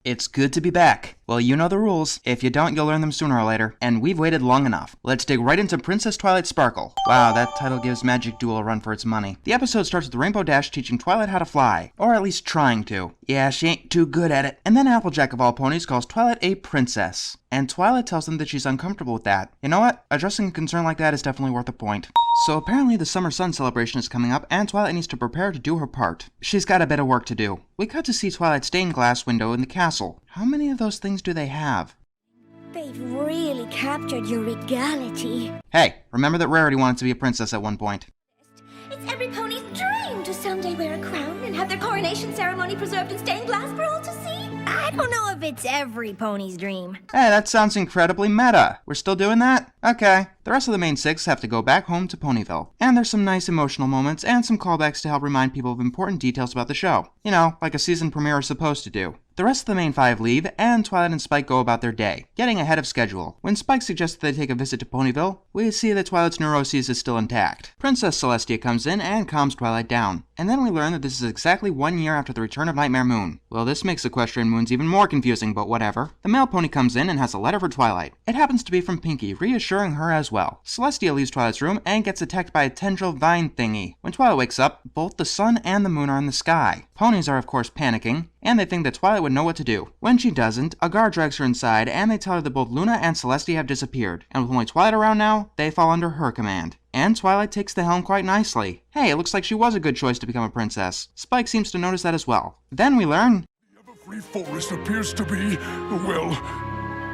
It's good to be back. Well, you know the rules. If you don't, you'll learn them sooner or later. And we've waited long enough. Let's dig right into Princess Twilight Sparkle. Wow, that title gives Magic Duel a run for its money. The episode starts with Rainbow Dash teaching Twilight how to fly. Or at least trying to. Yeah, she ain't too good at it. And then Applejack of all ponies calls Twilight a princess. And Twilight tells them that she's uncomfortable with that. You know what? Addressing a concern like that is definitely worth a point. So apparently the Summer Sun celebration is coming up, and Twilight needs to prepare to do her part. She's got a bit of work to do. We cut to see Twilight's stained glass window in the castle. How many of those things do they have? They've really captured your regality. Hey, remember that Rarity wanted to be a princess at one point. It's every pony's dream to someday wear a crown and have their coronation ceremony preserved in stained glass for all to see. I don't know if it's every pony's dream. Hey, that sounds incredibly meta. We're still doing that? Okay. The rest of the main six have to go back home to Ponyville. And there's some nice emotional moments and some callbacks to help remind people of important details about the show. You know, like a season premiere is supposed to do. The rest of the main five leave, and Twilight and Spike go about their day, getting ahead of schedule. When Spike suggests that they take a visit to Ponyville, we see that Twilight's neuroses is still intact. Princess Celestia comes in and calms Twilight down. And then we learn that this is exactly 1 year after the return of Nightmare Moon. Well, this makes Equestrian Moons even more confusing, but whatever. The male pony comes in and has a letter for Twilight. It happens to be from Pinkie, reassuring her as well. Celestia leaves Twilight's room and gets attacked by a tendril vine thingy. When Twilight wakes up, both the sun and the moon are in the sky. Ponies are of course panicking, and they think that Twilight would know what to do. When she doesn't, a guard drags her inside, and they tell her that both Luna and Celestia have disappeared, and with only Twilight around now, they fall under her command. And Twilight takes the helm quite nicely. Hey, it looks like she was a good choice to become a princess. Spike seems to notice that as well. Then we learn... The Everfree Forest appears to be, well,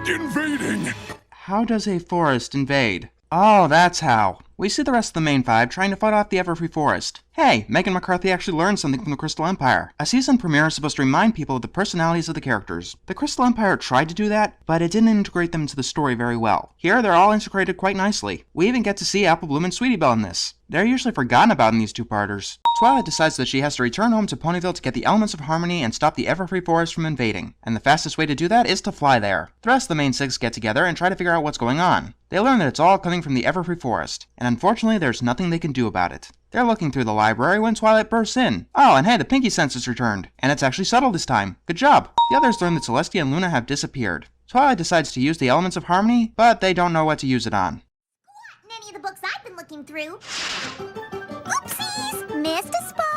invading. How does a forest invade? Oh, that's how. We see the rest of the main five trying to fight off the Everfree Forest. Hey, Megan McCarthy actually learned something from the Crystal Empire. A season premiere is supposed to remind people of the personalities of the characters. The Crystal Empire tried to do that, but it didn't integrate them into the story very well. Here, they're all integrated quite nicely. We even get to see Apple Bloom and Sweetie Belle in this. They're usually forgotten about in these two-parters. Twilight decides that she has to return home to Ponyville to get the elements of harmony and stop the Everfree Forest from invading, and the fastest way to do that is to fly there. The rest of the main six get together and try to figure out what's going on. They learn that it's all coming from the Everfree Forest, and unfortunately there's nothing they can do about it. They're looking through the library when Twilight bursts in. Oh, and hey, the Pinkie census returned, and it's actually subtle this time. Good job. The others learn that Celestia and Luna have disappeared. Twilight decides to use the elements of harmony, but they don't know what to use it on. What in any of the books I've been looking through? Oopsies! Missed a spot!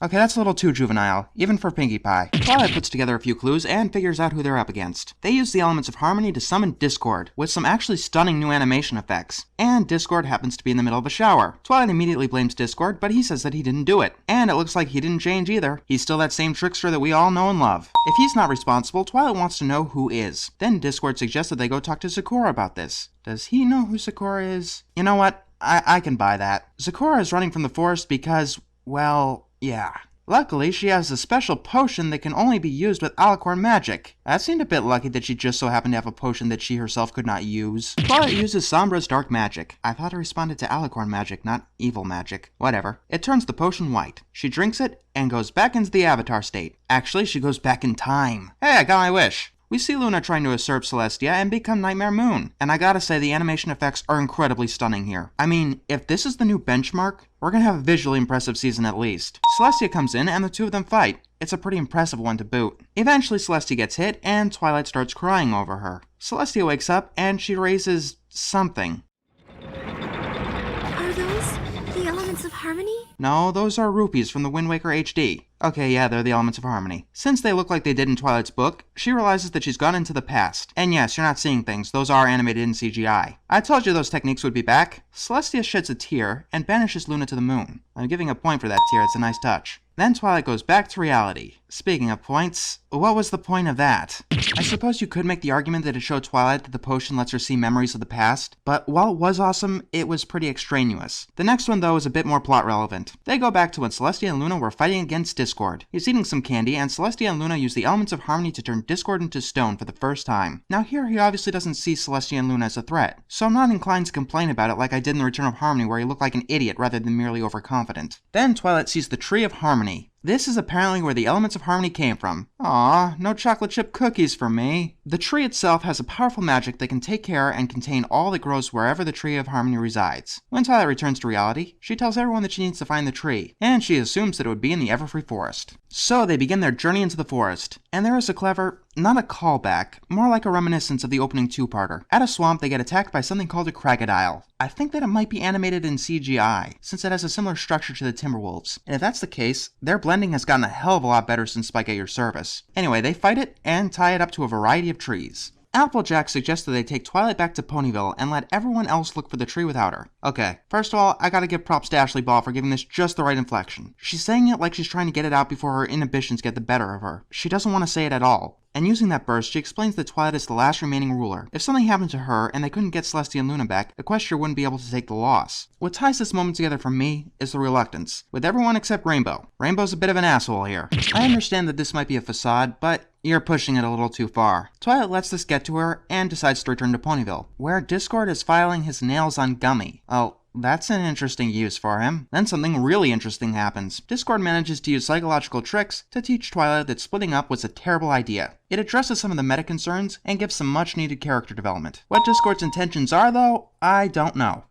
Okay, that's a little too juvenile, even for Pinkie Pie. Twilight puts together a few clues and figures out who they're up against. They use the elements of harmony to summon Discord, with some actually stunning new animation effects. And Discord happens to be in the middle of a shower. Twilight immediately blames Discord, but he says that he didn't do it. And it looks like he didn't change either. He's still that same trickster that we all know and love. If he's not responsible, Twilight wants to know who is. Then Discord suggests that they go talk to Sakura about this. Does he know who Sakura is? You know what? I can buy that. Sakura is running from the forest because, well, yeah. Luckily, she has a special potion that can only be used with alicorn magic. That seemed a bit lucky that she just so happened to have a potion that she herself could not use. Twilight uses Sombra's dark magic. I thought it responded to alicorn magic, not evil magic. Whatever. It turns the potion white. She drinks it and goes back into the avatar state. Actually, she goes back in time. Hey, I got my wish. We see Luna trying to usurp Celestia and become Nightmare Moon. And I gotta say, the animation effects are incredibly stunning here. I mean, if this is the new benchmark, we're gonna have a visually impressive season at least. Celestia comes in and the two of them fight. It's a pretty impressive one to boot. Eventually, Celestia gets hit and Twilight starts crying over her. Celestia wakes up and she raises something. Are those the elements of harmony? No, those are rupees from the Wind Waker HD. Okay, yeah, they're the elements of harmony. Since they look like they did in Twilight's book, she realizes that she's gone into the past. And yes, you're not seeing things, those are animated in CGI. I told you those techniques would be back. Celestia sheds a tear and banishes Luna to the moon. I'm giving a point for that tear, it's a nice touch. Then Twilight goes back to reality. Speaking of points, what was the point of that? I suppose you could make the argument that it showed Twilight that the potion lets her see memories of the past, but while it was awesome, it was pretty extraneous. The next one, though, is a bit more plot relevant. They go back to when Celestia and Luna were fighting against Discord. He's eating some candy, and Celestia and Luna use the elements of harmony to turn Discord into stone for the first time. Now here, he obviously doesn't see Celestia and Luna as a threat, so I'm not inclined to complain about it like I did in the Return of Harmony, where he looked like an idiot rather than merely overconfident. Then Twilight sees the Tree of Harmony. This is apparently where the elements of harmony came from. Aw, no chocolate chip cookies for me. The tree itself has a powerful magic that can take care and contain all that grows wherever the Tree of Harmony resides. When Twilight returns to reality, she tells everyone that she needs to find the tree, and she assumes that it would be in the Everfree Forest. So they begin their journey into the forest, and there is a clever, not a callback, more like a reminiscence of the opening two-parter. At a swamp, they get attacked by something called a crocodile. I think that it might be animated in CGI, since it has a similar structure to the Timberwolves, and if that's the case, their blending has gotten a hell of a lot better since Spike at your service. Anyway, they fight it and tie it up to a variety of trees. Applejack suggests that they take Twilight back to Ponyville and let everyone else look for the tree without her. Okay, first of all, I gotta give props to Ashley Ball for giving this just the right inflection. She's saying it like she's trying to get it out before her inhibitions get the better of her. She doesn't want to say it at all. And using that burst, she explains that Twilight is the last remaining ruler. If something happened to her and they couldn't get Celestia and Luna back, Equestria wouldn't be able to take the loss. What ties this moment together for me is the reluctance, with everyone except Rainbow. Rainbow's a bit of an asshole here. I understand that this might be a facade, but you're pushing it a little too far. Twilight lets this get to her and decides to return to Ponyville, where Discord is filing his nails on Gummy. Oh, that's an interesting use for him. Then something really interesting happens. Discord manages to use psychological tricks to teach Twilight that splitting up was a terrible idea. It addresses some of the meta concerns and gives some much needed character development. What Discord's intentions are, though, I don't know.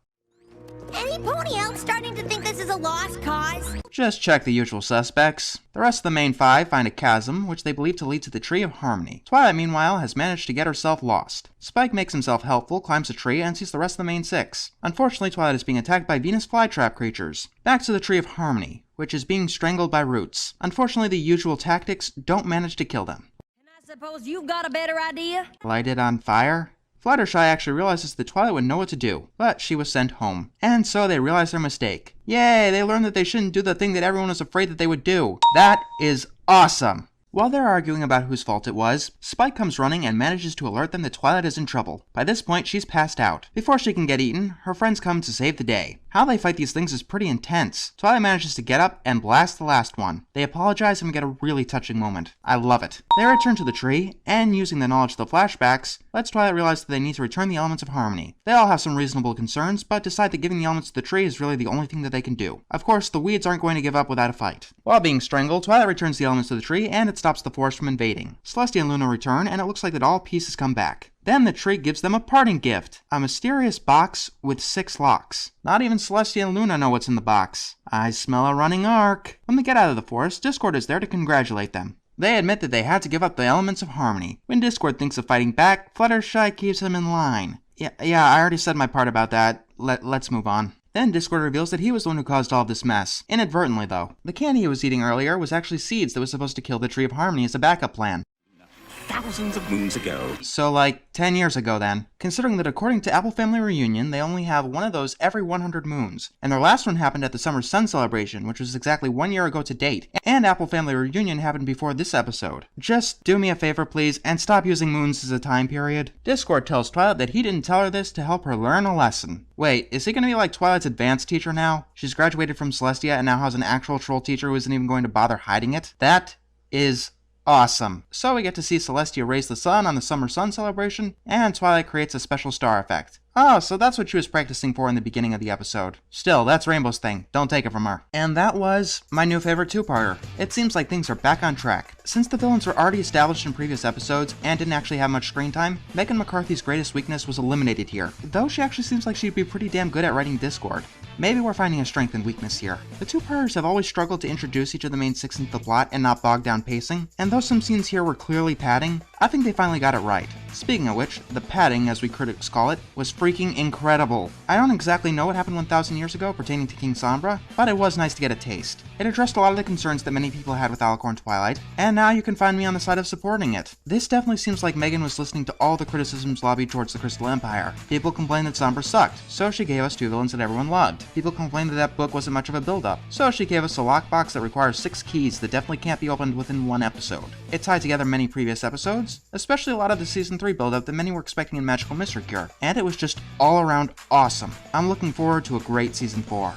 Any pony else starting to think this is a lost cause? Just check the usual suspects. The rest of the main five find a chasm, which they believe to lead to the Tree of Harmony. Twilight, meanwhile, has managed to get herself lost. Spike makes himself helpful, climbs a tree, and sees the rest of the main six. Unfortunately, Twilight is being attacked by Venus flytrap creatures. Back to the Tree of Harmony, which is being strangled by roots. Unfortunately, the usual tactics don't manage to kill them. And I suppose you've got a better idea? Light it on fire? Fluttershy actually realizes that Twilight would know what to do, but she was sent home. And so they realize their mistake. Yay, they learned that they shouldn't do the thing that everyone was afraid that they would do. That is awesome! While they're arguing about whose fault it was, Spike comes running and manages to alert them that Twilight is in trouble. By this point, she's passed out. Before she can get eaten, her friends come to save the day. How they fight these things is pretty intense. Twilight manages to get up and blast the last one. They apologize and we get a really touching moment. I love it. They return to the tree, and using the knowledge of the flashbacks, lets Twilight realize that they need to return the elements of harmony. They all have some reasonable concerns, but decide that giving the elements to the tree is really the only thing that they can do. Of course, the weeds aren't going to give up without a fight. While being strangled, Twilight returns the elements to the tree, and it stops the forest from invading. Celestia and Luna return, and it looks like that all pieces come back. Then the tree gives them a parting gift, a mysterious box with 6 locks. Not even Celestia and Luna know what's in the box. I smell a running arc. When they get out of the forest, Discord is there to congratulate them. They admit that they had to give up the elements of harmony. When Discord thinks of fighting back, Fluttershy keeps him in line. Yeah, I already said my part about that. Let's move on. Then Discord reveals that he was the one who caused all of this mess. Inadvertently, though. The candy he was eating earlier was actually seeds that was supposed to kill the Tree of Harmony as a backup plan. Thousands of moons ago. So like 10 years ago then. Considering that according to Apple Family Reunion, they only have one of those every 100 moons. And their last one happened at the Summer Sun celebration, which was exactly 1 year ago to date. And Apple Family Reunion happened before this episode. Just do me a favor please, and stop using moons as a time period. Discord tells Twilight that he didn't tell her this to help her learn a lesson. Wait, is he gonna be like Twilight's advanced teacher now? She's graduated from Celestia and now has an actual troll teacher who isn't even going to bother hiding it? That is awesome. So we get to see Celestia raise the sun on the Summer Sun celebration, and Twilight creates a special star effect. Oh, so that's what she was practicing for in the beginning of the episode. Still, that's Rainbow's thing. Don't take it from her. And that was my new favorite two-parter. It seems like things are back on track. Since the villains were already established in previous episodes and didn't actually have much screen time, Megan McCarthy's greatest weakness was eliminated here, though she actually seems like she'd be pretty damn good at writing Discord. Maybe we're finding a strength and weakness here. The two-parters have always struggled to introduce each of the main six into the plot and not bog down pacing, and though some scenes here were clearly padding, I think they finally got it right. Speaking of which, the padding, as we critics call it, was freaking incredible. I don't exactly know what happened 1,000 years ago pertaining to King Sombra, but it was nice to get a taste. It addressed a lot of the concerns that many people had with Alicorn Twilight, and now you can find me on the side of supporting it. This definitely seems like Megan was listening to all the criticisms lobbied towards the Crystal Empire. People complained that Sombra sucked, so she gave us two villains that everyone loved. People complained that that book wasn't much of a build-up, so she gave us a lockbox that requires 6 keys that definitely can't be opened within one episode. It tied together many previous episodes, especially a lot of the Season 3 build-up that many were expecting in Magical Mystery Cure, and it was just all around awesome. I'm looking forward to a great Season 4.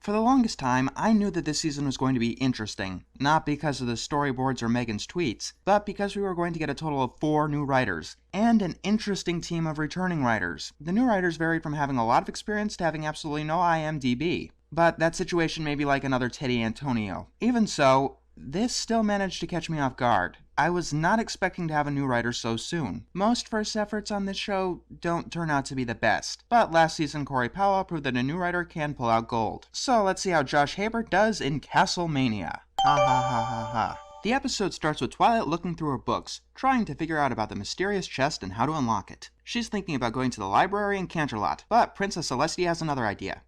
For the longest time, I knew that this season was going to be interesting, not because of the storyboards or Megan's tweets, but because we were going to get a total of 4 new writers, and an interesting team of returning writers. The new writers varied from having a lot of experience to having absolutely no IMDb, but that situation may be like another Teddy Antonio. Even so, this still managed to catch me off guard. I was not expecting to have a new writer so soon. Most first efforts on this show don't turn out to be the best, but last season Corey Powell proved that a new writer can pull out gold. So let's see how Josh Haber does in Castle Mania. Ha ha ha ha ha. The episode starts with Twilight looking through her books, trying to figure out about the mysterious chest and how to unlock it. She's thinking about going to the library in Canterlot, but Princess Celestia has another idea.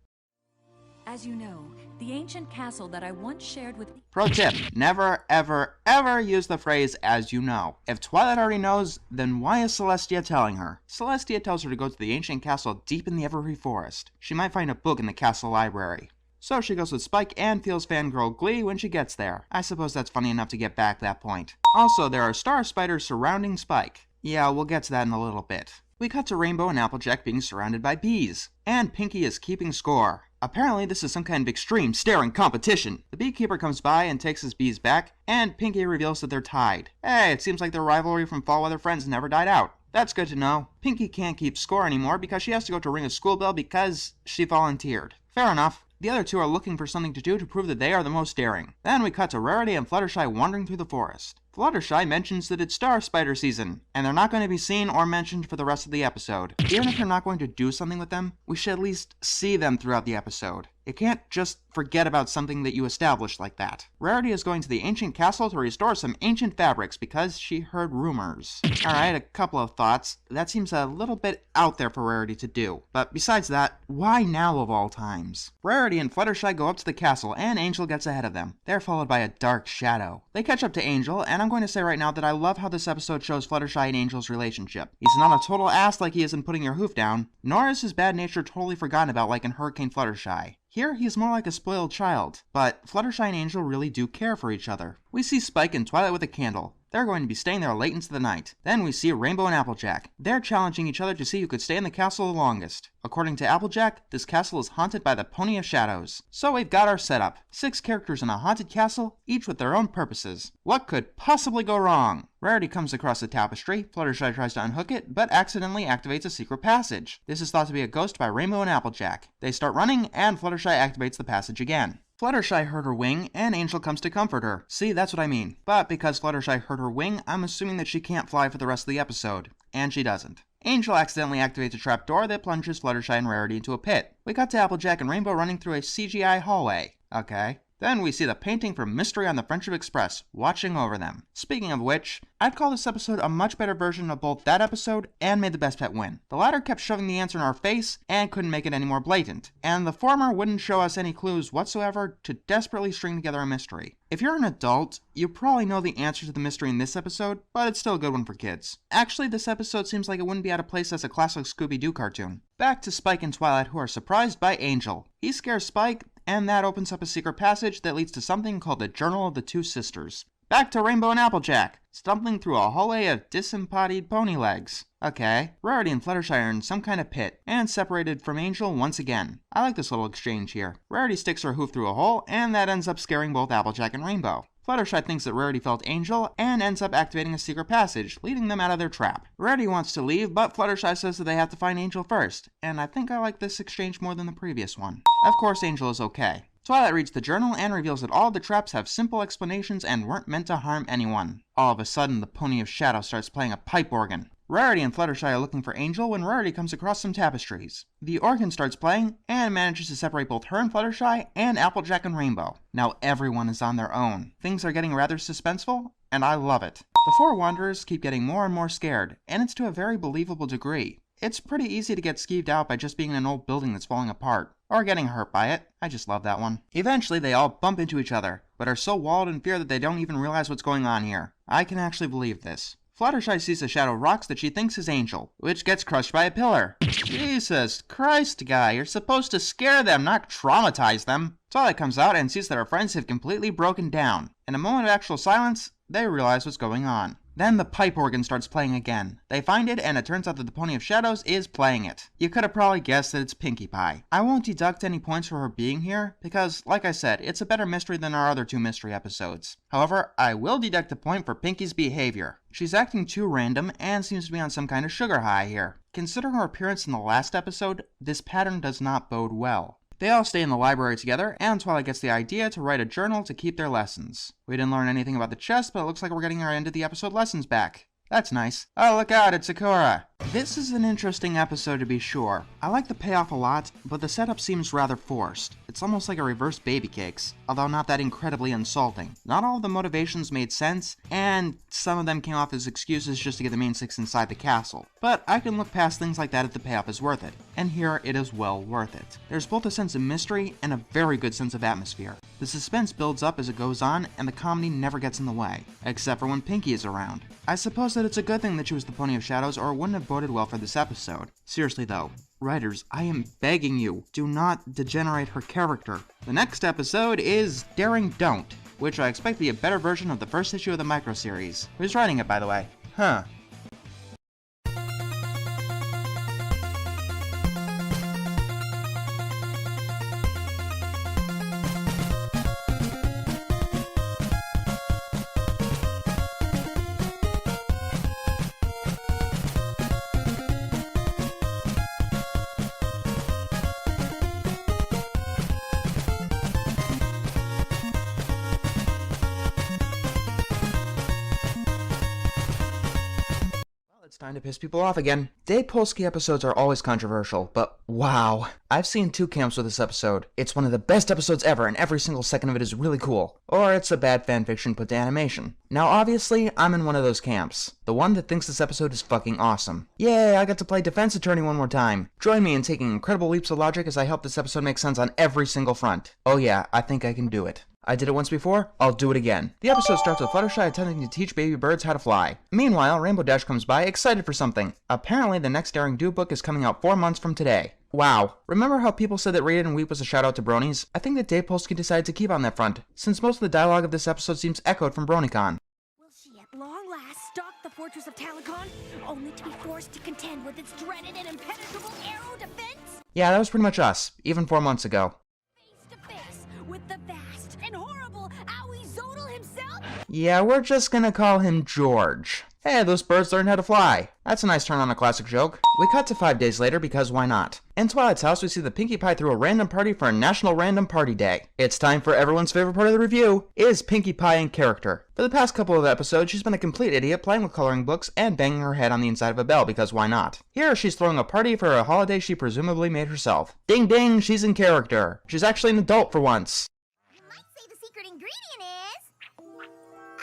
As you know, the ancient castle that I once shared with... Pro tip, never, ever, ever use the phrase, as you know. If Twilight already knows, then why is Celestia telling her? Celestia tells her to go to the ancient castle deep in the Evergreen Forest. She might find a book in the castle library. So she goes with Spike and feels fangirl glee when she gets there. I suppose that's funny enough to get back that point. Also, there are star spiders surrounding Spike. Yeah, we'll get to that in a little bit. We cut to Rainbow and Applejack being surrounded by bees. And Pinkie is keeping score. Apparently this is some kind of extreme staring competition. The beekeeper comes by and takes his bees back, and Pinkie reveals that they're tied. Hey, it seems like their rivalry from Fall Weather Friends never died out. That's good to know. Pinkie can't keep score anymore because she has to go to ring a school bell because she volunteered. Fair enough. The other two are looking for something to do to prove that they are the most daring. Then we cut to Rarity and Fluttershy wandering through the forest. Fluttershy mentions that it's Star Spider season, and they're not going to be seen or mentioned for the rest of the episode. Even if you're not going to do something with them, we should at least see them throughout the episode. You can't just forget about something that you established like that. Rarity is going to the ancient castle to restore some ancient fabrics because she heard rumors. Alright, a couple of thoughts. That seems a little bit out there for Rarity to do. But besides that, why now of all times? Rarity and Fluttershy go up to the castle and Angel gets ahead of them. They're followed by a dark shadow. They catch up to Angel, and I'm going to say right now that I love how this episode shows Fluttershy and Angel's relationship. He's not a total ass like he is in Putting Your Hoof Down, nor is his bad nature totally forgotten about like in Hurricane Fluttershy. Here, he's more like a spoiled child, but Fluttershy and Angel really do care for each other. We see Spike and Twilight with a candle. They're going to be staying there late into the night. Then we see Rainbow and Applejack. They're challenging each other to see who could stay in the castle the longest. According to Applejack, this castle is haunted by the Pony of Shadows. So we've got our setup. 6 characters in a haunted castle, each with their own purposes. What could possibly go wrong? Rarity comes across the tapestry. Fluttershy tries to unhook it, but accidentally activates a secret passage. This is thought to be a ghost by Rainbow and Applejack. They start running, and Fluttershy activates the passage again. Fluttershy hurt her wing, and Angel comes to comfort her. See, that's what I mean. But because Fluttershy hurt her wing, I'm assuming that she can't fly for the rest of the episode. And she doesn't. Angel accidentally activates a trapdoor that plunges Fluttershy and Rarity into a pit. We cut to Applejack and Rainbow running through a CGI hallway. Okay. Then we see the painting from Mystery on the Friendship Express, watching over them. Speaking of which, I'd call this episode a much better version of both that episode and Made the Best Pet Win. The latter kept shoving the answer in our face and couldn't make it any more blatant, and the former wouldn't show us any clues whatsoever to desperately string together a mystery. If you're an adult, you probably know the answer to the mystery in this episode, but it's still a good one for kids. Actually, this episode seems like it wouldn't be out of place as a classic Scooby-Doo cartoon. Back to Spike and Twilight, who are surprised by Angel. He scares Spike, and that opens up a secret passage that leads to something called the Journal of the Two Sisters. Back to Rainbow and Applejack, stumbling through a hallway of disembodied pony legs. Okay, Rarity and Fluttershy are in some kind of pit, and separated from Angel once again. I like this little exchange here. Rarity sticks her hoof through a hole, and that ends up scaring both Applejack and Rainbow. Fluttershy thinks that Rarity felt Angel, and ends up activating a secret passage, leading them out of their trap. Rarity wants to leave, but Fluttershy says that they have to find Angel first, and I think I like this exchange more than the previous one. Of course, Angel is okay. Twilight reads the journal and reveals that all the traps have simple explanations and weren't meant to harm anyone. All of a sudden, the Pony of Shadow starts playing a pipe organ. Rarity and Fluttershy are looking for Angel when Rarity comes across some tapestries. The organ starts playing and manages to separate both her and Fluttershy and Applejack and Rainbow. Now everyone is on their own. Things are getting rather suspenseful, and I love it. The 4 wanderers keep getting more and more scared, and it's to a very believable degree. It's pretty easy to get skeeved out by just being in an old building that's falling apart, or getting hurt by it. I just love that one. Eventually, they all bump into each other, but are so walled in fear that they don't even realize what's going on here. I can actually believe this. Fluttershy sees a shadow of rocks that she thinks is Angel, which gets crushed by a pillar. Jesus Christ, guy, you're supposed to scare them, not traumatize them. Twilight comes out and sees that her friends have completely broken down. In a moment of actual silence, they realize what's going on. Then the pipe organ starts playing again. They find it, and it turns out that the Pony of Shadows is playing it. You could have probably guessed that it's Pinkie Pie. I won't deduct any points for her being here, because, like I said, it's a better mystery than our other 2 mystery episodes. However, I will deduct a point for Pinkie's behavior. She's acting too random, and seems to be on some kind of sugar high here. Considering her appearance in the last episode, this pattern does not bode well. They all stay in the library together, and Twilight gets the idea to write a journal to keep their lessons. We didn't learn anything about the chest, but it looks like we're getting our end of the episode lessons back. That's nice. Oh, look out, it's Sakura! This is an interesting episode to be sure. I like the payoff a lot, but the setup seems rather forced. It's almost like a reverse Baby Cakes, although not that incredibly insulting. Not all of the motivations made sense, and some of them came off as excuses just to get the main 6 inside the castle. But I can look past things like that if the payoff is worth it, and here it is well worth it. There's both a sense of mystery and a very good sense of atmosphere. The suspense builds up as it goes on, and the comedy never gets in the way, except for when Pinkie is around. I suppose that it's a good thing that she was the Pony of Shadows, or it wouldn't have boded well for this episode. Seriously though, writers, I am begging you, do not degenerate her character. The next episode is Daring Don't, which I expect to be a better version of the first issue of the micro-series. Who's writing it, by the way? Huh. It's time to piss people off again. Dave Polsky episodes are always controversial, but wow. I've seen 2 camps with this episode. It's one of the best episodes ever, and every single second of it is really cool. Or it's a bad fanfiction put to animation. Now obviously, I'm in one of those camps. The one that thinks this episode is fucking awesome. Yay, I got to play defense attorney one more time. Join me in taking incredible leaps of logic as I help this episode make sense on every single front. Oh yeah, I think I can do it. I did it once before, I'll do it again. The episode starts with Fluttershy attempting to teach baby birds how to fly. Meanwhile, Rainbow Dash comes by, excited for something. Apparently, the next Daring Do book is coming out 4 months from today. Wow. Remember how people said that Read It and Weep was a shout out to Bronies? I think that Dave Polsky decided to keep on that front, since most of the dialogue of this episode seems echoed from BronyCon. Will she at long last stalk the fortress of Talicon, only to be forced to contend with its dreaded and impenetrable arrow defense? Yeah, that was pretty much us, even 4 months ago. Face to face with the vast and horrible Owie Zodal himself? Yeah, we're just gonna call him George. Hey, those birds learned how to fly. That's a nice turn on a classic joke. We cut to 5 days later because why not? In Twilight's house, we see the Pinkie Pie throw a random party for a National Random Party Day. It's time for everyone's favorite part of the review. Is Pinkie Pie in character? For the past couple of episodes, she's been a complete idiot playing with coloring books and banging her head on the inside of a bell because why not? Here, she's throwing a party for a holiday she presumably made herself. Ding ding, she's in character. She's actually an adult for once. You might say the secret ingredient is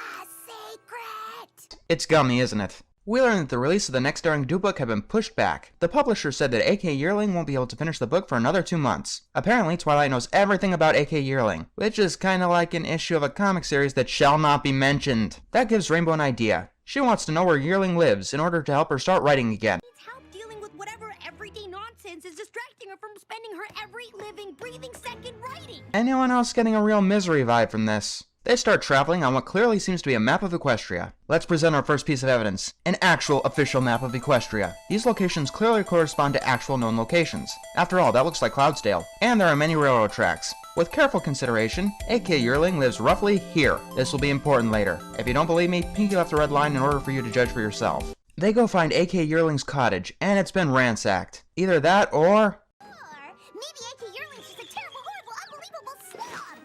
a secret. It's gummy, isn't it? We learn that the release of the next Daring Do book had been pushed back. The publisher said that AK Yearling won't be able to finish the book for another 2 months. Apparently, Twilight knows everything about AK Yearling, which is kinda like an issue of a comic series that shall not be mentioned. That gives Rainbow an idea. She wants to know where Yearling lives in order to help her start writing again. Needs help dealing with whatever everyday nonsense is distracting her from spending her every living, breathing second writing. Anyone else getting a real misery vibe from this? They start traveling on what clearly seems to be a map of Equestria. Let's present our first piece of evidence, an actual official map of Equestria. These locations clearly correspond to actual known locations. After all, that looks like Cloudsdale, and there are many railroad tracks. With careful consideration, AK Yearling lives roughly here. This will be important later. If you don't believe me, Pinkie left a red line in order for you to judge for yourself. They go find AK Yearling's cottage, and it's been ransacked. Either that or Maybe AK Yearling's just a terrible, horrible, unbelievable snob.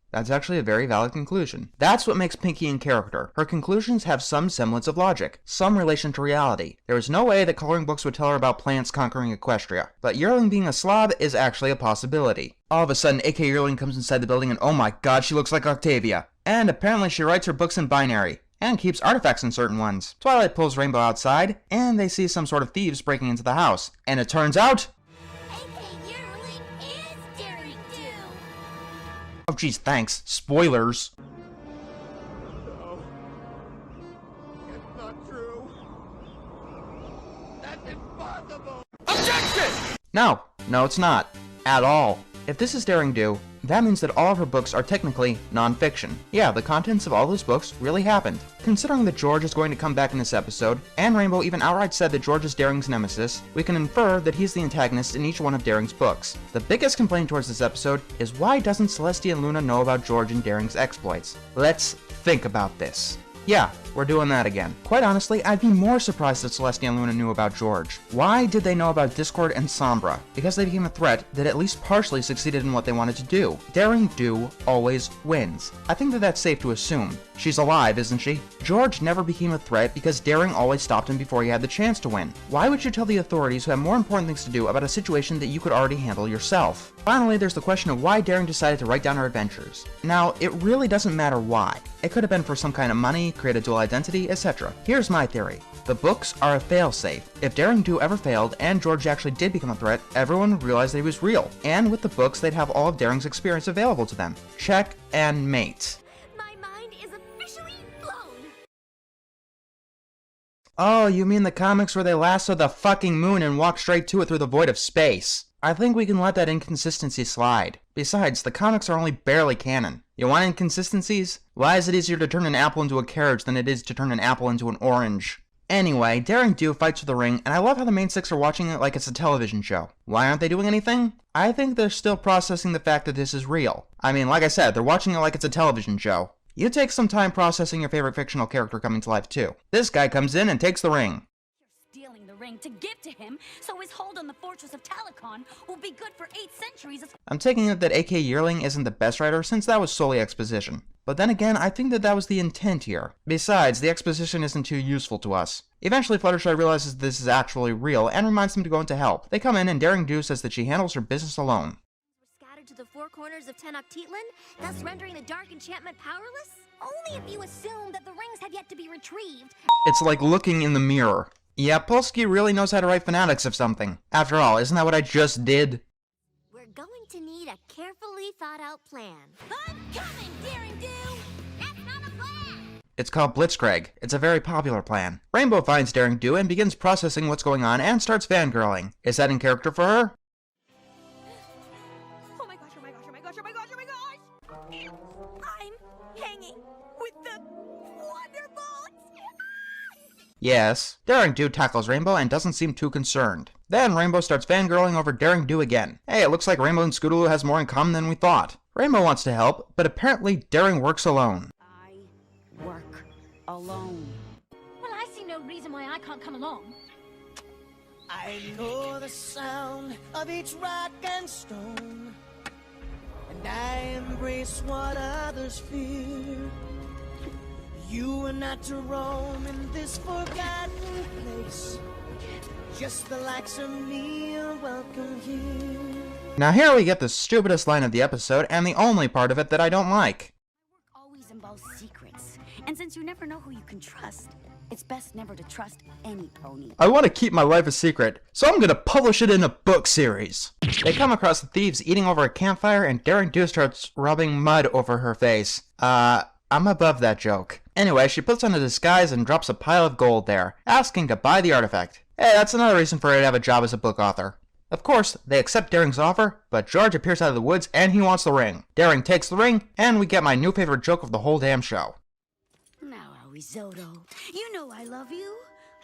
That's actually a very valid conclusion. That's what makes Pinkie in character. Her conclusions have some semblance of logic, some relation to reality. There is no way that coloring books would tell her about plants conquering Equestria, but Yearling being a slob is actually a possibility. All of a sudden, AK Yearling comes inside the building and oh my god, she looks like Octavia. And apparently she writes her books in binary, and keeps artifacts in certain ones. Twilight pulls Rainbow outside, and they see some sort of thieves breaking into the house. And it turns out AK Yearling is Daring Do. oh geez, thanks. Spoilers. No. It's not true. That's impossible. Objection! No, it's not. At all. If this is Daring Do, that means that all of her books are technically non-fiction. Yeah, the contents of all those books really happened. Considering that George is going to come back in this episode, and Rainbow even outright said that George is Daring's nemesis, we can infer that he's the antagonist in each one of Daring's books. The biggest complaint towards this episode is why doesn't Celestia and Luna know about George and Daring's exploits? Let's think about this. Yeah, we're doing that again. Quite honestly, I'd be more surprised if Celestia and Luna knew about George. Why did they know about Discord and Sombra? Because they became a threat that at least partially succeeded in what they wanted to do. Daring Do always wins. I think that that's safe to assume. She's alive, isn't she? George never became a threat because Daring always stopped him before he had the chance to win. Why would you tell the authorities who have more important things to do about a situation that you could already handle yourself? Finally, there's the question of why Daring decided to write down her adventures. Now, it really doesn't matter why. It could have been for some kind of money, create a dual identity, etc. Here's my theory. The books are a failsafe. If Daring Do ever failed and George actually did become a threat, everyone would realize that he was real. And with the books, they'd have all of Daring's experience available to them. Check and mate. My mind is officially blown. Oh, you mean the comics where they lasso the fucking moon and walk straight to it through the void of space? I think we can let that inconsistency slide. Besides, the comics are only barely canon. You want inconsistencies? Why is it easier to turn an apple into a carriage than it is to turn an apple into an orange? Anyway, Daring Do fights for the ring, and I love how the main six are watching it like it's a television show. Why aren't they doing anything? I think they're still processing the fact that this is real. I mean, like I said, they're watching it like it's a television show. You take some time processing your favorite fictional character coming to life too. This guy comes in and takes the ring. Stealing the ring to give to him, so his hold on the fortress of Talicon will be good for 8 centuries. I'm taking it that AK Yearling isn't the best writer since that was solely exposition. But then again, I think that was the intent here. Besides, the exposition isn't too useful to us. Eventually, Fluttershy realizes this is actually real and reminds them to go in to help. They come in and Daring Do says that she handles her business alone. Scattered to the 4 corners of Tenochtitlan, thus rendering the dark enchantment powerless? Only if you assume that the rings have yet to be retrieved. It's like looking in the mirror. Yeah, Polsky really knows how to write fanatics of something. After all, isn't that what I just did? We're going to need a carefully thought out plan. I'm coming, Daring Do! That's not a plan! It's called Blitzkrieg. It's a very popular plan. Rainbow finds Daring Do and begins processing what's going on and starts fangirling. Is that in character for her? Oh my gosh, oh my gosh, oh my gosh, oh my gosh, oh my gosh! I'm hanging with the Wonderbolts! Yes. Daring Do tackles Rainbow and doesn't seem too concerned. Then Rainbow starts fangirling over Daring Do again. Hey, it looks like Rainbow and Scootaloo has more in common than we thought. Rainbow wants to help, but apparently Daring works alone. I work alone. Well, I see no reason why I can't come along. I know the sound of each rock and stone, and I embrace what others fear. You are not to roam in this forgotten place. Just the likes of me are welcome here. Now here we get the stupidest line of the episode, and the only part of it that I don't like. Work always involves secrets, and since you never know who you can trust, it's best never to trust any pony. I want to keep my life a secret, so I'm gonna publish it in a book series. They come across the thieves eating over a campfire, and Daring Do starts rubbing mud over her face. I'm above that joke. Anyway, she puts on a disguise and drops a pile of gold there, asking to buy the artifact. Hey, that's another reason for her to have a job as a book author. Of course, they accept Daring's offer, but George appears out of the woods and he wants the ring. Daring takes the ring, and we get my new favorite joke of the whole damn show. Now, Risotto, you know I love you,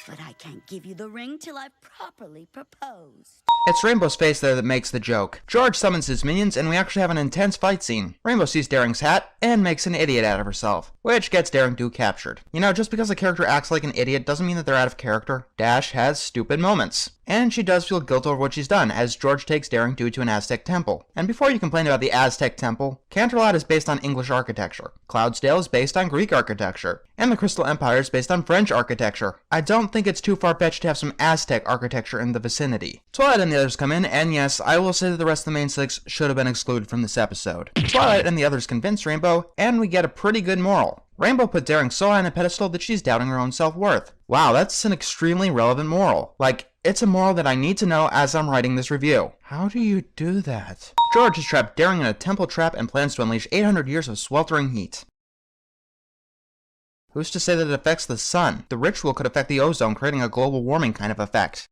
but I can't give you the ring till I've properly proposed. It's Rainbow's face there that makes the joke. George summons his minions, and we actually have an intense fight scene. Rainbow sees Daring's hat, and makes an idiot out of herself, which gets Daring Do captured. You know, just because a character acts like an idiot doesn't mean that they're out of character. Dash has stupid moments. And she does feel guilt over what she's done, as George takes Daring Do to an Aztec temple. And before you complain about the Aztec temple, Canterlot is based on English architecture, Cloudsdale is based on Greek architecture, and the Crystal Empire is based on French architecture. I don't think it's too far-fetched to have some Aztec architecture in the vicinity. Twilight and the others come in, and yes, I will say that the rest of the main six should have been excluded from this episode. Twilight and the others convince Rainbow, and we get a pretty good moral. Rainbow put Daring so high on a pedestal that she's doubting her own self-worth. Wow, that's an extremely relevant moral. Like, it's a moral that I need to know as I'm writing this review. How do you do that? George has trapped Daring in a temple trap and plans to unleash 800 years of sweltering heat. Who's to say that it affects the sun? The ritual could affect the ozone, creating a global warming kind of effect.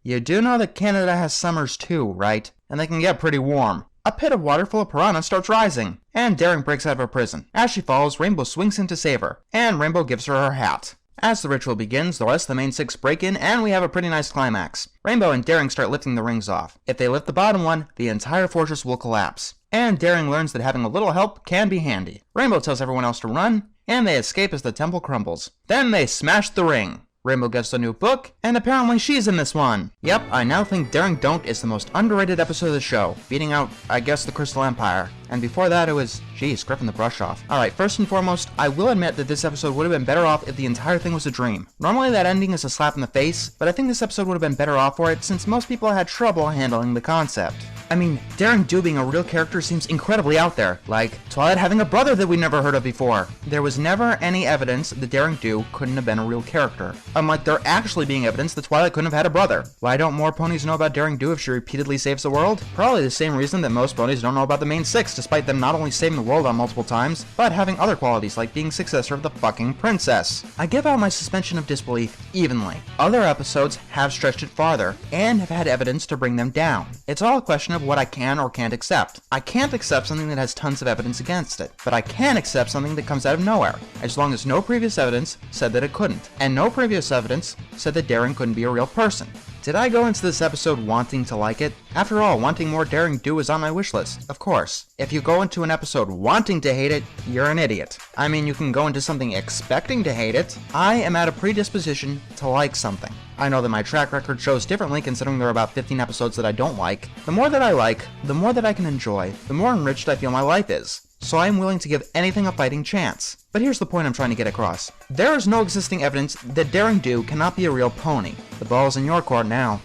You do know that Canada has summers too, right? And they can get pretty warm. a pit of water full of piranhas starts rising, and Daring breaks out of her prison. As she falls, Rainbow swings in to save her, and Rainbow gives her her hat. As the ritual begins, the rest of the main six break in, and we have a pretty nice climax. Rainbow and Daring start lifting the rings off. If they lift the bottom one, the entire fortress will collapse. And Daring learns that having a little help can be handy. Rainbow tells everyone else to run, and they escape as the temple crumbles. Then they smash the ring. Rainbow gets a new book, and apparently she's in this one. Yep, I now think Daring Don't is the most underrated episode of the show, beating out, I guess, the Crystal Empire. And before that it was, geez, gripping the brush off. Alright, first and foremost, I will admit that this episode would have been better off if the entire thing was a dream. Normally that ending is a slap in the face, but I think this episode would have been better off for it since most people had trouble handling the concept. I mean, Daring Do being a real character seems incredibly out there, like Twilight having a brother that we never heard of before. There was never any evidence that Daring Do couldn't have been a real character, unlike there actually being evidence that Twilight couldn't have had a brother. Why don't more ponies know about Daring Do if she repeatedly saves the world? Probably the same reason that most ponies don't know about the main six, despite them not only saving the world on multiple times, but having other qualities like being successor of the fucking princess. I give out my suspension of disbelief evenly. Other episodes have stretched it farther, and have had evidence to bring them down. It's all a question of what I can or can't accept. I can't accept something that has tons of evidence against it, but I can accept something that comes out of nowhere, as long as no previous evidence said that it couldn't, and no previous evidence said that Daring couldn't be a real person. Did I go into this episode wanting to like it? After all, wanting more Daring Do is on my wish list, of course. If you go into an episode wanting to hate it, you're an idiot. I mean, you can go into something expecting to hate it. I am at a predisposition to like something. I know that my track record shows differently considering there are about 15 episodes that I don't like. The more that I like, the more that I can enjoy, the more enriched I feel my life is. So I am willing to give anything a fighting chance. But here's the point I'm trying to get across. There is no existing evidence that Daring Do cannot be a real pony. The ball's in your court now.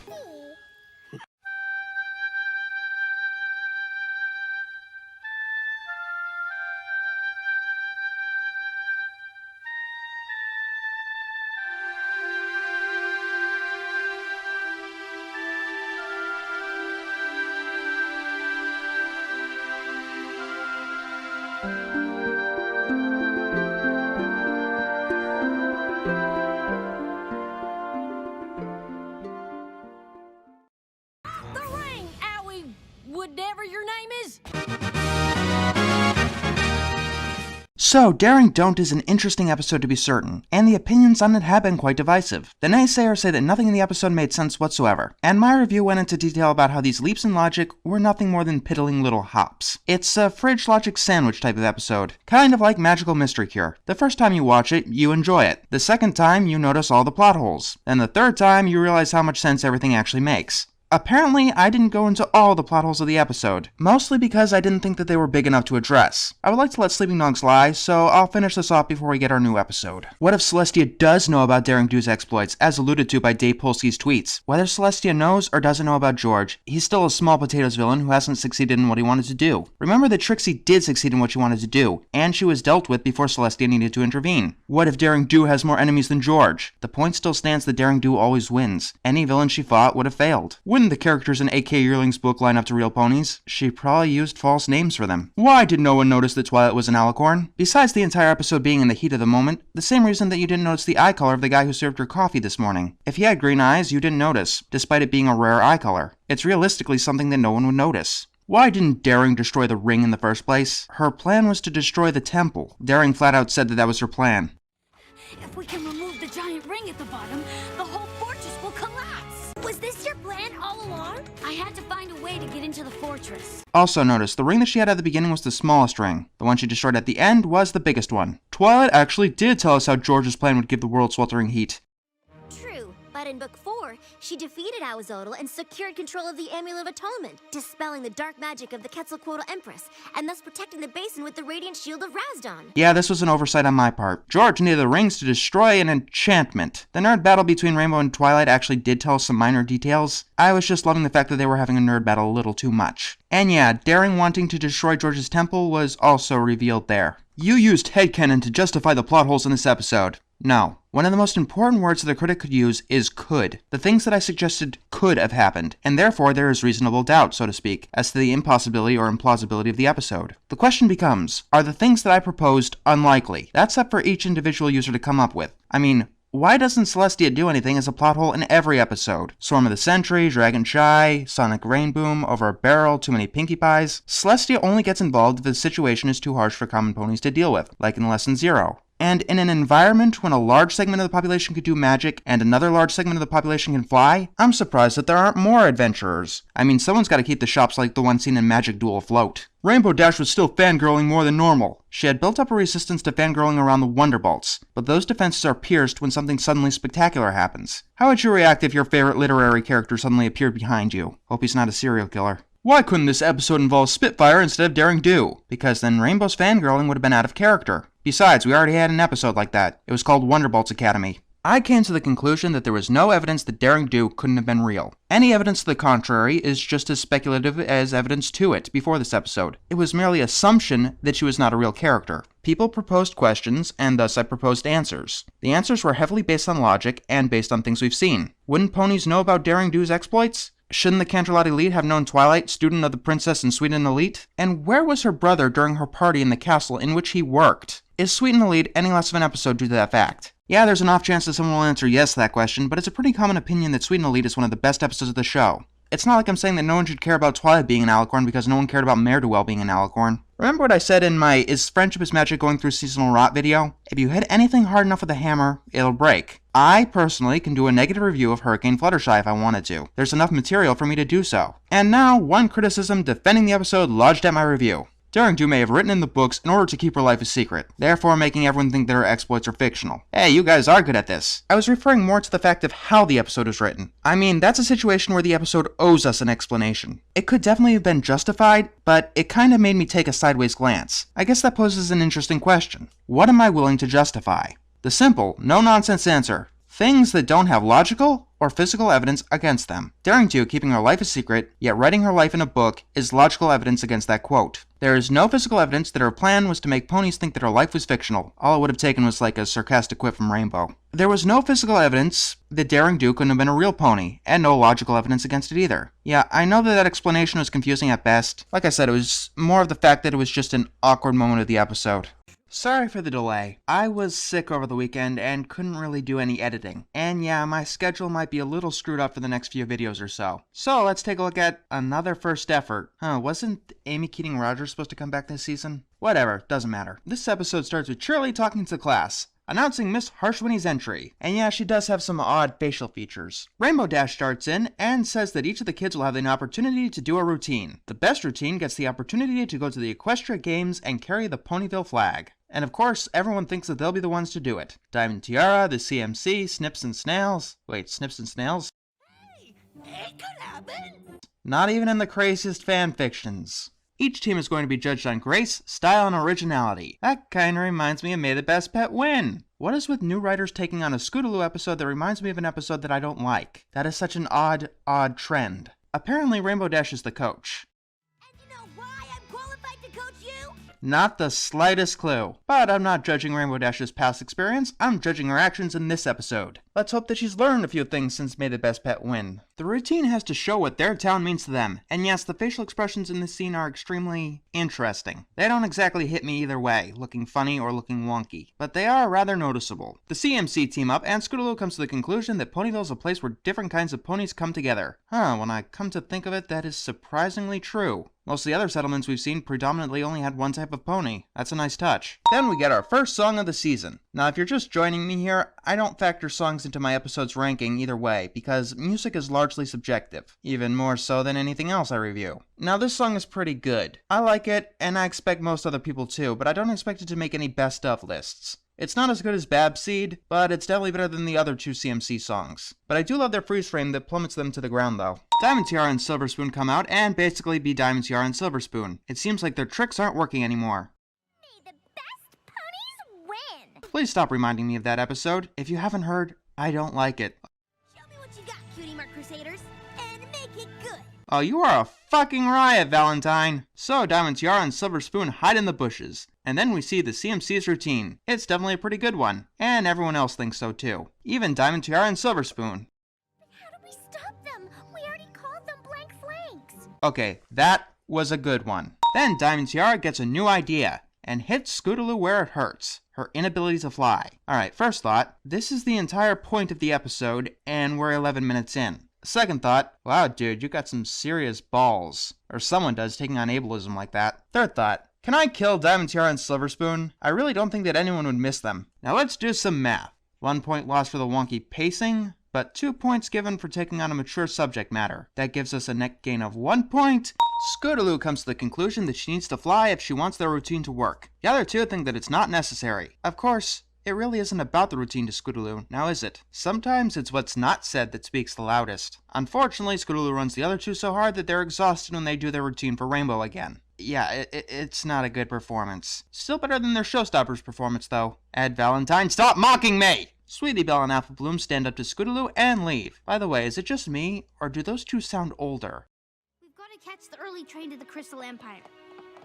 Whatever your name is. So, Daring Don't is an interesting episode to be certain, and the opinions on it have been quite divisive. The naysayers say that nothing in the episode made sense whatsoever, and my review went into detail about how these leaps in logic were nothing more than piddling little hops. It's a fridge logic sandwich type of episode, kind of like Magical Mystery Cure. The first time you watch it, you enjoy it. The second time, you notice all the plot holes. And the third time, you realize how much sense everything actually makes. Apparently, I didn't go into all the plot holes of the episode, mostly because I didn't think that they were big enough to address. I would like to let sleeping dogs lie, so I'll finish this off before we get our new episode. What if Celestia does know about Daring Do's exploits, as alluded to by Dave Polsky's tweets? Whether Celestia knows or doesn't know about George, he's still a small potatoes villain who hasn't succeeded in what he wanted to do. Remember that Trixie did succeed in what she wanted to do, and she was dealt with before Celestia needed to intervene. What if Daring Do has more enemies than George? The point still stands that Daring Do always wins. Any villain she fought would have failed. Wouldn't the characters in A.K. Yearling's book line up to real ponies? She probably used false names for them. Why did no one notice that Twilight was an alicorn? Besides the entire episode being in the heat of the moment, the same reason that you didn't notice the eye color of the guy who served her coffee this morning. If he had green eyes, you didn't notice, despite it being a rare eye color. It's realistically something that no one would notice. Why didn't Daring destroy the ring in the first place? Her plan was to destroy the temple. Daring flat out said that was her plan. If we can remove the giant ring at the bottom, the whole fortress will collapse. Was this your plan all along? I had to find a way to get into the fortress. Also notice, the ring that she had at the beginning was the smallest ring. The one she destroyed at the end was the biggest one. Twilight actually did tell us how George's plan would give the world sweltering heat. True, but in Book 4, she defeated Awazodal and secured control of the Amulet of Atonement, dispelling the dark magic of the Quetzalcoatl Empress, and thus protecting the basin with the radiant shield of Razdon. Yeah, this was an oversight on my part. George needed the rings to destroy an enchantment. The nerd battle between Rainbow and Twilight actually did tell us some minor details. I was just loving the fact that they were having a nerd battle a little too much. And yeah, Daring wanting to destroy George's temple was also revealed there. You used headcanon to justify the plot holes in this episode. No. One of the most important words that a critic could use is could. The things that I suggested could have happened, and therefore there is reasonable doubt, so to speak, as to the impossibility or implausibility of the episode. The question becomes, are the things that I proposed unlikely? That's up for each individual user to come up with. I mean, Why doesn't Celestia do anything as a plot hole in every episode? Storm of the Century, Dragon Shy, Sonic Rainboom, Over a Barrel, Too Many Pinkie Pies. Celestia only gets involved if the situation is too harsh for common ponies to deal with, like in Lesson 0. And in an environment when a large segment of the population could do magic and another large segment of the population can fly, I'm surprised that there aren't more adventurers. I mean, someone's gotta keep the shops like the one seen in Magic Duel afloat. Rainbow Dash was still fangirling more than normal. She had built up a resistance to fangirling around the Wonderbolts, but those defenses are pierced when something suddenly spectacular happens. How would you react if your favorite literary character suddenly appeared behind you? Hope he's not a serial killer. Why couldn't this episode involve Spitfire instead of Daring Do? Because then Rainbow's fangirling would have been out of character. Besides, we already had an episode like that. It was called Wonderbolts Academy. I came to the conclusion that there was no evidence that Daring Do couldn't have been real. Any evidence to the contrary is just as speculative as evidence to it before this episode. It was merely assumption that she was not a real character. People proposed questions, and thus I proposed answers. The answers were heavily based on logic and based on things we've seen. Wouldn't ponies know about Daring Do's exploits? Shouldn't the Canterlot Elite have known Twilight, student of the Princess and Sweet and Elite? And where was her brother during her party in the castle in which he worked? Is Sweet and Elite any less of an episode due to that fact? Yeah, there's an off chance that someone will answer yes to that question, but it's a pretty common opinion that Sweet and Elite is one of the best episodes of the show. It's not like I'm saying that no one should care about Twilight being an alicorn because no one cared about Ne'er-Do-Well being an alicorn. Remember what I said in my Is Friendship is Magic Going Through Seasonal Rot video? If you hit anything hard enough with a hammer, it'll break. I, personally, can do a negative review of Hurricane Fluttershy if I wanted to. There's enough material for me to do so. And now, one criticism defending the episode lodged at my review. Daring Do may have written in the books in order to keep her life a secret, therefore making everyone think that her exploits are fictional. Hey, you guys are good at this. I was referring more to the fact of how the episode was written. I mean, that's a situation where the episode owes us an explanation. It could definitely have been justified, but it kinda made me take a sideways glance. I guess that poses an interesting question. What am I willing to justify? The simple, no-nonsense answer. Things that don't have logical or physical evidence against them. Daring Do keeping her life a secret, yet writing her life in a book, is logical evidence against that quote. There is no physical evidence that her plan was to make ponies think that her life was fictional. All it would have taken was like a sarcastic quip from Rainbow. There was no physical evidence that Daring Do couldn't have been a real pony, and no logical evidence against it either. Yeah, I know that explanation was confusing at best. Like I said, it was more of the fact that it was just an awkward moment of the episode. Sorry for the delay. I was sick over the weekend and couldn't really do any editing. And yeah, my schedule might be a little screwed up for the next few videos or so. So let's take a look at another first effort. Wasn't Amy Keating Rogers supposed to come back this season? Whatever, doesn't matter. This episode starts with Shirley talking to class, announcing Miss Harshwini's entry. And yeah, she does have some odd facial features. Rainbow Dash starts in and says that each of the kids will have an opportunity to do a routine. The best routine gets the opportunity to go to the Equestria Games and carry the Ponyville flag. And of course, everyone thinks that they'll be the ones to do it. Diamond Tiara, the CMC, Snips and Snails. Wait, Snips and Snails? Hey, it could happen. Not even in the craziest fan fictions. Each team is going to be judged on grace, style, and originality. That kinda reminds me of May the Best Pet Win. What is with new writers taking on a Scootaloo episode that reminds me of an episode that I don't like? That is such an odd trend. Apparently Rainbow Dash is the coach. And you know why I'm qualified to coach you? Not the slightest clue. But I'm not judging Rainbow Dash's past experience, I'm judging her actions in this episode. Let's hope that she's learned a few things since May the Best Pet Win. The routine has to show what their town means to them, and yes, the facial expressions in this scene are extremely interesting. They don't exactly hit me either way, looking funny or looking wonky, but they are rather noticeable. The CMC team up, and Scootaloo comes to the conclusion that Ponyville is a place where different kinds of ponies come together. When I come to think of it, that is surprisingly true. Most of the other settlements we've seen predominantly only had one type of pony. That's a nice touch. Then we get our first song of the season. Now, if you're just joining me here, I don't factor songs into my episode's ranking either way, because music is largely subjective, even more so than anything else I review. Now, this song is pretty good. I like it, and I expect most other people to, but I don't expect it to make any best of lists. It's not as good as Babseed, but it's definitely better than the other two CMC songs. But I do love their freeze frame that plummets them to the ground though. Diamond Tiara and Silver Spoon come out and basically be Diamond Tiara and Silver Spoon. It seems like their tricks aren't working anymore. May the best ponies win! Please stop reminding me of that episode. If you haven't heard, I don't like it. Show me what you got, Cutie Mark Crusaders, and make it good! Oh, you are a fucking riot, Valentine! So Diamond Tiara and Silver Spoon hide in the bushes. And then we see the CMC's routine. It's definitely a pretty good one. And everyone else thinks so too. Even Diamond Tiara and Silver Spoon. But how do we stop them? We already called them blank flanks. Okay, that was a good one. Then Diamond Tiara gets a new idea. and hit Scootaloo where it hurts, her inability to fly. Alright, first thought, this is the entire point of the episode, and we're 11 minutes in. Second thought, wow dude, you got some serious balls. Or someone does, taking on ableism like that. Third thought, can I kill Diamond Tiara and Silver Spoon? I really don't think that anyone would miss them. Now let's do some math. 1 point lost for the wonky pacing, but 2 points given for taking on a mature subject matter. That gives us a net gain of 1 point. Scootaloo comes to the conclusion that she needs to fly if she wants their routine to work. The other two think that it's not necessary. Of course, it really isn't about the routine to Scootaloo, now is it? Sometimes it's what's not said that speaks the loudest. Unfortunately, Scootaloo runs the other two so hard that they're exhausted when they do their routine for Rainbow again. Yeah, it's not a good performance. Still better than their Showstoppers performance, though. Ed Valentine, stop mocking me! Sweetie Belle and Apple Bloom stand up to Scootaloo and leave. By the way, is it just me, or do those two sound older? We've got to catch the early train to the Crystal Empire.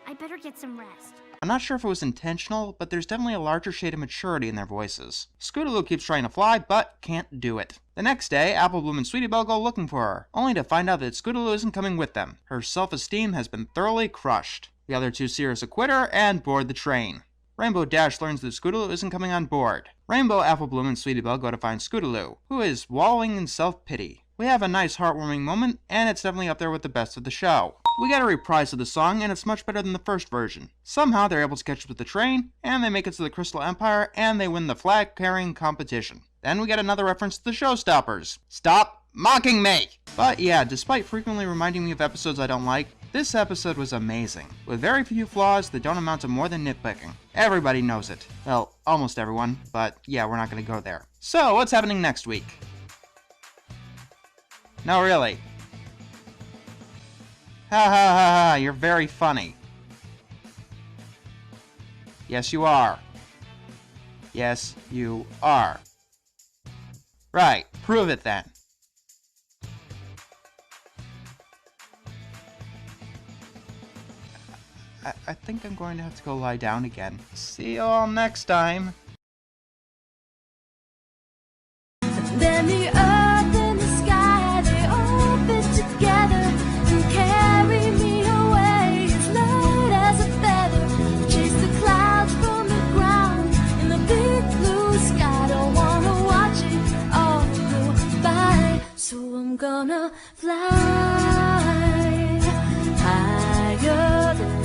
I better get some rest. I'm not sure if it was intentional, but there's definitely a larger shade of maturity in their voices. Scootaloo keeps trying to fly, but can't do it. The next day, Apple Bloom and Sweetie Belle go looking for her, only to find out that Scootaloo isn't coming with them. Her self-esteem has been thoroughly crushed. The other two see her as a quitter and board the train. Rainbow Dash learns that Scootaloo isn't coming on board. Rainbow, Apple Bloom, and Sweetie Belle go to find Scootaloo, who is wallowing in self-pity. We have a nice heartwarming moment, and it's definitely up there with the best of the show. We get a reprise of the song, and it's much better than the first version. Somehow they're able to catch up with the train, and they make it to the Crystal Empire, and they win the flag-carrying competition. Then we get another reference to the Showstoppers. Stop mocking me! But yeah, despite frequently reminding me of episodes I don't like, this episode was amazing, with very few flaws that don't amount to more than nitpicking. Everybody knows it. Well, almost everyone, but yeah, we're not gonna go there. So, what's happening next week? No, really. Ha ha ha ha, you're very funny. Yes, you are. Yes, you are. Right, prove it then. I think I'm going to have to go lie down again. See you all next time. Then the earth and the sky, they all fit together and carry me away as light as a feather. Chase the clouds from the ground in the big blue sky. Don't wanna watch it all go by, so I'm gonna fly higher than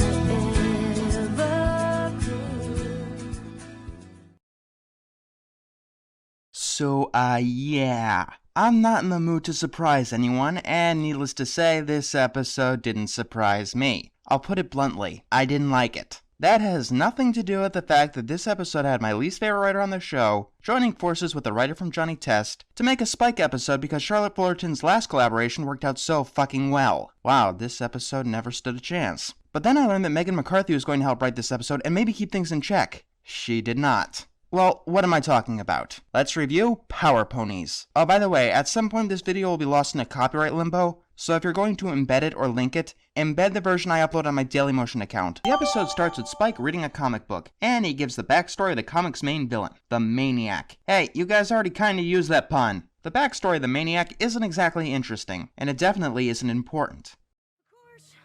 So, yeah. I'm not in the mood to surprise anyone, and needless to say, this episode didn't surprise me. I'll put it bluntly, I didn't like it. That has nothing to do with the fact that this episode had my least favorite writer on the show joining forces with the writer from Johnny Test to make a Spike episode because Charlotte Fullerton's last collaboration worked out so fucking well. Wow, this episode never stood a chance. But then I learned that Megan McCarthy was going to help write this episode and maybe keep things in check. She did not. Well, what am I talking about? Let's review Power Ponies. Oh, by the way, at some point this video will be lost in a copyright limbo, so if you're going to embed it or link it, embed the version I upload on my Dailymotion account. The episode starts with Spike reading a comic book, and he gives the backstory of the comic's main villain, the Maniac. Hey, you guys already kinda used that pun. The backstory of the Maniac isn't exactly interesting, and it definitely isn't important.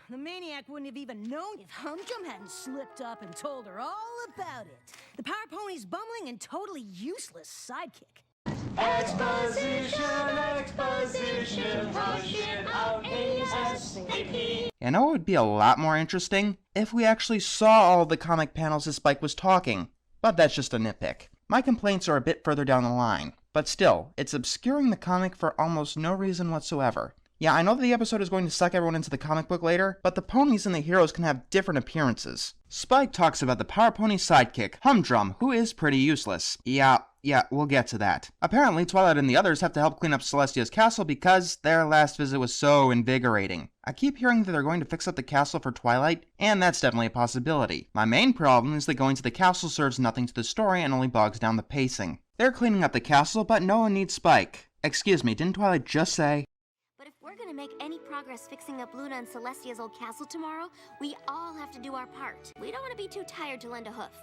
The Maniac wouldn't have even known if Humdrum hadn't slipped up and told her all about it. The Power Pony's bumbling and totally useless sidekick. exposition, push it out ASAP. You know what would be a lot more interesting? If we actually saw all the comic panels as Spike was talking. But that's just a nitpick. My complaints are a bit further down the line. But still, it's obscuring the comic for almost no reason whatsoever. Yeah, I know that the episode is going to suck everyone into the comic book later, but the ponies and the heroes can have different appearances. Spike talks about the Power Pony sidekick, Humdrum, who is pretty useless. Yeah, we'll get to that. Apparently, Twilight and the others have to help clean up Celestia's castle because their last visit was so invigorating. I keep hearing that they're going to fix up the castle for Twilight, and that's definitely a possibility. My main problem is that going to the castle serves nothing to the story and only bogs down the pacing. They're cleaning up the castle, but no one needs Spike. Excuse me, didn't Twilight just say? But if we're gonna make any progress fixing up Luna and Celestia's old castle tomorrow, we all have to do our part. We don't want to be too tired to lend a hoof.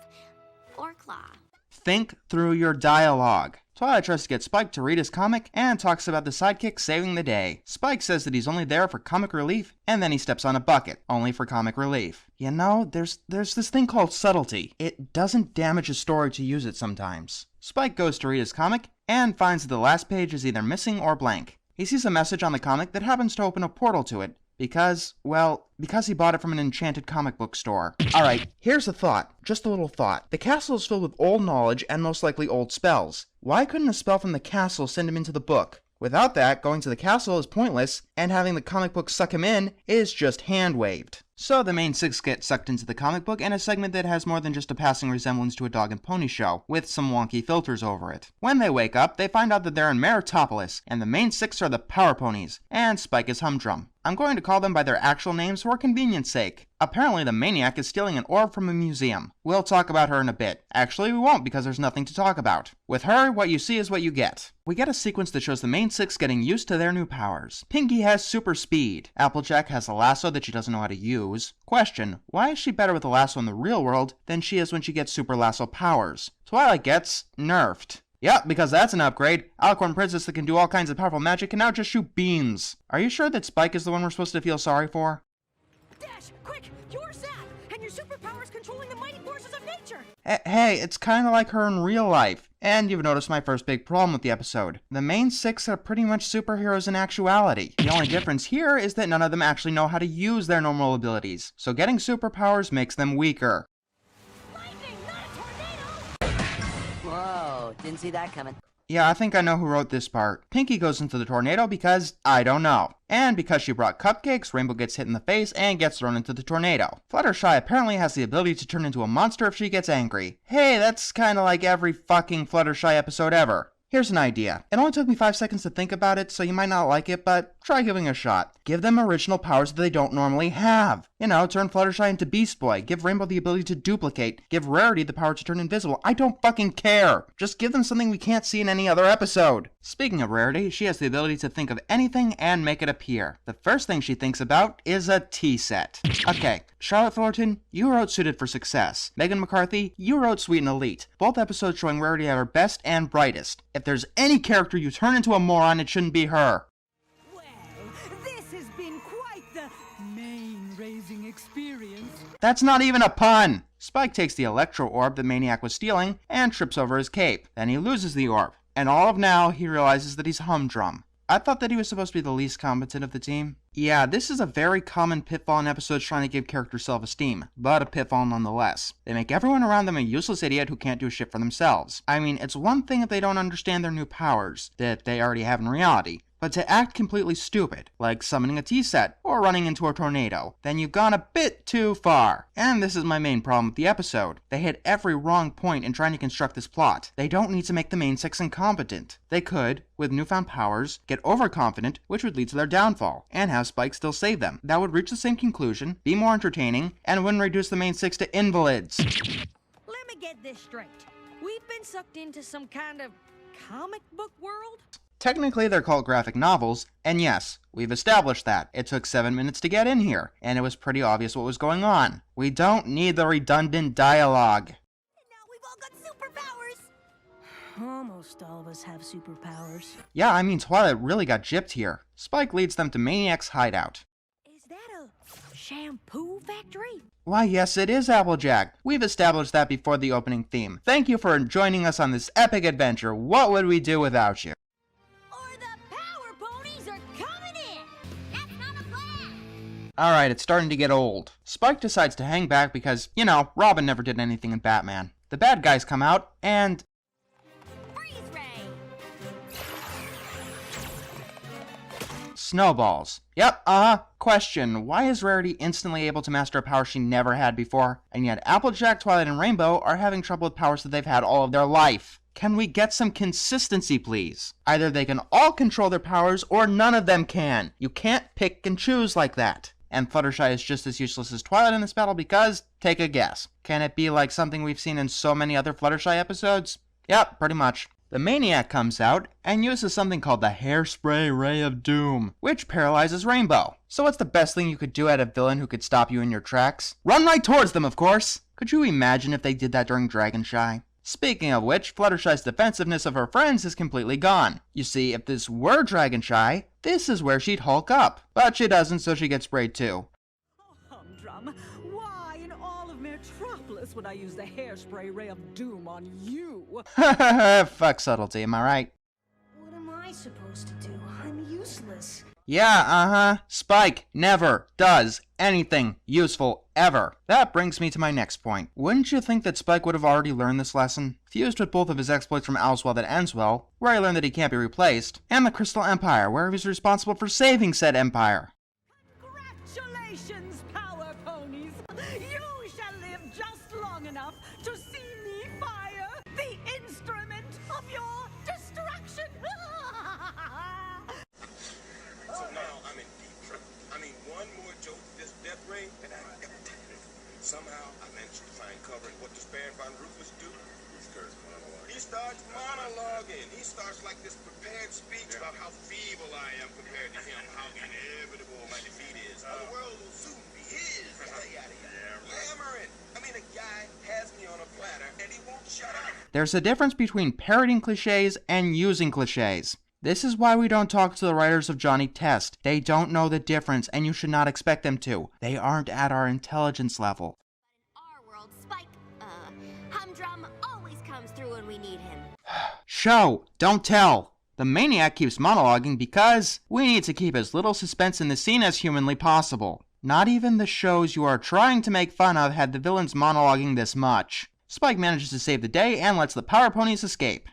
Or claw. Think through your dialogue. Twilight tries to get Spike to read his comic and talks about the sidekick saving the day. Spike says that he's only there for comic relief, and then he steps on a bucket, only for comic relief. You know, there's this thing called subtlety. It doesn't damage a story to use it sometimes. Spike goes to read his comic and finds that the last page is either missing or blank. He sees a message on the comic that happens to open a portal to it, because he bought it from an enchanted comic book store. Alright, here's a thought. Just a little thought. The castle is filled with old knowledge and most likely old spells. Why couldn't a spell from the castle send him into the book? Without that, going to the castle is pointless, and having the comic book suck him in is just hand-waved. So the main six get sucked into the comic book in a segment that has more than just a passing resemblance to a dog and pony show, with some wonky filters over it. When they wake up, they find out that they're in Meritopolis, and the main six are the Power Ponies, and Spike is Humdrum. I'm going to call them by their actual names for convenience sake. Apparently the maniac is stealing an orb from a museum. We'll talk about her in a bit. Actually, we won't because there's nothing to talk about. With her, what you see is what you get. We get a sequence that shows the main six getting used to their new powers. Pinkie has super speed. Applejack has a lasso that she doesn't know how to use. Question, why is she better with a lasso in the real world than she is when she gets super lasso powers? Twilight gets nerfed. Yep, because that's an upgrade. Alicorn Princess that can do all kinds of powerful magic can now just shoot beams. Are you sure that Spike is the one we're supposed to feel sorry for? Dash, quick! You're Zap, and your superpowers controlling the mighty forces of nature! Hey, it's kind of like her in real life. And you've noticed my first big problem with the episode. The main six are pretty much superheroes in actuality. The only difference here is that none of them actually know how to use their normal abilities, so getting superpowers makes them weaker. Lightning, not a tornado! Whoa, didn't see that coming. Yeah, I think I know who wrote this part. Pinkie goes into the tornado because, I don't know. And because she brought cupcakes, Rainbow gets hit in the face and gets thrown into the tornado. Fluttershy apparently has the ability to turn into a monster if she gets angry. Hey, that's kinda like every fucking Fluttershy episode ever. Here's an idea. It only took me 5 seconds to think about it, so you might not like it, but try giving it a shot. Give them original powers that they don't normally have. You know, turn Fluttershy into Beast Boy, give Rainbow the ability to duplicate, give Rarity the power to turn invisible. I don't fucking care! Just give them something we can't see in any other episode. Speaking of Rarity, she has the ability to think of anything and make it appear. The first thing she thinks about is a tea set. Okay, Charlotte Fullerton, you wrote Suited for Success. Megan McCarthy, you wrote Sweet and Elite. Both episodes showing Rarity at her best and brightest. If there's any character you turn into a moron, it shouldn't be her. Well, this has been quite the mane-raising experience. That's not even a pun! Spike takes the Electro Orb the Maniac was stealing and trips over his cape. Then he loses the orb. And all of now, he realizes that he's Humdrum. I thought that he was supposed to be the least competent of the team. Yeah, this is a very common pitfall in episodes trying to give characters self-esteem, but a pitfall nonetheless. They make everyone around them a useless idiot who can't do shit for themselves. I mean, it's one thing if they don't understand their new powers, that they already have in reality. But to act completely stupid, like summoning a tea set or running into a tornado, then you've gone a bit too far. And this is my main problem with the episode. They hit every wrong point in trying to construct this plot. They don't need to make the main six incompetent. They could, with newfound powers, get overconfident, which would lead to their downfall, and have Spike still save them. That would reach the same conclusion, be more entertaining, and wouldn't reduce the main six to invalids. Let me get this straight. We've been sucked into some kind of comic book world? Technically, they're called graphic novels, and yes, we've established that. It took 7 minutes to get in here, and it was pretty obvious what was going on. We don't need the redundant dialogue. And now we've all got superpowers! Almost all of us have superpowers. Yeah, I mean, Twilight really got gypped here. Spike leads them to Maniac's hideout. Is that a shampoo factory? Why, yes, it is, Applejack. We've established that before the opening theme. Thank you for joining us on this epic adventure. What would we do without you? Alright, it's starting to get old. Spike decides to hang back because, you know, Robin never did anything in Batman. The bad guys come out, and... Freeze ray! Snowballs. Yep, Question, why is Rarity instantly able to master a power she never had before? And yet Applejack, Twilight, and Rainbow are having trouble with powers that they've had all of their life. Can we get some consistency, please? Either they can all control their powers, or none of them can. You can't pick and choose like that. And Fluttershy is just as useless as Twilight in this battle because, take a guess. Can it be like something we've seen in so many other Fluttershy episodes? Yep, pretty much. The Maniac comes out and uses something called the Hairspray Ray of Doom, which paralyzes Rainbow. So what's the best thing you could do at a villain who could stop you in your tracks? Run right towards them, of course! Could you imagine if they did that during Dragonshy? Speaking of which, Fluttershy's defensiveness of her friends is completely gone. You see, if this were Dragonshy, this is where she'd hulk up. But she doesn't, so she gets sprayed too. Humdrum, why in all of Metropolis would I use the hairspray ray of doom on you? Fuck subtlety, am I right? What am I supposed to do? I'm useless. Yeah, Spike never does anything useful ever. That brings me to my next point. Wouldn't you think that Spike would have already learned this lesson? Fused with both of his exploits from Owlswell that ends well, where he learned that he can't be replaced, and the Crystal Empire, where he was responsible for saving said empire. Congratulations, Power Ponies! You shall live just long enough to see me fire the instrument of your destruction! So now I'm in deep trouble. I mean, one more joke this death ray, and I got it. Somehow I managed to find cover in what the Spared Von Rufus do. He starts monologuing. He starts like this prepared speech about how feeble I am compared to him, how inevitable my defeat is, how the world will soon be his. Yada, yada, yada. Yammering. I mean, a guy has me on a platter, and he won't shut up. There's a difference between parroting cliches and using cliches. This is why we don't talk to the writers of Johnny Test. They don't know the difference, and you should not expect them to. They aren't at our intelligence level. In our world, Spike, Humdrum always comes through when we need him. Show, don't tell. The maniac keeps monologuing because we need to keep as little suspense in the scene as humanly possible. Not even the shows you are trying to make fun of had the villains monologuing this much. Spike manages to save the day and lets the Power Ponies escape.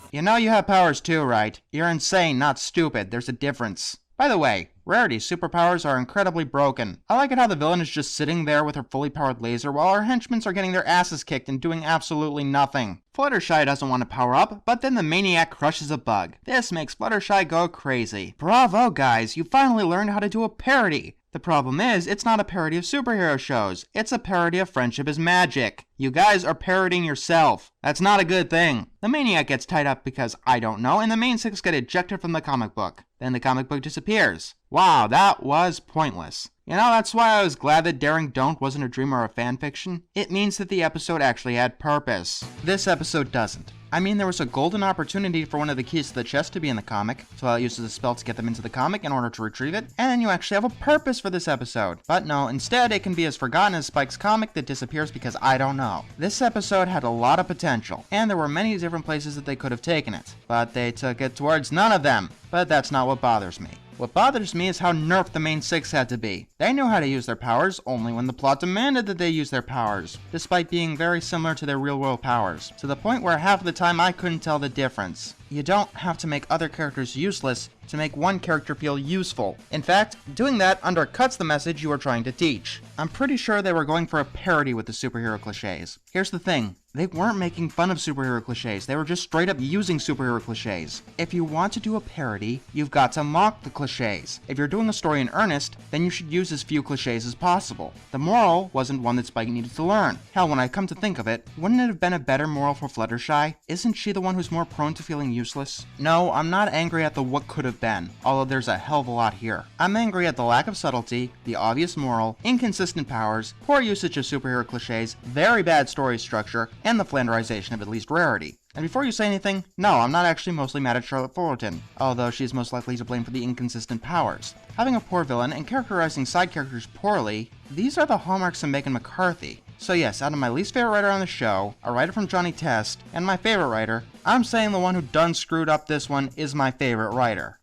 You know you have powers too, right? You're insane, not stupid. There's a difference. By the way, Rarity's superpowers are incredibly broken. I like it how the villain is just sitting there with her fully powered laser while her henchmen are getting their asses kicked and doing absolutely nothing. Fluttershy doesn't want to power up, but then the maniac crushes a bug. This makes Fluttershy go crazy. Bravo, guys, you finally learned how to do a parody. The problem is, it's not a parody of superhero shows. It's a parody of Friendship is Magic. You guys are parodying yourself. That's not a good thing. The maniac gets tied up because I don't know, and the main six get ejected from the comic book. Then the comic book disappears. Wow, that was pointless. You know, that's why I was glad that Daring Don't wasn't a dream or a fanfiction. It means that the episode actually had purpose. This episode doesn't. I mean, there was a golden opportunity for one of the keys to the chest to be in the comic, so it uses a spell to get them into the comic in order to retrieve it, and then you actually have a purpose for this episode. But no, instead it can be as forgotten as Spike's comic that disappears because I don't know. This episode had a lot of potential, and there were many different places that they could have taken it, but they took it towards none of them. But that's not what bothers me. What bothers me is how nerfed the main six had to be. They knew how to use their powers only when the plot demanded that they use their powers, despite being very similar to their real-world powers, to the point where half of the time I couldn't tell the difference. You don't have to make other characters useless to make one character feel useful. In fact, doing that undercuts the message you are trying to teach. I'm pretty sure they were going for a parody with the superhero cliches. Here's the thing. They weren't making fun of superhero cliches, they were just straight up using superhero cliches. If you want to do a parody, you've got to mock the cliches. If you're doing a story in earnest, then you should use as few cliches as possible. The moral wasn't one that Spike needed to learn. Hell, when I come to think of it, wouldn't it have been a better moral for Fluttershy? Isn't she the one who's more prone to feeling useless? No, I'm not angry at the what could have been, although there's a hell of a lot here. I'm angry at the lack of subtlety, the obvious moral, inconsistent powers, poor usage of superhero cliches, very bad story structure, and the flanderization of at least Rarity. And before you say anything, no, I'm not actually mostly mad at Charlotte Fullerton, although she's most likely to blame for the inconsistent powers. Having a poor villain and characterizing side characters poorly, these are the hallmarks of Megan McCarthy. So yes, out of my least favorite writer on the show, a writer from Johnny Test, and my favorite writer, I'm saying the one who done screwed up this one is my favorite writer.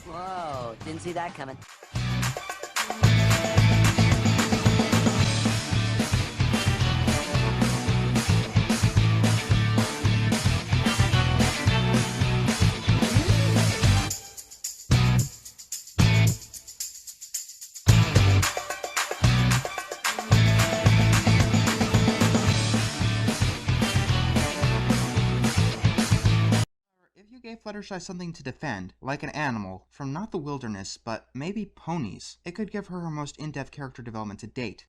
Whoa, didn't see that coming. Gave Fluttershy something to defend, like an animal, from not the wilderness, but maybe ponies. It could give her most in-depth character development to date.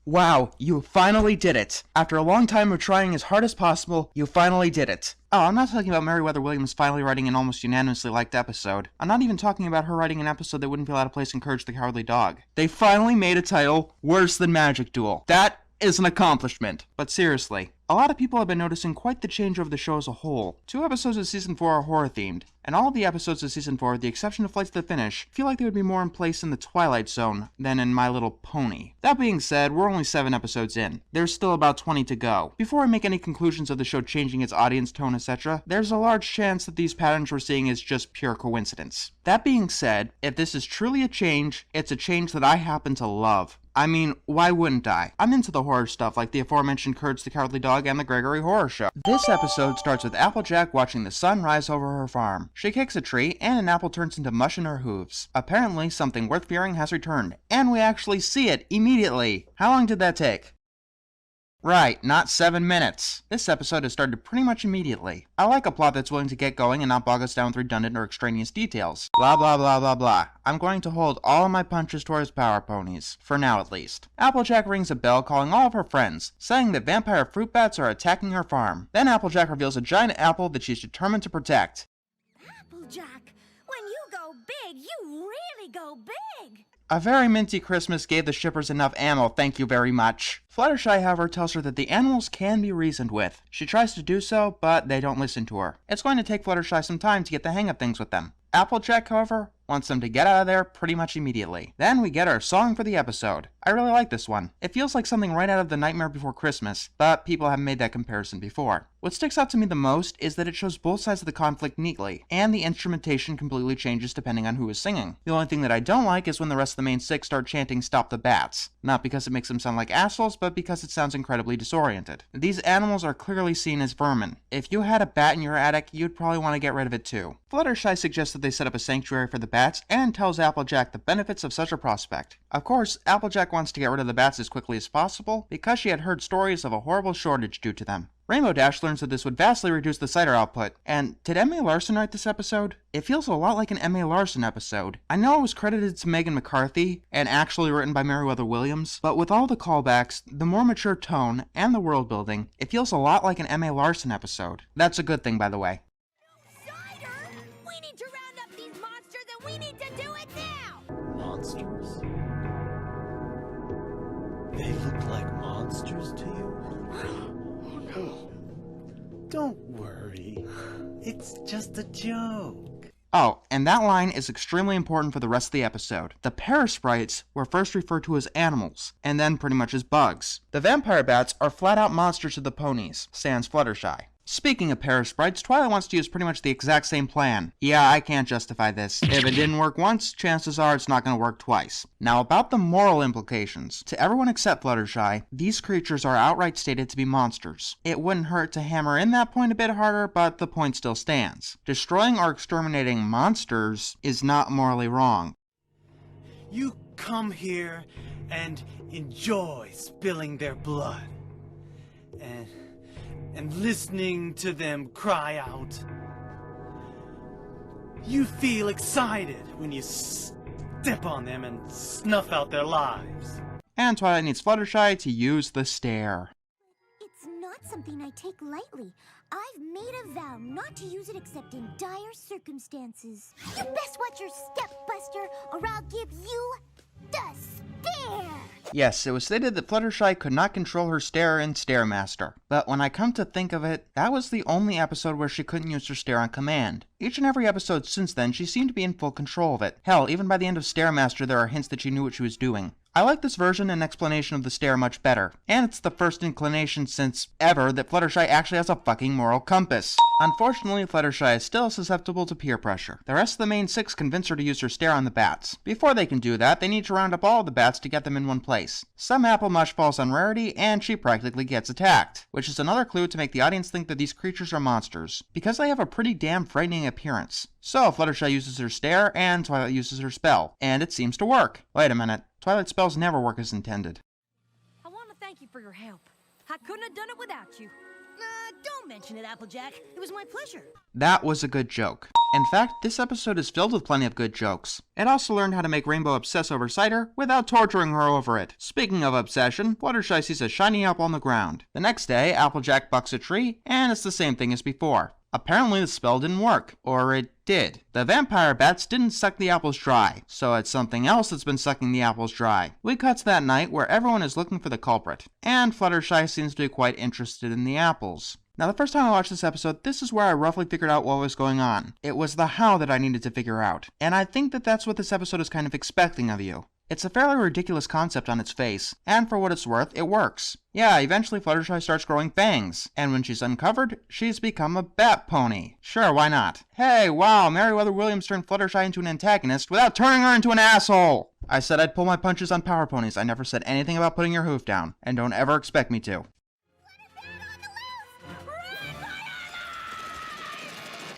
Wow, you finally did it! After a long time of trying as hard as possible, you finally did it. Oh, I'm not talking about Meriwether Williams finally writing an almost unanimously liked episode. I'm not even talking about her writing an episode that wouldn't feel out of place in Courage the Cowardly Dog. They finally made a title worse than Magic Duel. That is an accomplishment. But seriously, a lot of people have been noticing quite the change over the show as a whole. 2 episodes of Season 4 are horror-themed, and all of the episodes of Season 4, with the exception of Flights to the Finish, feel like they would be more in place in the Twilight Zone than in My Little Pony. That being said, we're only 7 episodes in. There's still about 20 to go. Before I make any conclusions of the show changing its audience tone, etc., there's a large chance that these patterns we're seeing is just pure coincidence. That being said, if this is truly a change, it's a change that I happen to love. I mean, why wouldn't I? I'm into the horror stuff like the aforementioned Courage the Cowardly Dog and the Gregory Horror Show. This episode starts with Applejack watching the sun rise over her farm. She kicks a tree, and an apple turns into mush in her hooves. Apparently, something worth fearing has returned, and we actually see it immediately. How long did that take? Right, not 7 minutes. This episode has started pretty much immediately. I like a plot that's willing to get going and not bog us down with redundant or extraneous details. Blah blah blah blah blah. I'm going to hold all of my punches towards Power Ponies. For now at least. Applejack rings a bell calling all of her friends, saying that vampire fruit bats are attacking her farm. Then Applejack reveals a giant apple that she's determined to protect. Applejack, when you go big, you really go big! A very minty Christmas gave the shippers enough ammo, thank you very much. Fluttershy, however, tells her that the animals can be reasoned with. She tries to do so, but they don't listen to her. It's going to take Fluttershy some time to get the hang of things with them. Applejack, however, wants them to get out of there pretty much immediately. Then we get our song for the episode. I really like this one. It feels like something right out of The Nightmare Before Christmas, but people haven't made that comparison before. What sticks out to me the most is that it shows both sides of the conflict neatly, and the instrumentation completely changes depending on who is singing. The only thing that I don't like is when the rest of the main 6 start chanting "Stop the Bats." Not because it makes them sound like assholes, but because it sounds incredibly disoriented. These animals are clearly seen as vermin. If you had a bat in your attic, you'd probably want to get rid of it too. Fluttershy suggests that they set up a sanctuary for the bats, and tells Applejack the benefits of such a prospect. Of course, Applejack wants to get rid of the bats as quickly as possible, because she had heard stories of a horrible shortage due to them. Rainbow Dash learns that this would vastly reduce the cider output. And did M.A. Larson write this episode? It feels a lot like an M.A. Larson episode. I know it was credited to Megan McCarthy, and actually written by Meriwether Williams, but with all the callbacks, the more mature tone, and the world building, it feels a lot like an M.A. Larson episode. That's a good thing, by the way. Cider! We need to round up these monsters and we need to do it now! Monsters? They look like monsters to you? Don't worry. It's just a joke. Oh, and that line is extremely important for the rest of the episode. The parasprites were first referred to as animals, and then pretty much as bugs. The vampire bats are flat-out monsters to the ponies, sans Fluttershy. Speaking of parasprites, Twilight wants to use pretty much the exact same plan. Yeah, I can't justify this. If it didn't work once, chances are it's not going to work twice. Now about the moral implications. To everyone except Fluttershy, these creatures are outright stated to be monsters. It wouldn't hurt to hammer in that point a bit harder, but the point still stands. Destroying or exterminating monsters is not morally wrong. You come here and enjoy spilling their blood. And listening to them cry out. You feel excited when you step on them and snuff out their lives. And Twilight needs Fluttershy to use the stare. It's not something I take lightly. I've made a vow not to use it except in dire circumstances. You best watch your step, Buster, or I'll give you the stare! Yes, it was stated that Fluttershy could not control her stare in Staremaster. But when I come to think of it, that was the only episode where she couldn't use her stare on command. Each and every episode since then, she seemed to be in full control of it. Hell, even by the end of Staremaster, there are hints that she knew what she was doing. I like this version and explanation of the stare much better, and it's the first inclination since ever that Fluttershy actually has a fucking moral compass. Unfortunately, Fluttershy is still susceptible to peer pressure. The rest of the main 6 convince her to use her stare on the bats. Before they can do that, they need to round up all the bats to get them in one place. Some apple mush falls on Rarity, and she practically gets attacked, which is another clue to make the audience think that these creatures are monsters, because they have a pretty damn frightening appearance. So Fluttershy uses her stare, and Twilight uses her spell, and it seems to work. Wait a minute. Twilight spells never work as intended. I want to thank you for your help. I couldn't have done it without you. Don't mention it, Applejack. It was my pleasure. That was a good joke. In fact, this episode is filled with plenty of good jokes. It also learned how to make Rainbow obsess over cider without torturing her over it. Speaking of obsession, Fluttershy sees a shiny apple on the ground. The next day, Applejack bucks a tree, and it's the same thing as before. Apparently the spell didn't work, or it did. The vampire bats didn't suck the apples dry, so it's something else that's been sucking the apples dry. We cut to that night where everyone is looking for the culprit, and Fluttershy seems to be quite interested in the apples. Now, the first time I watched this episode, this is where I roughly figured out what was going on. It was the how that I needed to figure out, and I think that that's what this episode is kind of expecting of you. It's a fairly ridiculous concept on its face, and for what it's worth, it works. Yeah, eventually Fluttershy starts growing fangs, and when she's uncovered, she's become a bat pony. Sure, why not? Hey, wow, Meriwether Williams turned Fluttershy into an antagonist without turning her into an asshole! I said I'd pull my punches on power ponies. I never said anything about putting your hoof down, and don't ever expect me to.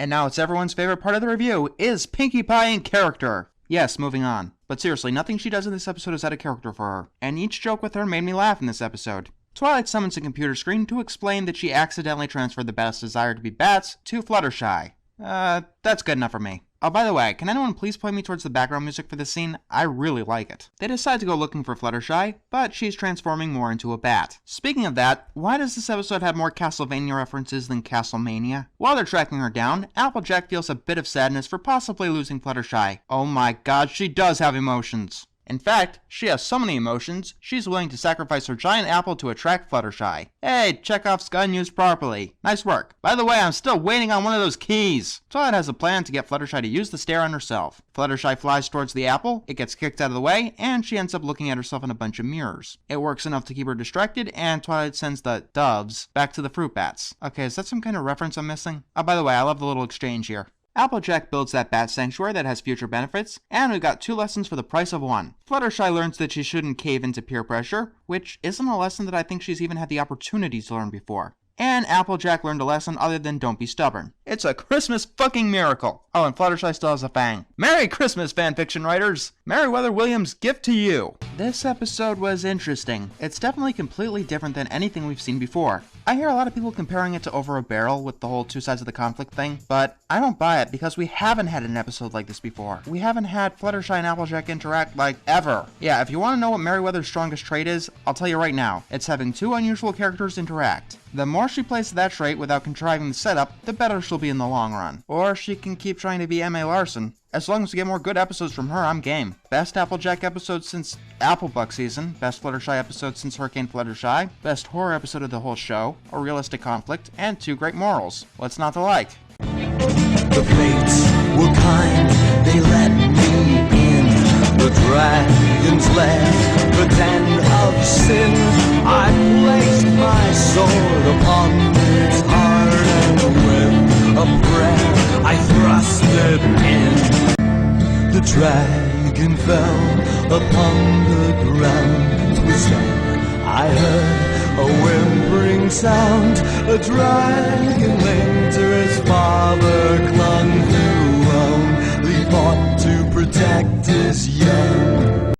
And now it's everyone's favorite part of the review, is Pinkie Pie in character. Yes, moving on. But seriously, nothing she does in this episode is out of character for her, and each joke with her made me laugh in this episode. Twilight summons a computer screen to explain that she accidentally transferred the bat's desire to be bats to Fluttershy. That's good enough for me. Oh, by the way, can anyone please point me towards the background music for this scene? I really like it. They decide to go looking for Fluttershy, but she's transforming more into a bat. Speaking of that, why does this episode have more Castlevania references than Castlemania? While they're tracking her down, Applejack feels a bit of sadness for possibly losing Fluttershy. Oh my god, she does have emotions. In fact, she has so many emotions, she's willing to sacrifice her giant apple to attract Fluttershy. Hey, Chekhov's gun used properly. Nice work. By the way, I'm still waiting on one of those keys. Twilight has a plan to get Fluttershy to use the stair on herself. Fluttershy flies towards the apple, it gets kicked out of the way, and she ends up looking at herself in a bunch of mirrors. It works enough to keep her distracted, and Twilight sends the doves back to the fruit bats. Okay, is that some kind of reference I'm missing? Oh, by the way, I love the little exchange here. Applejack builds that bat sanctuary that has future benefits, and we've got 2 lessons for the price of 1. Fluttershy learns that she shouldn't cave into peer pressure, which isn't a lesson that I think she's even had the opportunity to learn before. And Applejack learned a lesson other than don't be stubborn. It's a Christmas fucking miracle! Oh, and Fluttershy still has a fang. Merry Christmas, fanfiction writers! Meriwether Williams' gift to you! This episode was interesting. It's definitely completely different than anything we've seen before. I hear a lot of people comparing it to Over a Barrel with the whole 2 sides of the conflict thing, but I don't buy it because we haven't had an episode like this before. We haven't had Fluttershy and Applejack interact like ever. Yeah, if you want to know what Meriwether's strongest trait is, I'll tell you right now. It's having 2 unusual characters interact. The more she plays that trait without contriving the setup, the better she'll be in the long run. Or she can keep trying to be M.A. Larson. As long as we get more good episodes from her, I'm game. Best Applejack episode since Applebuck season, best Fluttershy episode since Hurricane Fluttershy, best horror episode of the whole show, a realistic conflict, and 2 great morals. What's not to like? The fates were kind, they let me in. The dragon's lair, the den of sin. I placed my sword upon its heart, and with a prayer I thrust it in. The dragon fell upon the ground, twisting. I heard a whimpering sound. A dragon linked to his father clung to only fought to protect his young.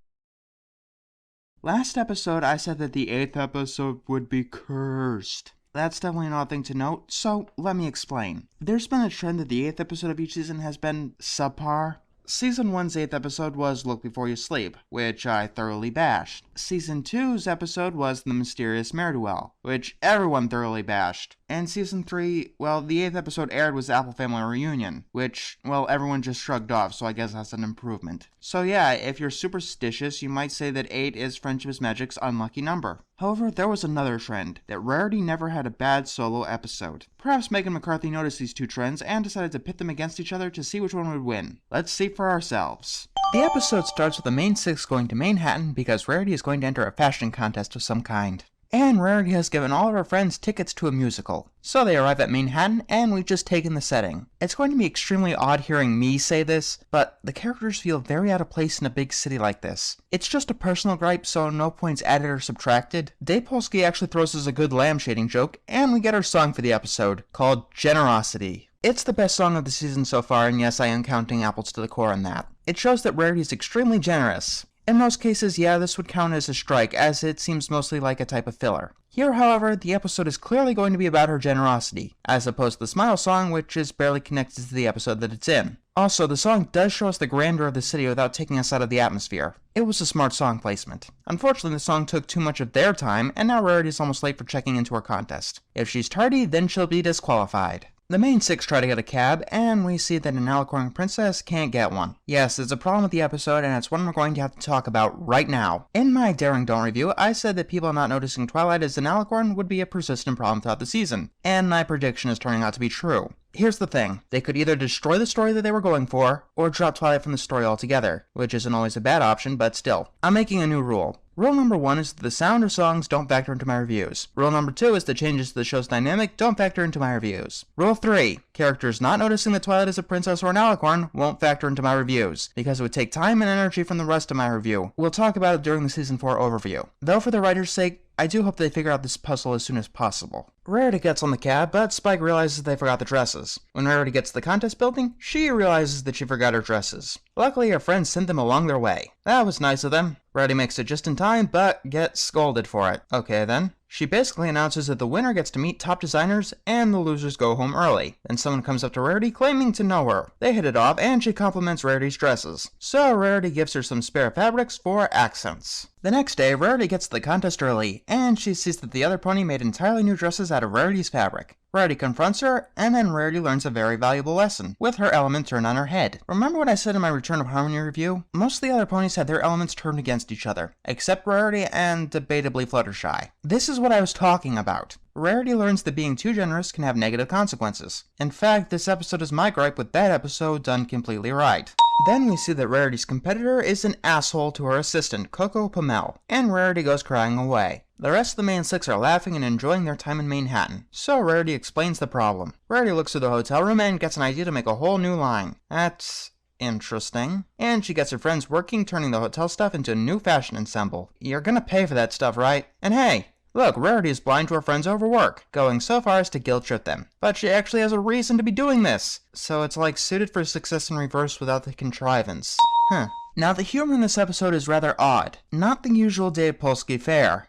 Last episode, I said that the 8th episode would be cursed. That's definitely an odd thing to note, so let me explain. There's been a trend that the 8th episode of each season has been subpar. Season 1's 8th episode was Look Before You Sleep, which I thoroughly bashed. Season 2's episode was The Mysterious Ne'er-Do-Well, which everyone thoroughly bashed. And Season 3, well, the 8th episode aired was the Apple Family Reunion, which, well, everyone just shrugged off, so I guess that's an improvement. So yeah, if you're superstitious, you might say that 8 is Friendship is Magic's unlucky number. However, there was another trend, that Rarity never had a bad solo episode. Perhaps Megan McCarthy noticed these 2 trends and decided to pit them against each other to see which one would win. Let's see for ourselves. The episode starts with the main 6 going to Manehatten because Rarity is going to enter a fashion contest of some kind. And Rarity has given all of her friends tickets to a musical. So they arrive at Manehatten, and we've just taken the setting. It's going to be extremely odd hearing me say this, but the characters feel very out of place in a big city like this. It's just a personal gripe, so no points added or subtracted. Dave Polsky actually throws us a good lampshading joke, and we get our song for the episode, called Generosity. It's the best song of the season so far, and yes, I am counting apples to the core on that. It shows that Rarity is extremely generous. In most cases, yeah, this would count as a strike, as it seems mostly like a type of filler. Here, however, the episode is clearly going to be about her generosity, as opposed to the Smile song, which is barely connected to the episode that it's in. Also, the song does show us the grandeur of the city without taking us out of the atmosphere. It was a smart song placement. Unfortunately, the song took too much of their time, and now Rarity is almost late for checking into her contest. If she's tardy, then she'll be disqualified. The main six try to get a cab, and we see that an alicorn princess can't get one. Yes, there's a problem with the episode, and it's one we're going to have to talk about right now. In my Daring Don't review, I said that people not noticing Twilight as an alicorn would be a persistent problem throughout the season, and my prediction is turning out to be true. Here's the thing, they could either destroy the story that they were going for, or drop Twilight from the story altogether, which isn't always a bad option, but still. I'm making a new rule. Rule number 1 is that the sound of songs don't factor into my reviews. Rule number 2 is that changes to the show's dynamic don't factor into my reviews. Rule 3, characters not noticing that Twilight is a princess or an alicorn won't factor into my reviews, because it would take time and energy from the rest of my review. We'll talk about it during the Season 4 overview. Though for the writer's sake, I do hope they figure out this puzzle as soon as possible. Rarity gets on the cab, but Spike realizes they forgot the dresses. When Rarity gets to the contest building, she realizes that she forgot her dresses. Luckily, her friends sent them along their way. That was nice of them. Rarity makes it just in time, but gets scolded for it. Okay then. She basically announces that the winner gets to meet top designers and the losers go home early. Then someone comes up to Rarity claiming to know her. They hit it off and she compliments Rarity's dresses. So Rarity gives her some spare fabrics for accents. The next day, Rarity gets to the contest early, and she sees that the other pony made entirely new dresses out of Rarity's fabric. Rarity confronts her, and then Rarity learns a very valuable lesson, with her element turned on her head. Remember what I said in my Return of Harmony review? Most of the other ponies had their elements turned against each other, except Rarity and debatably Fluttershy. This is what I was talking about. Rarity learns that being too generous can have negative consequences. In fact, this episode is my gripe with that episode done completely right. Then we see that Rarity's competitor is an asshole to her assistant, Coco Pomel, and Rarity goes crying away. The rest of the main six are laughing and enjoying their time in Manehatten, so Rarity explains the problem. Rarity looks through the hotel room and gets an idea to make a whole new line. That's interesting. And she gets her friends working, turning the hotel stuff into a new fashion ensemble. You're gonna pay for that stuff, right? And hey, look, Rarity is blind to her friends' overwork, going so far as to guilt-trip them. But she actually has a reason to be doing this, so it's like suited for success in reverse without the contrivance. Now the humor in this episode is rather odd. Not the usual Dave Polsky fare.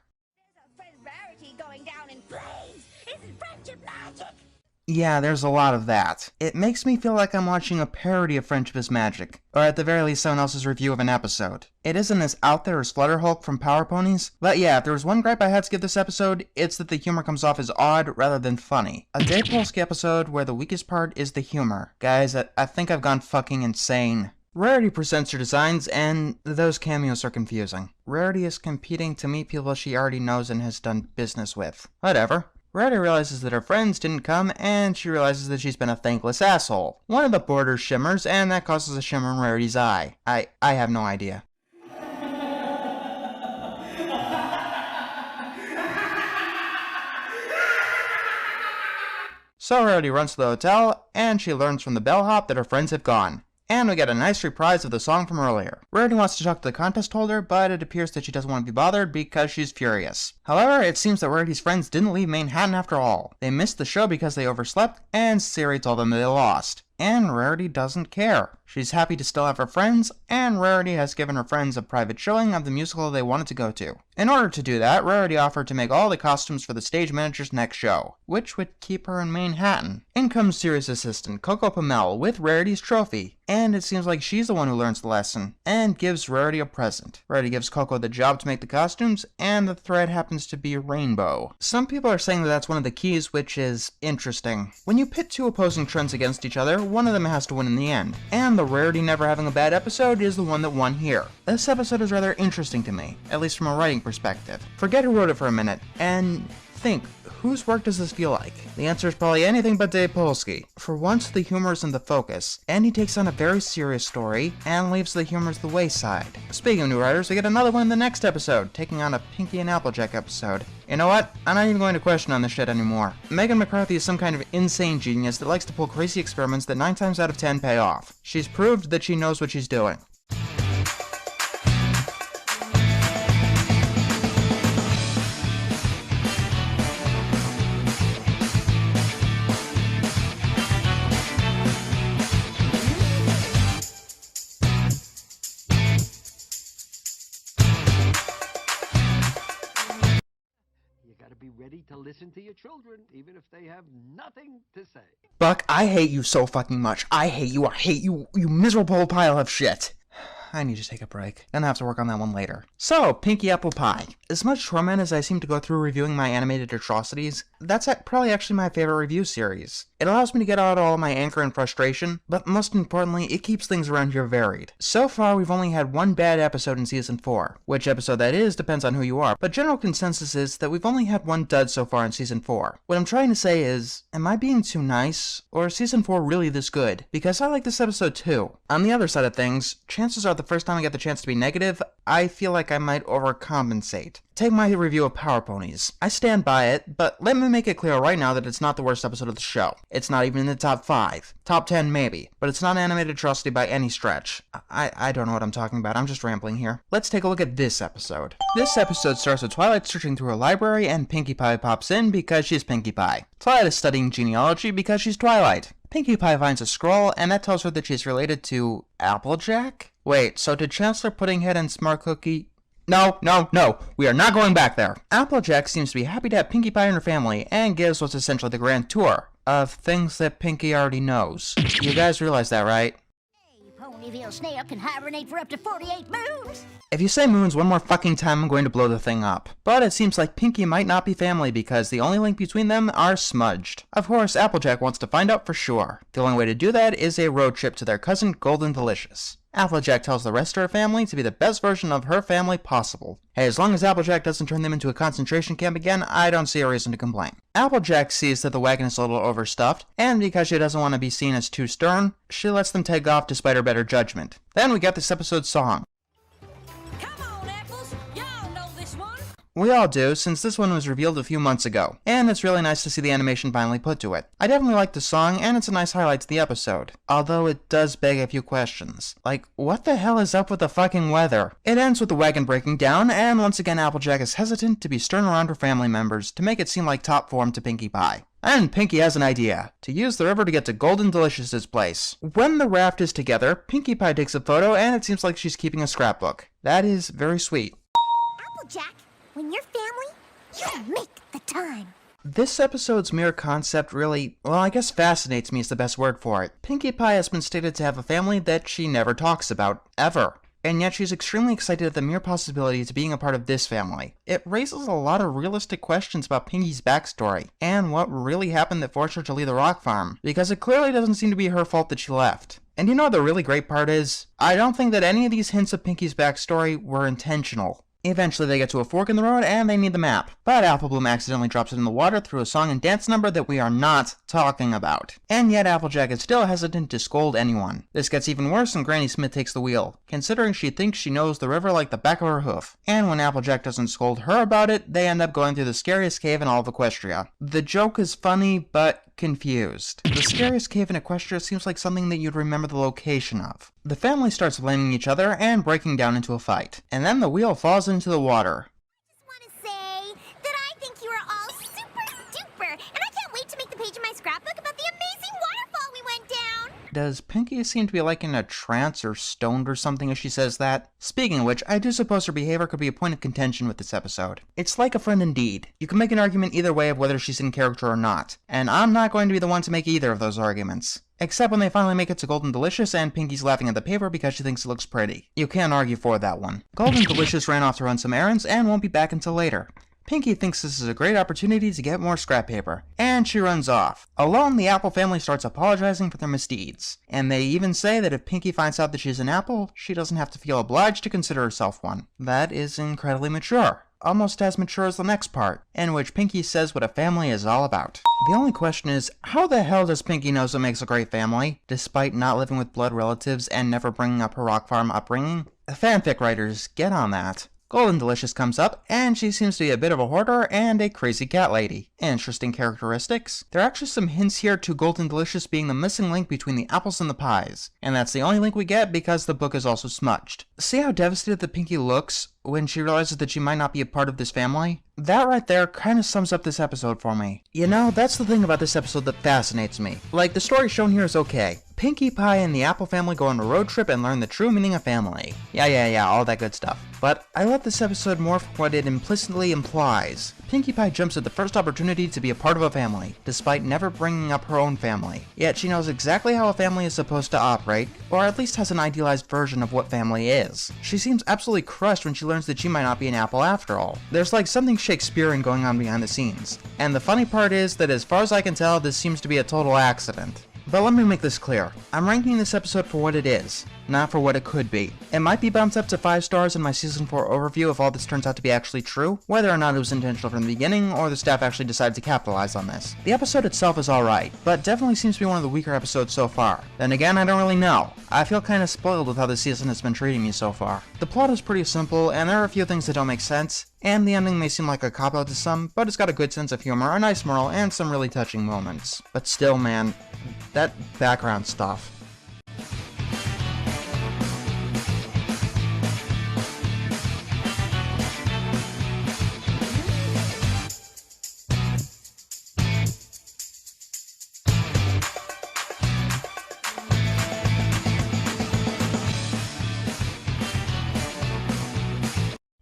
Yeah, there's a lot of that. It makes me feel like I'm watching a parody of Friendship is Magic, or at the very least someone else's review of an episode. It isn't as out there as Flutter Hulk from Power Ponies, but yeah, if there was one gripe I had to give this episode, it's that the humor comes off as odd rather than funny. A Dave Polsky episode where the weakest part is the humor. Guys, I think I've gone fucking insane. Rarity presents her designs, and those cameos are confusing. Rarity is competing to meet people she already knows and has done business with. Whatever. Rarity realizes that her friends didn't come, and she realizes that she's been a thankless asshole. One of the borders shimmers, and that causes a shimmer in Rarity's eye. I have no idea. So Rarity runs to the hotel, and she learns from the bellhop that her friends have gone. And we get a nice reprise of the song from earlier. Rarity wants to talk to the contest holder, but it appears that she doesn't want to be bothered because she's furious. However, it seems that Rarity's friends didn't leave Manehatten after all. They missed the show because they overslept, and Siri told them they lost. And Rarity doesn't care. She's happy to still have her friends, and Rarity has given her friends a private showing of the musical they wanted to go to. In order to do that, Rarity offered to make all the costumes for the stage manager's next show, which would keep her in Manehatten. In comes Siri's assistant, Coco Pomel, with Rarity's trophy, and it seems like she's the one who learns the lesson, and gives Rarity a present. Rarity gives Coco the job to make the costumes, and the thread happens to be rainbow. Some people are saying that that's one of the keys, which is interesting. When you pit two opposing trends against each other, one of them has to win in the end, and the Rarity never having a bad episode is the one that won here. This episode is rather interesting to me, at least from a writing perspective. Forget who wrote it for a minute, and think, whose work does this feel like? The answer is probably anything but Dave Polsky. For once, the humor is in the focus, and he takes on a very serious story, and leaves the humor to the wayside. Speaking of new writers, we get another one in the next episode, taking on a Pinkie and Applejack episode. You know what? I'm not even going to question on this shit anymore. Megan McCarthy is some kind of insane genius that likes to pull crazy experiments that 9 times out of 10 pay off. She's proved that she knows what she's doing. Ready to listen to your children, even if they have nothing to say. Buck, I hate you so fucking much. I hate you, you miserable pile of shit. I need to take a break. Gonna have to work on that one later. So, Pinkie Apple Pie. As much torment as I seem to go through reviewing my animated atrocities, that's probably actually my favorite review series. It allows me to get out all my anger and frustration, but most importantly, it keeps things around here varied. So far, we've only had one bad episode in Season 4. Which episode that is depends on who you are, but general consensus is that we've only had one dud so far in Season 4. What I'm trying to say is, am I being too nice, or is Season 4 really this good? Because I like this episode too. On the other side of things, chances are the first time I get the chance to be negative, I feel like I might overcompensate. Take my review of Power Ponies. I stand by it, but let me make it clear right now that it's not the worst episode of the show. It's not even in the top 5. Top 10 maybe, but it's not an animated atrocity by any stretch. I don't know what I'm talking about, I'm just rambling here. Let's take a look at this episode. This episode starts with Twilight searching through a library and Pinkie Pie pops in because she's Pinkie Pie. Twilight is studying genealogy because she's Twilight. Pinkie Pie finds a scroll, and that tells her that she's related to Applejack? Wait, so did Chancellor Puddinghead and Smart Cookie... No, we are not going back there. Applejack seems to be happy to have Pinkie Pie and her family, and gives what's essentially the grand tour of things that Pinkie already knows. You guys realize that, right? Ponyville snail can hibernate for up to 48 moons. If you say moons one more fucking time, I'm going to blow the thing up. But it seems like Pinkie might not be family because the only link between them are smudged. Of course, Applejack wants to find out for sure. The only way to do that is a road trip to their cousin Golden Delicious. Applejack tells the rest of her family to be the best version of her family possible. Hey, as long as Applejack doesn't turn them into a concentration camp again, I don't see a reason to complain. Applejack sees that the wagon is a little overstuffed, and because she doesn't want to be seen as too stern, she lets them take off despite her better judgment. Then we got this episode's song. We all do, since this one was revealed a few months ago, and it's really nice to see the animation finally put to it. I definitely like the song, and it's a nice highlight to the episode. Although it does beg a few questions. Like, what the hell is up with the fucking weather? It ends with the wagon breaking down, and once again Applejack is hesitant to be stern around her family members to make it seem like top form to Pinkie Pie. And Pinkie has an idea, to use the river to get to Golden Delicious's place. When the raft is together, Pinkie Pie takes a photo, and it seems like she's keeping a scrapbook. That is very sweet. Applejack, when you're family, you make the time. This episode's mere concept really, well, I guess fascinates me is the best word for it. Pinkie Pie has been stated to have a family that she never talks about, ever. And yet she's extremely excited at the mere possibility to being a part of this family. It raises a lot of realistic questions about Pinkie's backstory, and what really happened that forced her to leave the rock farm, because it clearly doesn't seem to be her fault that she left. And you know what the really great part is? I don't think that any of these hints of Pinkie's backstory were intentional. Eventually they get to a fork in the road and they need the map, but Applebloom accidentally drops it in the water through a song and dance number that we are not talking about. And yet Applejack is still hesitant to scold anyone. This gets even worse when Granny Smith takes the wheel, considering she thinks she knows the river like the back of her hoof. And when Applejack doesn't scold her about it, they end up going through the scariest cave in all of Equestria. The joke is funny, but confused. The scariest cave in Equestria seems like something that you'd remember the location of. The family starts blaming each other and breaking down into a fight. And then the wheel falls into the water. I just want to say that I think you are all super duper, and I can't wait to make the page in my scrapbook about the amazing waterfall we went down. Does Pinkie seem to be like in a trance or stoned or something as she says that? Speaking of which, I do suppose her behavior could be a point of contention with this episode. It's like a friend indeed. You can make an argument either way of whether she's in character or not, and I'm not going to be the one to make either of those arguments. Except when they finally make it to Golden Delicious and Pinkie's laughing at the paper because she thinks it looks pretty. You can't argue for that one. Golden Delicious ran off to run some errands and won't be back until later. Pinkie thinks this is a great opportunity to get more scrap paper, and she runs off. Alone, the Apple family starts apologizing for their misdeeds, and they even say that if Pinkie finds out that she's an apple, she doesn't have to feel obliged to consider herself one. That is incredibly mature. Almost as mature as the next part, in which Pinkie says what a family is all about. The only question is, how the hell does Pinkie know what makes a great family, despite not living with blood relatives and never bringing up her rock farm upbringing? Fanfic writers, get on that. Golden Delicious comes up, and she seems to be a bit of a hoarder and a crazy cat lady. Interesting characteristics. There are actually some hints here to Golden Delicious being the missing link between the apples and the pies, and that's the only link we get because the book is also smudged. See how devastated that Pinkie looks when she realizes that she might not be a part of this family? That right there kind of sums up this episode for me. You know, that's the thing about this episode that fascinates me. Like, the story shown here is okay. Pinkie Pie and the Apple family go on a road trip and learn the true meaning of family. Yeah, all that good stuff. But I love this episode more for what it implicitly implies. Pinkie Pie jumps at the first opportunity to be a part of a family, despite never bringing up her own family. Yet she knows exactly how a family is supposed to operate, or at least has an idealized version of what family is. She seems absolutely crushed when she learns that she might not be an apple after all. There's like something Shakespearean going on behind the scenes. And the funny part is that as far as I can tell, this seems to be a total accident. But let me make this clear. I'm ranking this episode for what it is, not for what it could be. It might be bumped up to 5 stars in my Season 4 overview if all this turns out to be actually true, whether or not it was intentional from the beginning, or the staff actually decided to capitalize on this. The episode itself is alright, but definitely seems to be one of the weaker episodes so far. Then again, I don't really know. I feel kinda spoiled with how this season has been treating me so far. The plot is pretty simple, and there are a few things that don't make sense, and the ending may seem like a cop-out to some, but it's got a good sense of humor, a nice moral, and some really touching moments. But still, man, that background stuff.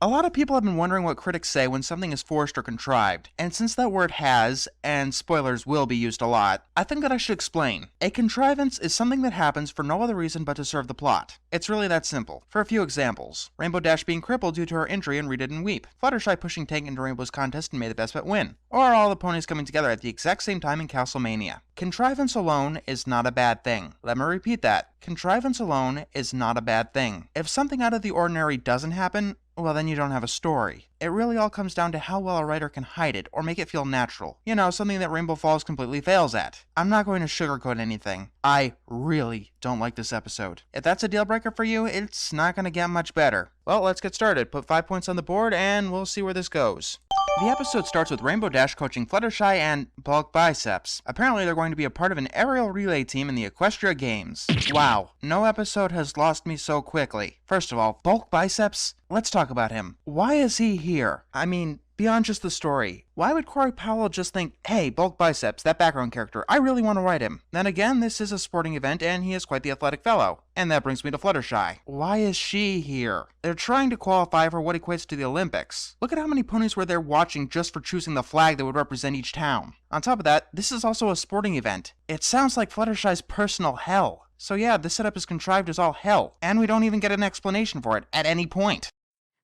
A lot of people have been wondering what critics say when something is forced or contrived, and since that word has, and spoilers will be used a lot, I think that I should explain. A contrivance is something that happens for no other reason but to serve the plot. It's really that simple. For a few examples, Rainbow Dash being crippled due to her injury and Rita didn't weep, Fluttershy pushing Tank into Rainbow's contest and May the Best Bet win, or all the ponies coming together at the exact same time in Castlemania. Contrivance alone is not a bad thing. Let me repeat that. Contrivance alone is not a bad thing. If something out of the ordinary doesn't happen, well then you don't have a story. It really all comes down to how well a writer can hide it or make it feel natural. You know, something that Rainbow Falls completely fails at. I'm not going to sugarcoat anything. I really don't like this episode. If that's a deal breaker for you, it's not going to get much better. Well, let's get started. Put 5 points on the board and we'll see where this goes. The episode starts with Rainbow Dash coaching Fluttershy and Bulk Biceps. Apparently they're going to be a part of an aerial relay team in the Equestria Games. Wow, no episode has lost me so quickly. First of all, Bulk Biceps? Let's talk about him. Why is he here? I mean, beyond just the story. Why would Corey Powell just think, hey, Bulk Biceps, that background character, I really want to write him? Then again, this is a sporting event and he is quite the athletic fellow. And that brings me to Fluttershy. Why is she here? They're trying to qualify for what equates to the Olympics. Look at how many ponies were there watching just for choosing the flag that would represent each town. On top of that, this is also a sporting event. It sounds like Fluttershy's personal hell. So yeah, this setup is contrived as all hell, and we don't even get an explanation for it at any point.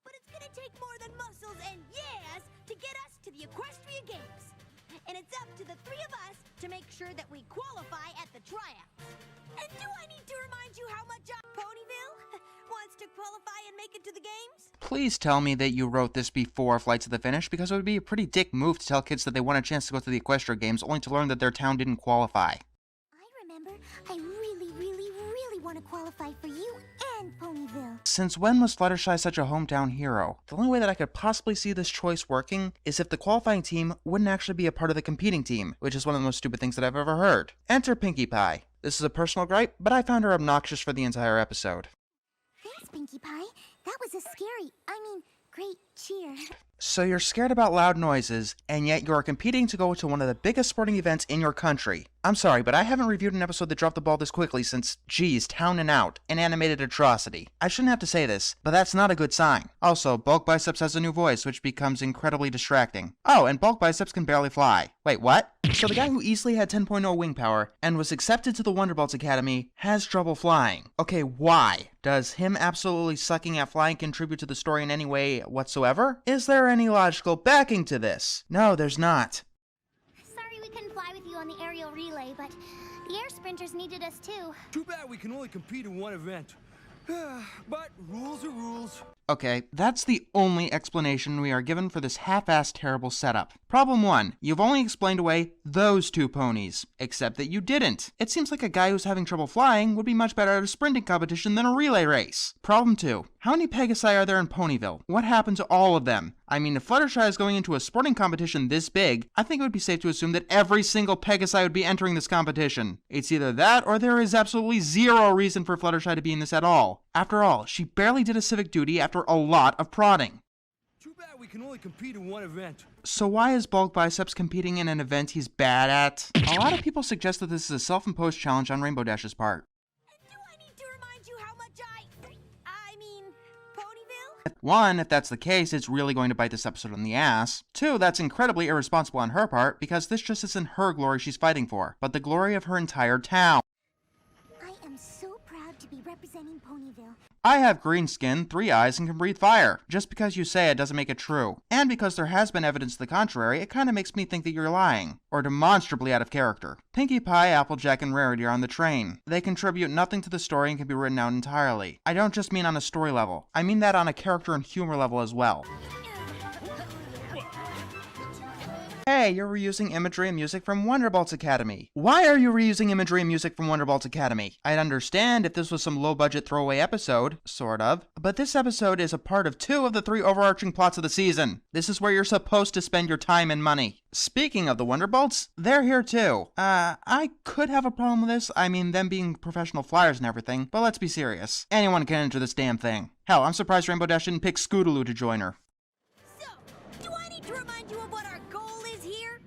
But it's gonna take more than muscles and years to get us to the Equestria Games. And it's up to the 3 of us to make sure that we qualify at the tryouts. And do I need to remind you how much Ponyville wants to qualify and make it to the games? Please tell me that you wrote this before Flight to the Finish, because it would be a pretty dick move to tell kids that they want a chance to go to the Equestria Games only to learn that their town didn't qualify. I remember. I really want to qualify for you and Ponyville. Since when was Fluttershy such a hometown hero? The only way that I could possibly see this choice working is if the qualifying team wouldn't actually be a part of the competing team, which is one of the most stupid things that I've ever heard. Enter Pinkie Pie. This is a personal gripe, but I found her obnoxious for the entire episode. Thanks, Pinkie Pie. That was great cheer. So you're scared about loud noises, and yet you're competing to go to one of the biggest sporting events in your country. I'm sorry, but I haven't reviewed an episode that dropped the ball this quickly since, geez, Town and Out, an animated atrocity. I shouldn't have to say this, but that's not a good sign. Also, Bulk Biceps has a new voice, which becomes incredibly distracting. Oh, and Bulk Biceps can barely fly. Wait, what? So the guy who easily had 10.0 wing power and was accepted to the Wonderbolts Academy has trouble flying. Okay, why? Does him absolutely sucking at flying contribute to the story in any way whatsoever? Is there any logical backing to this? No, there's not. Sorry we couldn't fly with you on the aerial relay, but the air sprinters needed us too. Too bad we can only compete in one event. But rules are rules. Okay, that's the only explanation we are given for this half-assed terrible setup. Problem 1, you've only explained away those 2 ponies, except that you didn't. It seems like a guy who's having trouble flying would be much better at a sprinting competition than a relay race. Problem 2, how many Pegasi are there in Ponyville? What happened to all of them? I mean, if Fluttershy is going into a sporting competition this big, I think it would be safe to assume that every single Pegasi would be entering this competition. It's either that or there is absolutely zero reason for Fluttershy to be in this at all. After all, she barely did a civic duty after a lot of prodding. Too bad that, we can only compete in one event. So why is Bulk Biceps competing in an event he's bad at? A lot of people suggest that this is a self-imposed challenge on Rainbow Dash's part. Do I need to remind you how much I mean, Ponyville? One, if that's the case, it's really going to bite this episode on the ass. Two, that's incredibly irresponsible on her part, because this just isn't her glory she's fighting for, but the glory of her entire town. I am so proud to be representing Ponyville. I have green skin, 3 eyes, and can breathe fire. Just because you say it doesn't make it true. And because there has been evidence to the contrary, it kinda makes me think that you're lying. Or demonstrably out of character. Pinkie Pie, Applejack, and Rarity are on the train. They contribute nothing to the story and can be written out entirely. I don't just mean on a story level. I mean that on a character and humor level as well. Hey, you're reusing imagery and music from Wonderbolts Academy. Why are you reusing imagery and music from Wonderbolts Academy? I'd understand if this was some low-budget throwaway episode, sort of, but this episode is a part of 2 of the 3 overarching plots of the season. This is where you're supposed to spend your time and money. Speaking of the Wonderbolts, they're here too. I could have a problem with this, I mean them being professional flyers and everything, but let's be serious. Anyone can enter this damn thing. Hell, I'm surprised Rainbow Dash didn't pick Scootaloo to join her. So, do I need to remind you of what our goal is here?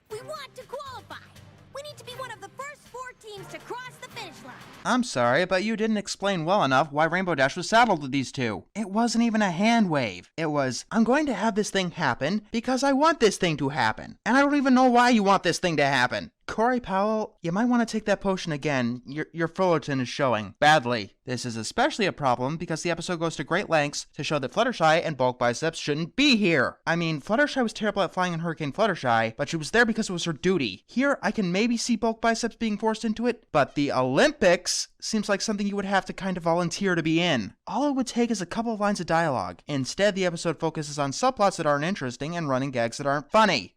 We want to qualify. We need to be one of the first 4 teams to cross the finish line. I'm sorry, but you didn't explain well enough why Rainbow Dash was saddled with these 2. It wasn't even a hand wave. It was, I'm going to have this thing happen because I want this thing to happen. And I don't even know why you want this thing to happen. Corey Powell, you might want to take that potion again. Your Fullerton is showing badly. This is especially a problem because the episode goes to great lengths to show that Fluttershy and Bulk Biceps shouldn't be here. I mean, Fluttershy was terrible at flying in Hurricane Fluttershy, but she was there because it was her duty. Here, I can maybe see Bulk Biceps being forced into it, but the Olympics seems like something you would have to kind of volunteer to be in. All it would take is a couple of lines of dialogue. Instead, the episode focuses on subplots that aren't interesting and running gags that aren't funny.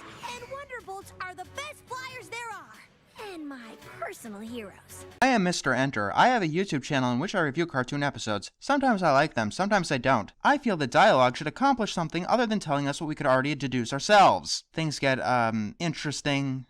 And Wonderbolts are the best flyers there are. And my personal heroes. I am Mr. Enter. I have a YouTube channel in which I review cartoon episodes. Sometimes I like them, sometimes I don't. I feel that dialogue should accomplish something other than telling us what we could already deduce ourselves. Things get, interesting,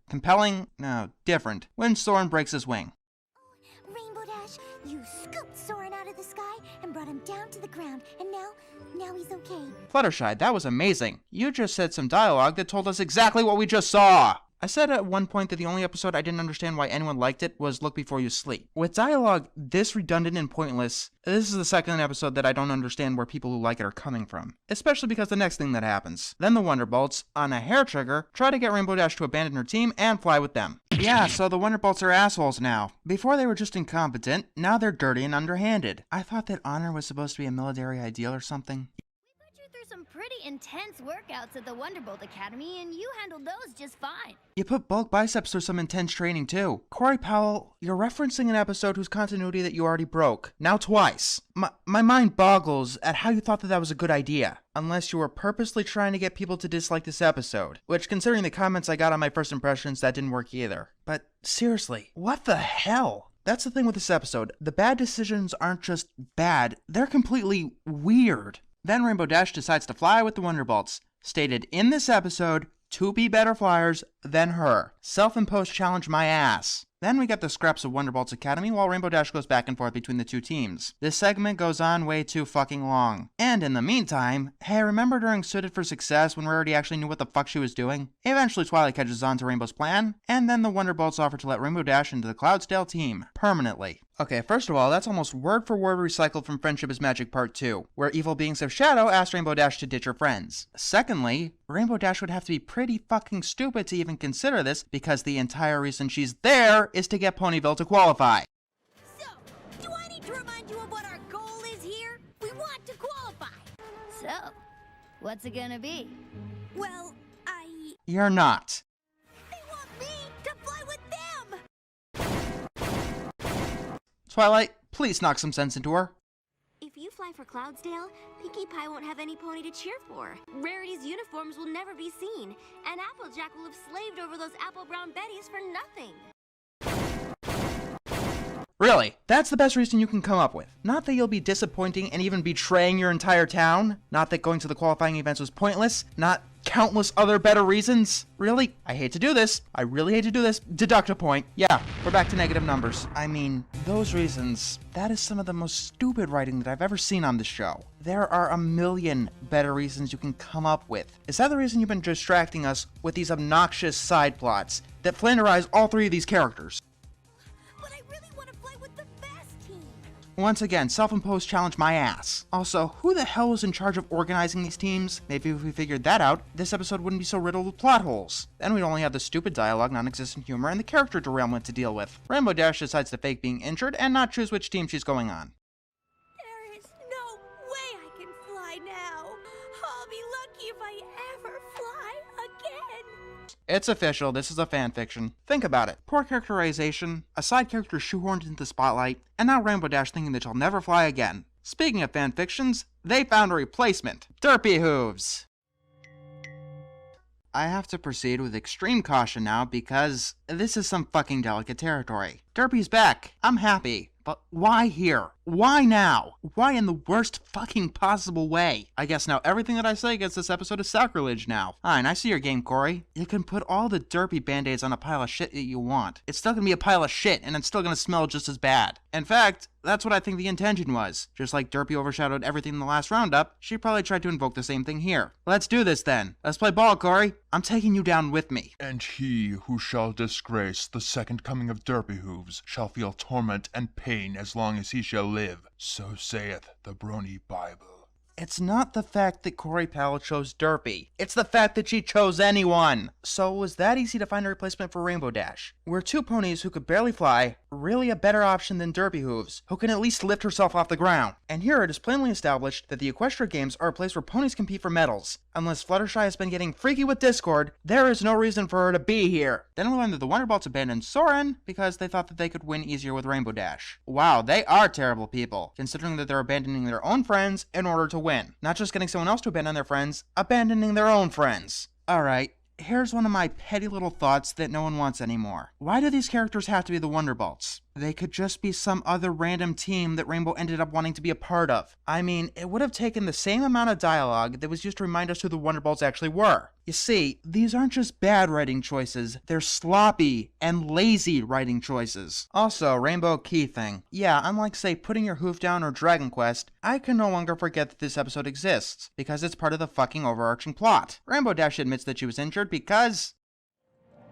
compelling, no, different, when Soren breaks his wing. Oh, Rainbow Dash, you scooped Soren out of the sky and brought him down to the ground, and now he's okay. Fluttershy, that was amazing. You just said some dialogue that told us exactly what we just saw. I said at one point that the only episode I didn't understand why anyone liked it was Look Before You Sleep. With dialogue this redundant and pointless, this is the second episode that I don't understand where people who like it are coming from. Especially because the next thing that happens. Then the Wonderbolts, on a hair trigger, try to get Rainbow Dash to abandon her team and fly with them. Yeah, so the Wonderbolts are assholes now. Before they were just incompetent, now they're dirty and underhanded. I thought that honor was supposed to be a military ideal or something. Some pretty intense workouts at the Wonderbolt Academy, and you handled those just fine. You put Bulk Biceps through some intense training too. Corey Powell, you're referencing an episode whose continuity that you already broke. Now twice. My mind boggles at how you thought that was a good idea. Unless you were purposely trying to get people to dislike this episode. Which, considering the comments I got on my first impressions, that didn't work either. But seriously, what the hell? That's the thing with this episode. The bad decisions aren't just bad, they're completely weird. Then Rainbow Dash decides to fly with the Wonderbolts, stated in this episode to be better flyers than her. Self-imposed challenge my ass. Then we get the scraps of Wonderbolts Academy while Rainbow Dash goes back and forth between the 2 teams. This segment goes on way too fucking long. And in the meantime, hey, remember during Suited for Success when Rarity actually knew what the fuck she was doing? Eventually Twilight catches on to Rainbow's plan, and then the Wonderbolts offer to let Rainbow Dash into the Cloudsdale team, permanently. Okay, first of all, that's almost word for word recycled from Friendship is Magic Part 2, where evil beings of Shadow asked Rainbow Dash to ditch her friends. Secondly, Rainbow Dash would have to be pretty fucking stupid to even consider this, because the entire reason she's there is to get Ponyville to qualify. So, do I need to remind you of what our goal is here? We want to qualify. So, what's it gonna be? Well, You're not. They want me to fly with them! Twilight, please knock some sense into her. If you fly for Cloudsdale, Pinkie Pie won't have any pony to cheer for. Rarity's uniforms will never be seen, and Applejack will have slaved over those apple brown Betties for nothing. Really, that's the best reason you can come up with. Not that you'll be disappointing and even betraying your entire town. Not that going to the qualifying events was pointless. Not countless other better reasons? Really? I hate to do this. I really hate to do this. Deduct a point. Yeah, we're back to negative numbers. I mean, those reasons, that is some of the most stupid writing that I've ever seen on this show. There are a million better reasons you can come up with. Is that the reason you've been distracting us with these obnoxious side plots that flanderize all three of these characters? But I really want to play with the best team. Once again, self-imposed challenge my ass. Also, who the hell was in charge of organizing these teams? Maybe if we figured that out, this episode wouldn't be so riddled with plot holes. Then we'd only have the stupid dialogue, non-existent humor, and the character derailment to deal with. Rainbow Dash decides to fake being injured and not choose which team she's going on. There is no way I can fly now. I'll be lucky if I ever fly again. It's official, this is a fanfiction. Think about it. Poor characterization, a side character shoehorned into the spotlight, and now Rainbow Dash thinking that she'll never fly again. Speaking of fanfictions, they found a replacement. Derpy Hooves! I have to proceed with extreme caution now because this is some fucking delicate territory. Derpy's back. I'm happy. But why here? Why now? Why in the worst fucking possible way? I guess now everything that I say against this episode is sacrilege now. Fine, I see your game, Corey. You can put all the derpy band-aids on a pile of shit that you want. It's still gonna be a pile of shit, and it's still gonna smell just as bad. In fact, that's what I think the intention was. Just like Derpy overshadowed everything in the last roundup, she probably tried to invoke the same thing here. Let's do this then. Let's play ball, Corey. I'm taking you down with me. And he who shall disgrace the second coming of Derpy Hooves shall feel torment and pain as long as he shall live. So saith the Brony Bible. It's not the fact that Corey Powell chose Derpy. It's the fact that she chose anyone. So it was that easy to find a replacement for Rainbow Dash. We're two ponies who could barely fly, really a better option than Derpy Hooves, who can at least lift herself off the ground. And here it is plainly established that the Equestria Games are a place where ponies compete for medals. Unless Fluttershy has been getting freaky with Discord, there is no reason for her to be here. Then we learn that the Wonderbolts abandoned Soren because they thought that they could win easier with Rainbow Dash. Wow, they are terrible people, considering that they're abandoning their own friends in order to win. Not just getting someone else to abandon their friends, abandoning their own friends. Alright, here's one of my petty little thoughts that no one wants anymore. Why do these characters have to be the Wonderbolts? They could just be some other random team that Rainbow ended up wanting to be a part of. I mean, it would have taken the same amount of dialogue that was used to remind us who the Wonderbolts actually were. You see, these aren't just bad writing choices, they're sloppy and lazy writing choices. Also, Rainbow Key thing. Yeah, unlike say putting your hoof down or Dragon Quest, I can no longer forget that this episode exists, because it's part of the fucking overarching plot. Rainbow Dash admits that she was injured because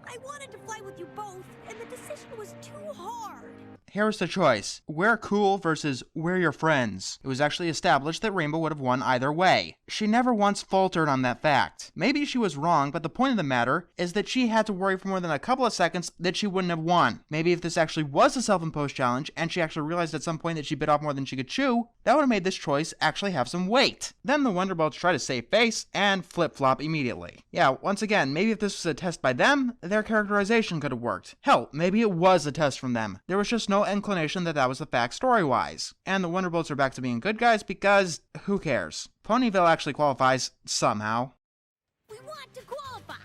I wanted to fly with you both, and the decision was too hard. Here's the choice. We're cool versus we're your friends. It was actually established that Rainbow would have won either way. She never once faltered on that fact. Maybe she was wrong, but the point of the matter is that she had to worry for more than a couple of seconds that she wouldn't have won. Maybe if this actually was a self-imposed challenge, and she actually realized at some point that she bit off more than she could chew, that would have made this choice actually have some weight. Then the Wonderbolts try to save face and flip-flop immediately. Yeah, once again, maybe if this was a test by them, their characterization could have worked. Hell, maybe it was a test from them. There was just no inclination that was the fact story-wise. And the Wonderbolts are back to being good guys because who cares? Ponyville actually qualifies somehow. We want to qualify.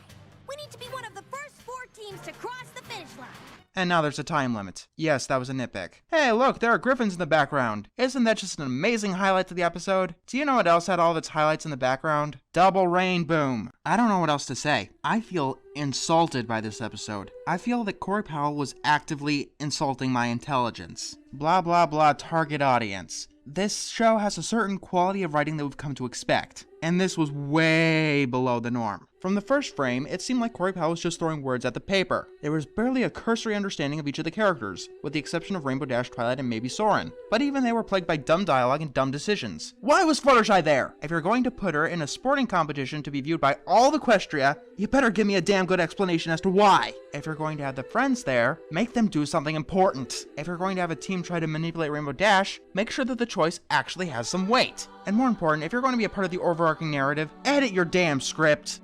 We need to be one of the first 4 teams to cross the finish line. And now there's a time limit. Yes, that was a nitpick. Hey, look, there are griffins in the background. Isn't that just an amazing highlight to the episode? Do you know what else had all of its highlights in the background? Double rain boom. I don't know what else to say. I feel insulted by this episode. I feel that Corey Powell was actively insulting my intelligence. Blah blah blah target audience. This show has a certain quality of writing that we've come to expect, and this was way below the norm. From the first frame, it seemed like Corey Powell was just throwing words at the paper. There was barely a cursory understanding of each of the characters, with the exception of Rainbow Dash, Twilight, and maybe Soren. But even they were plagued by dumb dialogue and dumb decisions. Why was Fluttershy there? If you're going to put her in a sporting competition to be viewed by all of Equestria, you better give me a damn good explanation as to why. If you're going to have the friends there, make them do something important. If you're going to have a team try to manipulate Rainbow Dash, make sure that the choice actually has some weight. And more important, if you're going to be a part of the overarching narrative, edit your damn script.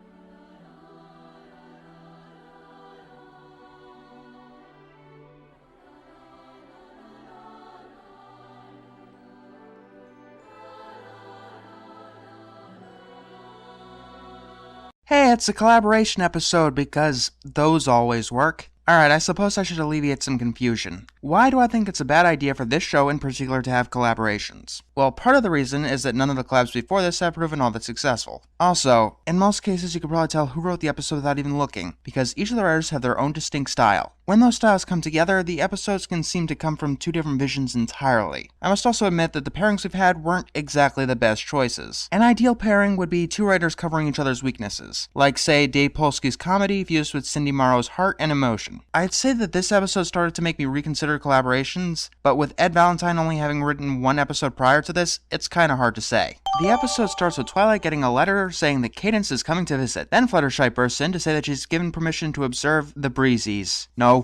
Hey, it's a collaboration episode because those always work. Alright, I suppose I should alleviate some confusion. Why do I think it's a bad idea for this show in particular to have collaborations? Well, part of the reason is that none of the collabs before this have proven all that successful. Also, in most cases you could probably tell who wrote the episode without even looking, because each of the writers have their own distinct style. When those styles come together, the episodes can seem to come from two different visions entirely. I must also admit that the pairings we've had weren't exactly the best choices. An ideal pairing would be two writers covering each other's weaknesses, like say Dave Polsky's comedy fused with Cindy Morrow's heart and emotion. I'd say that this episode started to make me reconsider collaborations, but with Ed Valentine only having written one episode prior to this, it's kinda hard to say. The episode starts with Twilight getting a letter saying that Cadence is coming to visit. Then Fluttershy bursts in to say that she's given permission to observe the Breezies. No,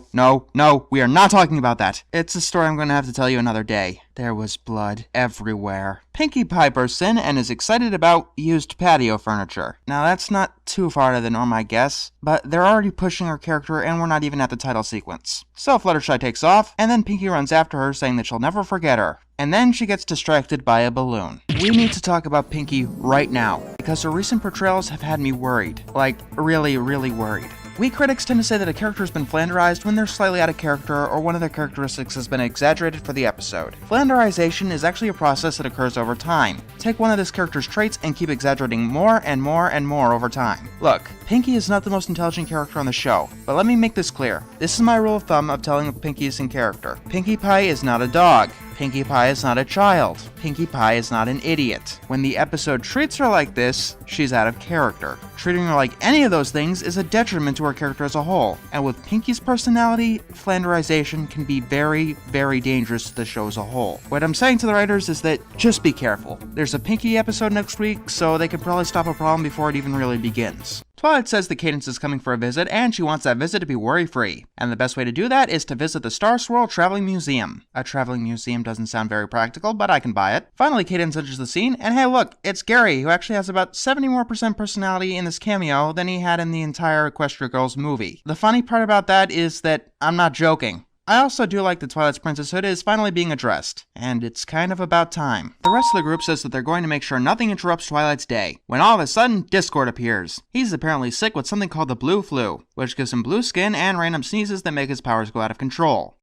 we are not talking about that. It's a story I'm going to have to tell you another day. There was blood everywhere. Pinkie Pie bursts in and is excited about used patio furniture. Now that's not too far out of the norm, I guess, but they're already pushing her character and we're not even at the title sequence. So Fluttershy takes off, and then Pinkie runs after her saying that she'll never forget her. And then she gets distracted by a balloon. We need to talk about Pinkie right now, because her recent portrayals have had me worried. Like, really, really worried. We critics tend to say that a character has been flanderized when they're slightly out of character or one of their characteristics has been exaggerated for the episode. Flanderization is actually a process that occurs over time. Take one of this character's traits and keep exaggerating more and more and more over time. Look, Pinkie is not the most intelligent character on the show, but let me make this clear. This is my rule of thumb of telling Pinkies in character. Pinkie Pie is not a dog. Pinkie Pie is not a child. Pinkie Pie is not an idiot. When the episode treats her like this, she's out of character. Treating her like any of those things is a detriment to her character as a whole. And with Pinkie's personality, flanderization can be very, very dangerous to the show as a whole. What I'm saying to the writers is that just be careful. There's a Pinkie episode next week, so they can probably stop a problem before it even really begins. Twilight says that Cadence is coming for a visit, and she wants that visit to be worry-free. And the best way to do that is to visit the Star Swirl Traveling Museum. A traveling museum doesn't sound very practical, but I can buy it. Finally, Cadence enters the scene, and hey look, it's Gary, who actually has about 70% more personality in this cameo than he had in the entire Equestria Girls movie. The funny part about that is that I'm not joking. I also do like that Twilight's princesshood is finally being addressed, and it's kind of about time. The rest of the group says that they're going to make sure nothing interrupts Twilight's day, when all of a sudden, Discord appears. He's apparently sick with something called the blue flu, which gives him blue skin and random sneezes that make his powers go out of control.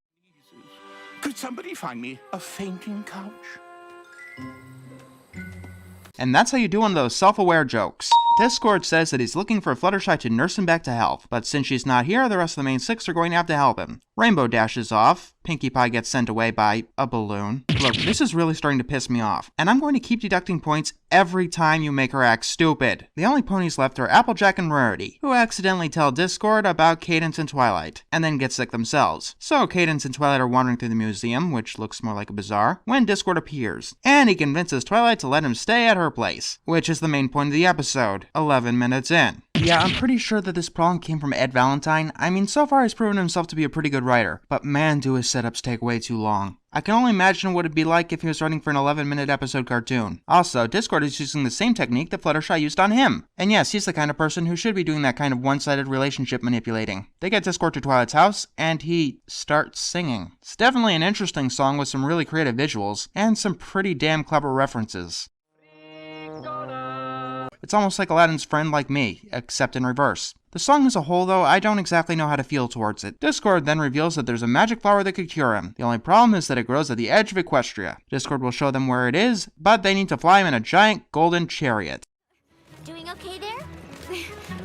Could somebody find me a fainting couch? And that's how you do one of those self-aware jokes. Discord says that he's looking for Fluttershy to nurse him back to health, but since she's not here, the rest of the main six are going to have to help him. Rainbow dashes off, Pinkie Pie gets sent away by a balloon. Look, this is really starting to piss me off, and I'm going to keep deducting points every time you make her act stupid. The only ponies left are Applejack and Rarity, who accidentally tell Discord about Cadence and Twilight, and then get sick themselves. So Cadence and Twilight are wandering through the museum, which looks more like a bazaar, when Discord appears, and he convinces Twilight to let him stay at her place, which is the main point of the episode, 11 minutes in. Yeah, I'm pretty sure that this problem came from Ed Valentine. I mean, so far he's proven himself to be a pretty good writer, but man, do his setups take way too long. I can only imagine what it'd be like if he was writing for an 11-minute episode cartoon. Also, Discord is using the same technique that Fluttershy used on him. And yes, he's the kind of person who should be doing that kind of one-sided relationship manipulating. They get Discord to Twilight's house, and he starts singing. It's definitely an interesting song with some really creative visuals, and some pretty damn clever references. It's almost like Aladdin's Friend Like Me, except in reverse. The song as a whole, though, I don't exactly know how to feel towards it. Discord then reveals that there's a magic flower that could cure him. The only problem is that it grows at the edge of Equestria. Discord will show them where it is, but they need to fly him in a giant golden chariot. Doing okay there?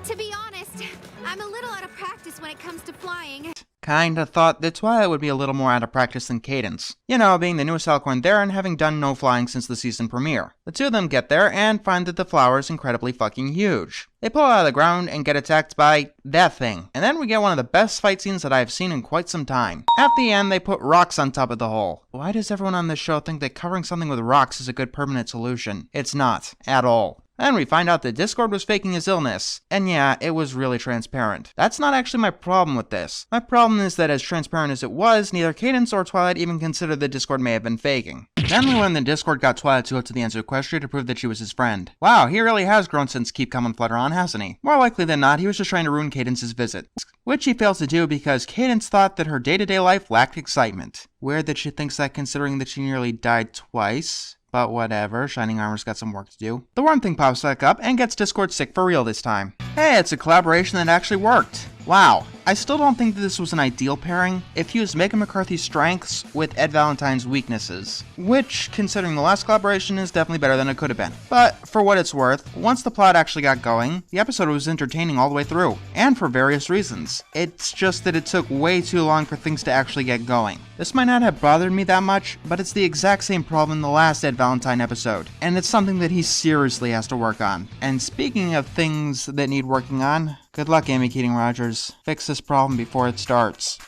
To be honest, I'm a little out of practice when it comes to flying. Kinda thought that Twilight would be a little more out of practice than Cadence. You know, being the newest Alicorn there and having done no flying since the season premiere. The two of them get there and find that the flower is incredibly fucking huge. They pull it out of the ground and get attacked by that thing. And then we get one of the best fight scenes that I have seen in quite some time. At the end, they put rocks on top of the hole. Why does everyone on this show think that covering something with rocks is a good permanent solution? It's not. At all. Then we find out that Discord was faking his illness. And yeah, it was really transparent. That's not actually my problem with this. My problem is that as transparent as it was, neither Cadence or Twilight even considered that Discord may have been faking. Then we learned that Discord got Twilight to go to the ends of Equestria to prove that she was his friend. Wow, he really has grown since Keep Calm and Flutter On, hasn't he? More likely than not, he was just trying to ruin Cadence's visit. Which he fails to do because Cadence thought that her day-to-day life lacked excitement. Weird that she thinks that considering that she nearly died twice. But whatever, Shining Armor's got some work to do. The worm thing pops back up and gets Discord sick for real this time. Hey, it's a collaboration that actually worked. Wow, I still don't think that this was an ideal pairing. It fused Megan McCarthy's strengths with Ed Valentine's weaknesses, which, considering the last collaboration, is definitely better than it could have been. But for what it's worth, once the plot actually got going, the episode was entertaining all the way through, and for various reasons. It's just that it took way too long for things to actually get going. This might not have bothered me that much, but it's the exact same problem in the last Ed Valentine episode, and it's something that he seriously has to work on. And speaking of things that need working on, good luck, Amy Keating Rogers. Fix this problem before it starts.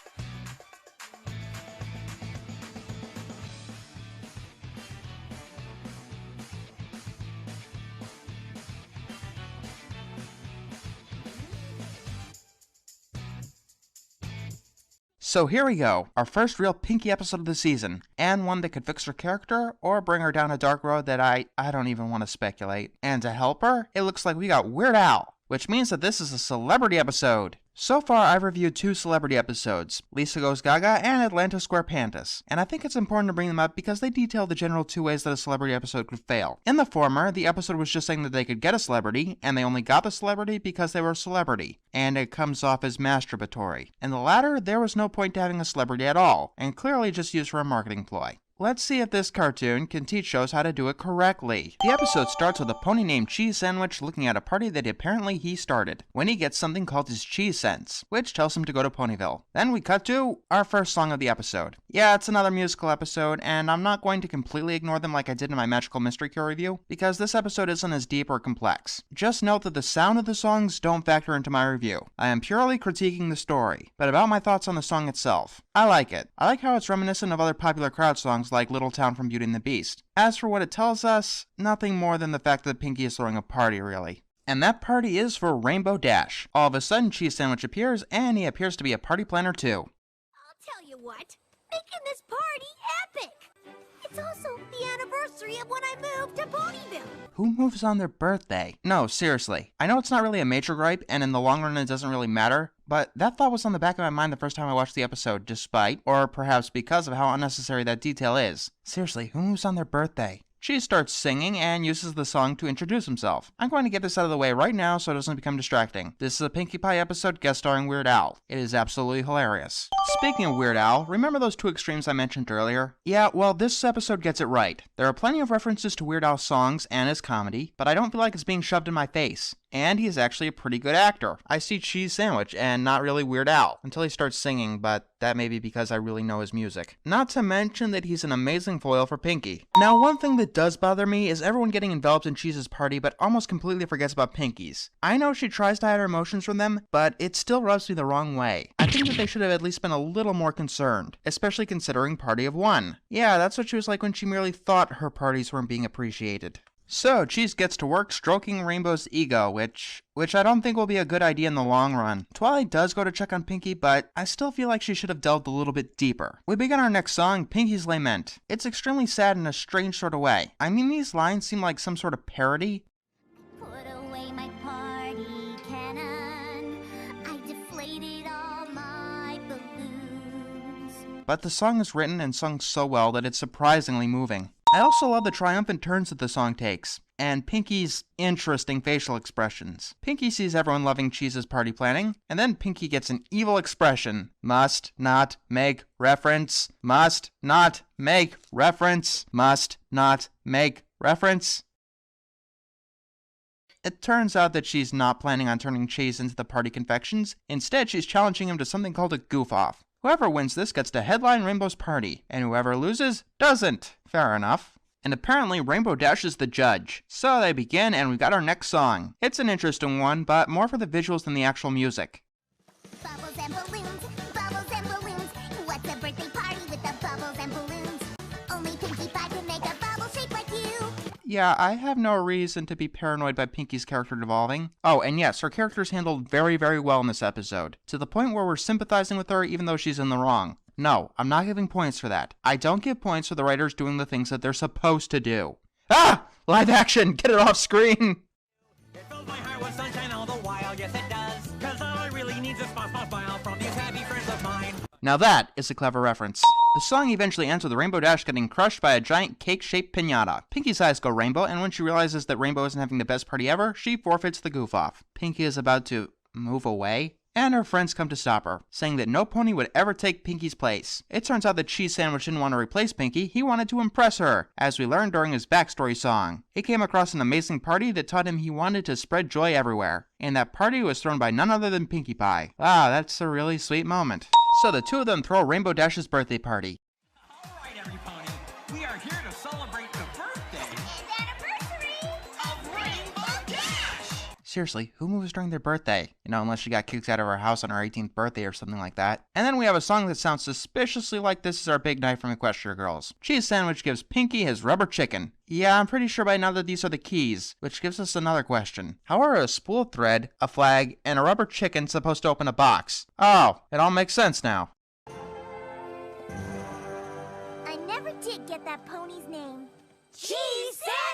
So here we go, our first real Pinkie episode of the season, and one that could fix her character or bring her down a dark road that I don't even want to speculate. And to help her, it looks like we got Weird Al, which means that this is a celebrity episode. So far, I've reviewed 2 celebrity episodes, Lisa Goes Gaga and Atlanta Square Pandas, and I think it's important to bring them up because they detail the general 2 ways that a celebrity episode could fail. In the former, the episode was just saying that they could get a celebrity, and they only got the celebrity because they were a celebrity, and it comes off as masturbatory. In the latter, there was no point to having a celebrity at all, and clearly just used for a marketing ploy. Let's see if this cartoon can teach shows how to do it correctly. The episode starts with a pony named Cheese Sandwich looking at a party that apparently he started, when he gets something called his cheese sense, which tells him to go to Ponyville. Then we cut to our first song of the episode. Yeah, it's another musical episode, and I'm not going to completely ignore them like I did in my Magical Mystery Cure review, because this episode isn't as deep or complex. Just note that the sound of the songs don't factor into my review. I am purely critiquing the story, but about my thoughts on the song itself. I like it. I like how it's reminiscent of other popular crowd songs like Little Town from Beauty and the Beast. As for what it tells us, nothing more than the fact that Pinkie is throwing a party, really. And that party is for Rainbow Dash. All of a sudden, Cheese Sandwich appears, and he appears to be a party planner too. I'll tell you what, making this party epic! It's also the anniversary of when I moved to Ponyville! Who moves on their birthday? No, seriously. I know it's not really a major gripe, and in the long run it doesn't really matter, but that thought was on the back of my mind the first time I watched the episode, despite, or perhaps because of how unnecessary that detail is. Seriously, who moves on their birthday? Cheese starts singing and uses the song to introduce himself. I'm going to get this out of the way right now so it doesn't become distracting. This is a Pinkie Pie episode guest starring Weird Al. It is absolutely hilarious. Speaking of Weird Al, remember those 2 extremes I mentioned earlier? Yeah, well, this episode gets it right. There are plenty of references to Weird Al's songs and his comedy, but I don't feel like it's being shoved in my face. And he is actually a pretty good actor. I see Cheese Sandwich and not really Weird Al until he starts singing, but that may be because I really know his music. Not to mention that he's an amazing foil for Pinkie. Now, one thing that does bother me is everyone getting enveloped in Cheese's party but almost completely forgets about Pinkie's. I know she tries to hide her emotions from them, but it still rubs me the wrong way. I think that they should have at least been a little more concerned, especially considering Party of One. Yeah, that's what she was like when she merely thought her parties weren't being appreciated. So, Cheese gets to work stroking Rainbow's ego, which I don't think will be a good idea in the long run. Twilight does go to check on Pinkie, but I still feel like she should have delved a little bit deeper. We begin our next song, Pinkie's Lament. It's extremely sad in a strange sort of way. I mean, these lines seem like some sort of parody. Put away my party cannon. I deflated all my balloons. But the song is written and sung so well that it's surprisingly moving. I also love the triumphant turns that the song takes, and Pinkie's interesting facial expressions. Pinkie sees everyone loving Cheese's party planning, and then Pinkie gets an evil expression. Must not make reference. Must not make reference. Must not make reference. It turns out that she's not planning on turning Cheese into the party confections. Instead, she's challenging him to something called a goof-off. Whoever wins this gets to headline Rainbow's party, and whoever loses doesn't. Fair enough. And apparently Rainbow Dash is the judge. So they begin, and we've got our next song. It's an interesting one, but more for the visuals than the actual music. Bubbles and balloons, bubbles and balloons. What's a birthday party with the bubbles and balloons? Only Pinkie Pie can make a bubble shape like you. Yeah, I have no reason to be paranoid by Pinkie's character devolving. Oh, and yes, her character is handled very, very well in this episode, to the point where we're sympathizing with her even though she's in the wrong. No, I'm not giving points for that. I don't give points for the writers doing the things that they're supposed to do. Ah! Live action! Get it off screen! It fills my heart with sunshine all the while, yes it does. 'Cause all I really need is a smile from these happy friends of mine. Now that is a clever reference. The song eventually ends with the Rainbow Dash getting crushed by a giant cake-shaped piñata. Pinkie's eyes go rainbow, and when she realizes that Rainbow isn't having the best party ever, she forfeits the goof-off. Pinkie is about to move away. and her friends come to stop her, saying that no pony would ever take Pinkie's place. It turns out that Cheese Sandwich didn't want to replace Pinkie, he wanted to impress her, as we learned during his backstory song. He came across an amazing party that taught him he wanted to spread joy everywhere, and that party was thrown by none other than Pinkie Pie. Wow, that's a really sweet moment. So the two of them throw Rainbow Dash's birthday party. Alright, every pony, we are here to celebrate the birthday of Rainbow Dash! Seriously, who moves during their birthday? You know, unless she got kicked out of her house on her 18th birthday or something like that. And then we have a song that sounds suspiciously like This Is Our Big Night from Equestria Girls. Cheese Sandwich gives Pinkie his rubber chicken. Yeah, I'm pretty sure by now that these are the keys, which gives us another question. How are a spool thread, a flag, and a rubber chicken supposed to open a box? Oh, it all makes sense now. I never did get that pony's name. Cheese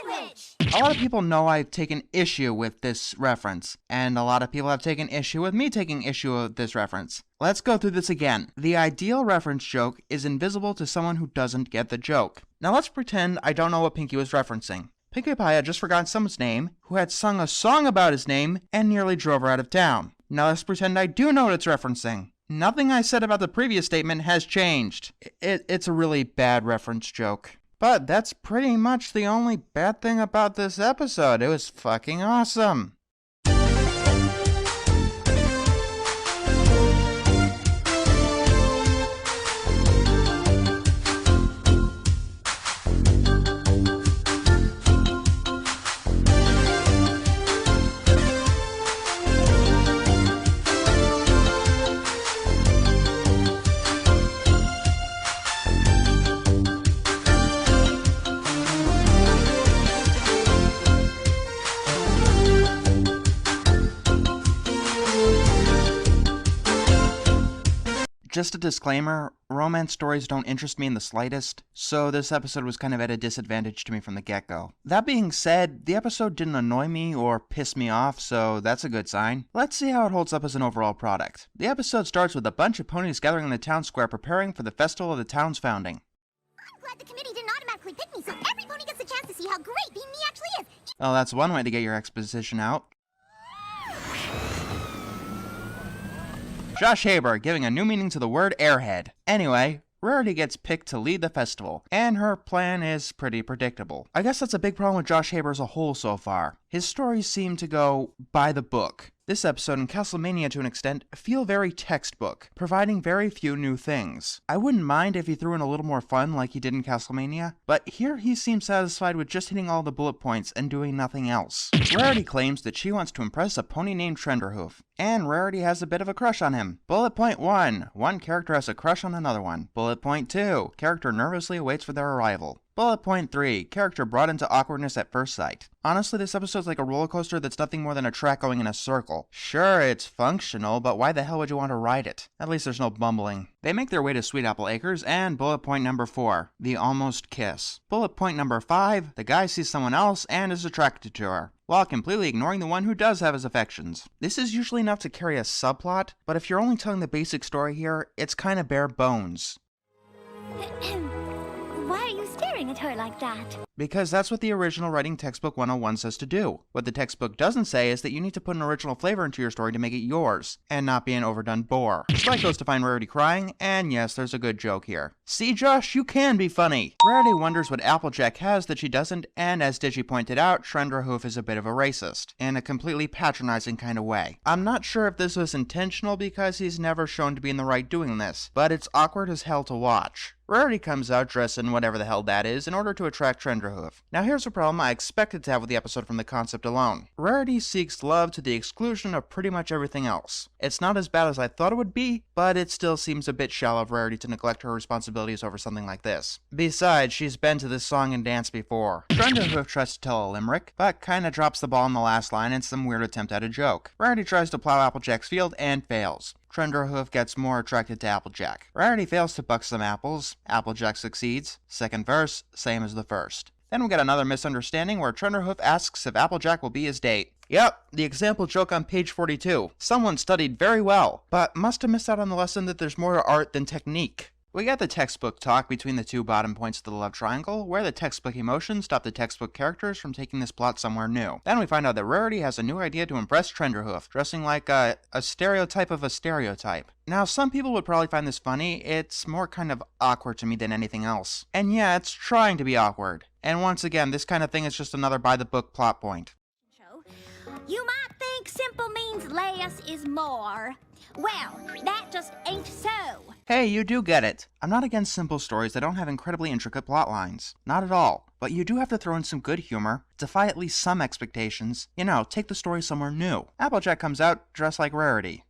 Sandwich! A lot of people know I've taken issue with this reference, and a lot of people have taken issue with me taking issue with this reference. Let's go through this again. The ideal reference joke is invisible to someone who doesn't get the joke. Now let's pretend I don't know what Pinkie was referencing. Pinkie Pie had just forgotten someone's name, who had sung a song about his name, and nearly drove her out of town. Now let's pretend I do know what it's referencing. Nothing I said about the previous statement has changed. It's a really bad reference joke. But that's pretty much the only bad thing about this episode. It was fucking awesome. Just a disclaimer, romance stories don't interest me in the slightest, so this episode was kind of at a disadvantage to me from the get-go. That being said, the episode didn't annoy me or piss me off, so that's a good sign. Let's see how it holds up as an overall product. The episode starts with a bunch of ponies gathering in the town square preparing for the festival of the town's founding. I'm glad the committee didn't automatically pick me, so every pony gets a chance to see how great being me actually is. Well, that's one way to get your exposition out. Josh Haber giving a new meaning to the word airhead. Anyway, Rarity gets picked to lead the festival, and her plan is pretty predictable. I guess that's a big problem with Josh Haber as a whole so far. His stories seem to go by the book. This episode and Castlemania to an extent feel very textbook, providing very few new things. I wouldn't mind if he threw in a little more fun like he did in Castlemania, but here he seems satisfied with just hitting all the bullet points and doing nothing else. Rarity claims that she wants to impress a pony named Trenderhoof, and Rarity has a bit of a crush on him. Bullet point 1, one character has a crush on another one. Bullet point 2, character nervously waits for their arrival. Bullet point 3, character brought into awkwardness at first sight. Honestly, this episode's like a roller coaster that's nothing more than a track going in a circle. Sure, it's functional, but why the hell would you want to ride it? At least there's no bumbling. They make their way to Sweet Apple Acres, and bullet point number 4, the almost kiss. Bullet point number 5, the guy sees someone else and is attracted to her, while completely ignoring the one who does have his affections. This is usually enough to carry a subplot, but if you're only telling the basic story here, it's kinda bare bones. Why are you staring at her like that? Because that's what the original Writing Textbook 101 says to do. What the textbook doesn't say is that you need to put an original flavor into your story to make it yours, and not be an overdone bore. Spike goes to find Rarity crying, and yes, there's a good joke here. See, Josh, you can be funny! Rarity wonders what Applejack has that she doesn't, and as Digi pointed out, Trenderhoof is a bit of a racist, in a completely patronizing kind of way. I'm not sure if this was intentional because he's never shown to be in the right doing this, but it's awkward as hell to watch. Rarity comes out dressed in whatever the hell that is in order to attract Trenderhoof. Now here's a problem I expected to have with the episode from the concept alone. Rarity seeks love to the exclusion of pretty much everything else. It's not as bad as I thought it would be, but it still seems a bit shallow of Rarity to neglect her responsibilities over something like this. Besides, she's been to this song and dance before. Trenderhoof tries to tell a limerick, but kinda drops the ball in the last line in some weird attempt at a joke. Rarity tries to plow Applejack's field and fails. Trenderhoof gets more attracted to Applejack. Rarity fails to buck some apples. Applejack succeeds. Second verse, same as the first. Then we get another misunderstanding where Trenderhoof asks if Applejack will be his date. Yep, the example joke on page 42. Someone studied very well, but must have missed out on the lesson that there's more to art than technique. We get the textbook talk between the two bottom points of the love triangle, where the textbook emotions stop the textbook characters from taking this plot somewhere new. Then we find out that Rarity has a new idea to impress Trenderhoof, dressing like a stereotype of a stereotype. Now, some people would probably find this funny. It's more kind of awkward to me than anything else. And yeah, it's trying to be awkward. And once again, this kind of thing is just another by-the-book plot point. You might think simple means less is more. Well, that just ain't so. Hey, you do get it. I'm not against simple stories that don't have incredibly intricate plot lines. Not at all. But you do have to throw in some good humor, defy at least some expectations. You know, take the story somewhere new. Applejack comes out dressed like Rarity.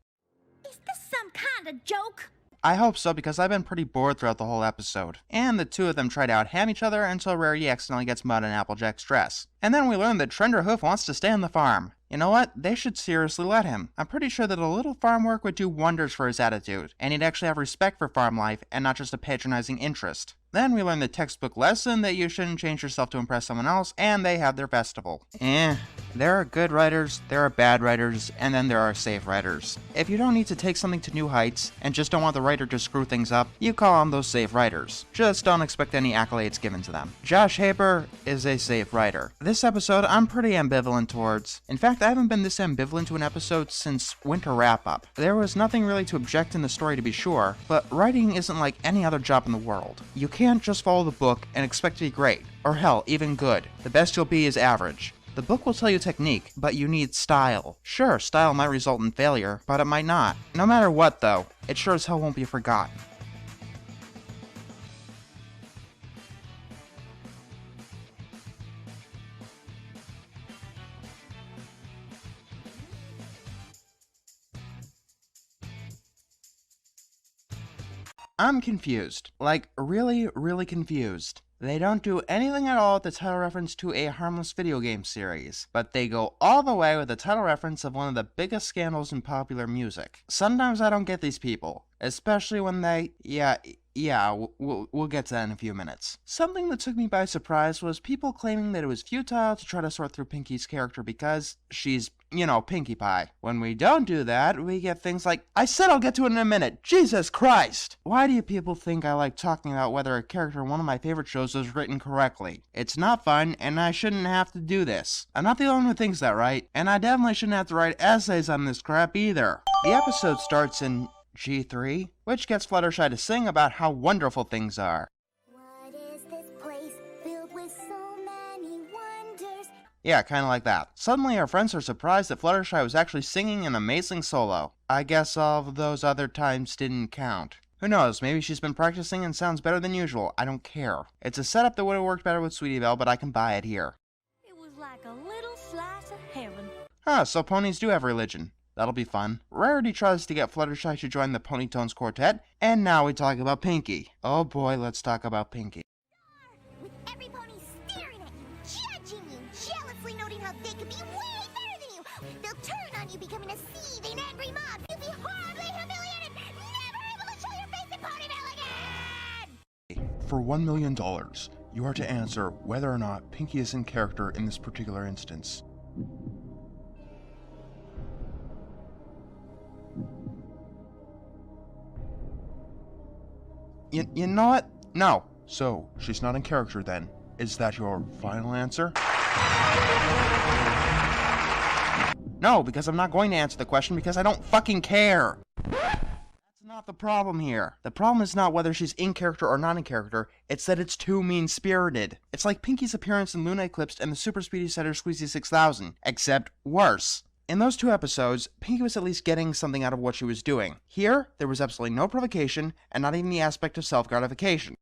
Is this some kind of joke? I hope so, because I've been pretty bored throughout the whole episode. And the two of them try to out-ham each other until Rarity accidentally gets mud in Applejack's dress. And then we learn that Trenderhoof wants to stay on the farm. You know what? They should seriously let him. I'm pretty sure that a little farm work would do wonders for his attitude, and he'd actually have respect for farm life and not just a patronizing interest. Then we learn the textbook lesson that you shouldn't change yourself to impress someone else, and they have their festival. There are good writers, there are bad writers, and then there are safe writers. If you don't need to take something to new heights, and just don't want the writer to screw things up, you call on those safe writers. Just don't expect any accolades given to them. Josh Haber is a safe writer. This episode, I'm pretty ambivalent towards. In fact, I haven't been this ambivalent to an episode since Winter Wrap-Up. There was nothing really to object in the story to be sure, but writing isn't like any other job in the world. You can't just follow the book and expect to be great, or hell, even good. The best you'll be is average. The book will tell you technique, but you need style. Sure, style might result in failure, but it might not. No matter what, though, it sure as hell won't be forgotten. I'm confused. Like, really, really confused. They don't do anything at all with the title reference to a harmless video game series, but they go all the way with the title reference of one of the biggest scandals in popular music. Sometimes I don't get these people, especially when they, we'll get to that in a few minutes. Something that took me by surprise was people claiming that it was futile to try to sort through Pinkie's character because she's, Pinkie Pie. When we don't do that, we get things like, I said I'll get to it in a minute, Jesus Christ! Why do you people think I like talking about whether a character in one of my favorite shows was written correctly? It's not fun, and I shouldn't have to do this. I'm not the only one who thinks that, right? And I definitely shouldn't have to write essays on this crap either. The episode starts in G3, which gets Fluttershy to sing about how wonderful things are. What is this place filled with so many wonders? Yeah, kinda like that. Suddenly our friends are surprised that Fluttershy was actually singing an amazing solo. I guess all of those other times didn't count. Who knows, maybe she's been practicing and sounds better than usual. I don't care. It's a setup that would have worked better with Sweetie Belle, but I can buy it here. It was like a little slice of heaven. Huh, so ponies do have religion. That'll be fun. Rarity tries to get Fluttershy to join the Ponytones Quartet, and now we talk about Pinkie. Oh boy, let's talk about Pinkie. With every pony staring at you, judging you, jealously noting how they could be way better than you. They'll turn on you, becoming a seething, angry mob. You'll be horribly humiliated, never able to show your face in Ponyville again! For $1 million, you are to answer whether or not Pinkie is in character in this particular instance. You know what? No. So, she's not in character then. Is that your final answer? No, because I'm not going to answer the question because I don't fucking care. That's not the problem here. The problem is not whether she's in character or not in character, it's that it's too mean-spirited. It's like Pinkie's appearance in Luna Eclipsed and the Super Speedy Setter Squeezy 6000, except worse. In those two episodes, Pinkie was at least getting something out of what she was doing. Here, there was absolutely no provocation, and not even the aspect of self-gratification.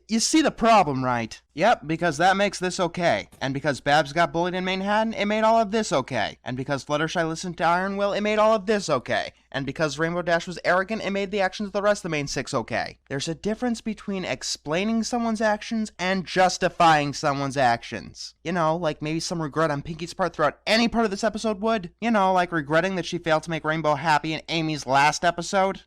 You see the problem, right? Yep, because that makes this okay. And because Babs got bullied in Manehatten, it made all of this okay. And because Fluttershy listened to Iron Will, it made all of this okay. And because Rainbow Dash was arrogant, it made the actions of the rest of the main 6 okay. There's a difference between explaining someone's actions and justifying someone's actions. You know, like maybe some regret on Pinkie's part throughout any part of this episode would. You know, like regretting that she failed to make Rainbow happy in Amy's last episode.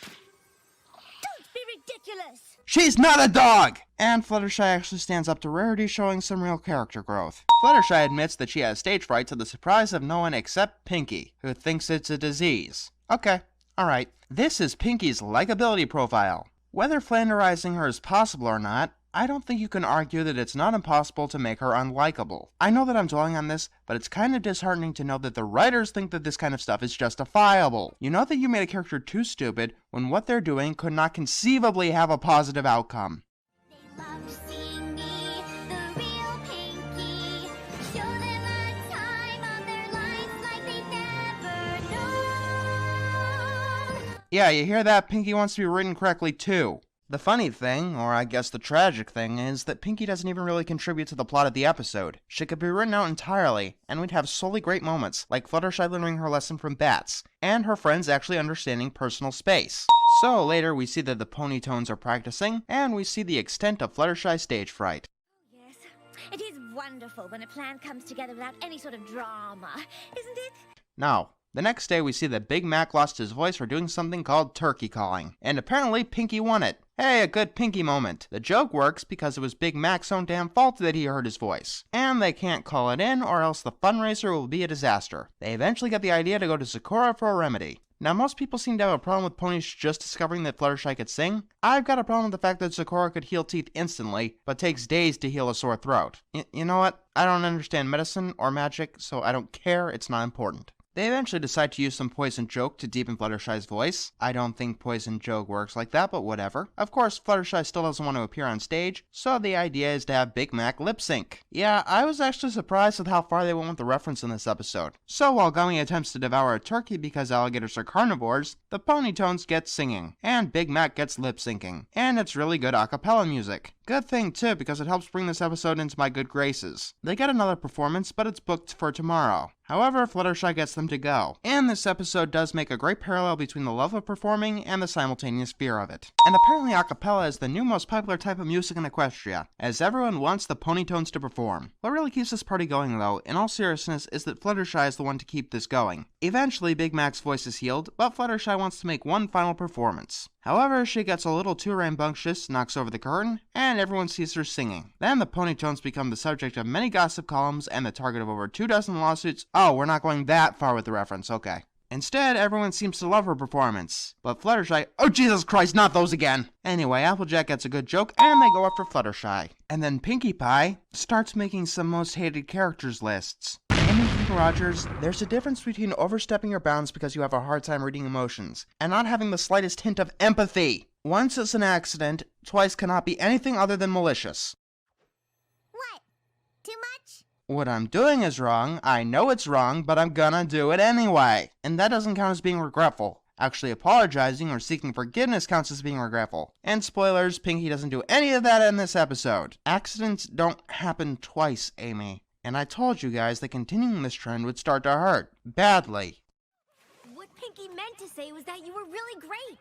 Don't be ridiculous! She's not a dog! And Fluttershy actually stands up to Rarity, showing some real character growth. Fluttershy admits that she has stage fright to the surprise of no one except Pinkie, who thinks it's a disease. Okay, alright. This is Pinkie's likability profile. Whether flanderizing her is possible or not, I don't think you can argue that it's not impossible to make her unlikable. I know that I'm dwelling on this, but it's kind of disheartening to know that the writers think that this kind of stuff is justifiable. You know that you made a character too stupid when what they're doing could not conceivably have a positive outcome. They love seeing me, the real Pinkie. Show them a time of their lives like they've never known. Yeah, you hear that? Pinkie wants to be written correctly too. The funny thing, or I guess the tragic thing, is that Pinkie doesn't even really contribute to the plot of the episode. She could be written out entirely, and we'd have solely great moments, like Fluttershy learning her lesson from bats, and her friends actually understanding personal space. So later we see that the Pony Tones are practicing, and we see the extent of Fluttershy's stage fright. Yes, it is wonderful when a plan comes together without any sort of drama, isn't it? No. The next day we see that Big Mac lost his voice for doing something called turkey calling, and apparently Pinkie won it. Hey, a good Pinkie moment. The joke works because it was Big Mac's own damn fault that he heard his voice. And they can't call it in or else the fundraiser will be a disaster. They eventually get the idea to go to Sakura for a remedy. Now, most people seem to have a problem with Ponies just discovering that Fluttershy could sing. I've got a problem with the fact that Sakura could heal teeth instantly, but takes days to heal a sore throat. You know what? I don't understand medicine or magic, so I don't care, it's not important. They eventually decide to use some poison joke to deepen Fluttershy's voice. I don't think poison joke works like that, but whatever. Of course, Fluttershy still doesn't want to appear on stage, so the idea is to have Big Mac lip sync. Yeah, I was actually surprised with how far they went with the reference in this episode. So while Gummy attempts to devour a turkey because alligators are carnivores, the Pony Tones get singing, and Big Mac gets lip syncing. And it's really good a cappella music. Good thing too, because it helps bring this episode into my good graces. They get another performance, but it's booked for tomorrow. However, Fluttershy gets them to go. And this episode does make a great parallel between the love of performing and the simultaneous fear of it. And apparently a cappella is the new most popular type of music in Equestria, as everyone wants the Pony Tones to perform. What really keeps this party going though, in all seriousness, is that Fluttershy is the one to keep this going. Eventually, Big Mac's voice is healed, but Fluttershy wants to make one final performance. However, she gets a little too rambunctious, knocks over the curtain, and everyone sees her singing. Then the Pony Tones become the subject of many gossip columns and the target of over 24 lawsuits. Oh, we're not going that far with the reference, okay. Instead, everyone seems to love her performance. But Fluttershy, oh Jesus Christ, not those again! Anyway, Applejack gets a good joke, and they go after Fluttershy. And then Pinkie Pie starts making some most hated characters lists. Rogers, there's a difference between overstepping your bounds because you have a hard time reading emotions, and not having the slightest hint of empathy. Once it's an accident, twice cannot be anything other than malicious. What? Too much? What I'm doing is wrong, I know it's wrong, but I'm gonna do it anyway. And that doesn't count as being regretful. Actually, apologizing or seeking forgiveness counts as being regretful. And spoilers, Pinkie doesn't do any of that in this episode. Accidents don't happen twice, Amy. And I told you guys that continuing this trend would start to hurt. Badly. What Pinkie meant to say was that you were really great.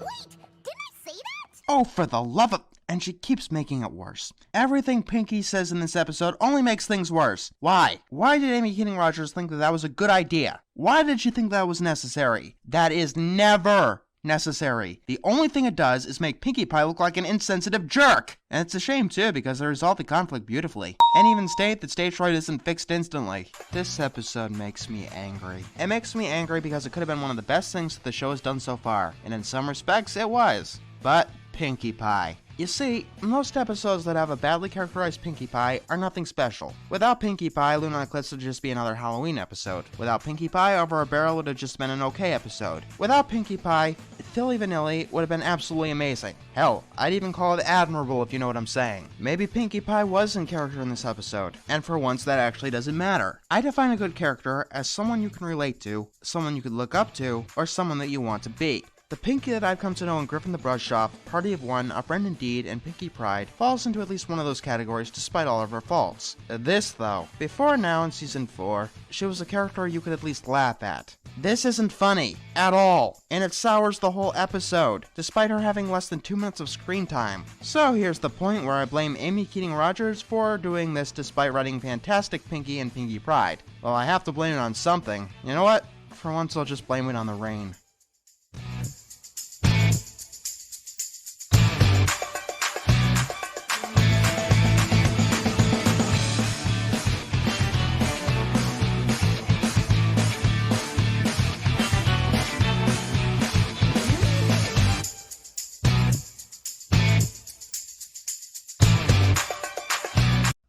Wait, didn't I say that? Oh, for the love of... And she keeps making it worse. Everything Pinkie says in this episode only makes things worse. Why? Why did Amy Keating Rogers think that that was a good idea? Why did she think that was necessary? That is never necessary. The only thing it does is make Pinkie Pie look like an insensitive jerk. And it's a shame too, because they resolve the conflict beautifully. And even state that stage fright isn't fixed instantly. This episode makes me angry. It makes me angry because it could have been one of the best things that the show has done so far. And in some respects, it was. But Pinkie Pie. You see, most episodes that have a badly characterized Pinkie Pie are nothing special. Without Pinkie Pie, Lunar Eclipse would just be another Halloween episode. Without Pinkie Pie, Over a Barrel would have just been an okay episode. Without Pinkie Pie, Filli Vanilli would have been absolutely amazing. Hell, I'd even call it admirable if you know what I'm saying. Maybe Pinkie Pie was in character in this episode, and for once that actually doesn't matter. I define a good character as someone you can relate to, someone you could look up to, or someone that you want to be. The Pinkie that I've come to know in Griffin the Brush Shop, Party of One, A Friend Indeed, and Pinkie Pride falls into at least one of those categories despite all of her faults. This, though, before now in Season 4, she was a character you could at least laugh at. This isn't funny, at all, and it sours the whole episode, despite her having less than 2 minutes of screen time. So here's the point where I blame Amy Keating-Rogers for doing this despite writing fantastic Pinkie and Pinkie Pride. Well, I have to blame it on something. You know what? For once I'll just blame it on the rain.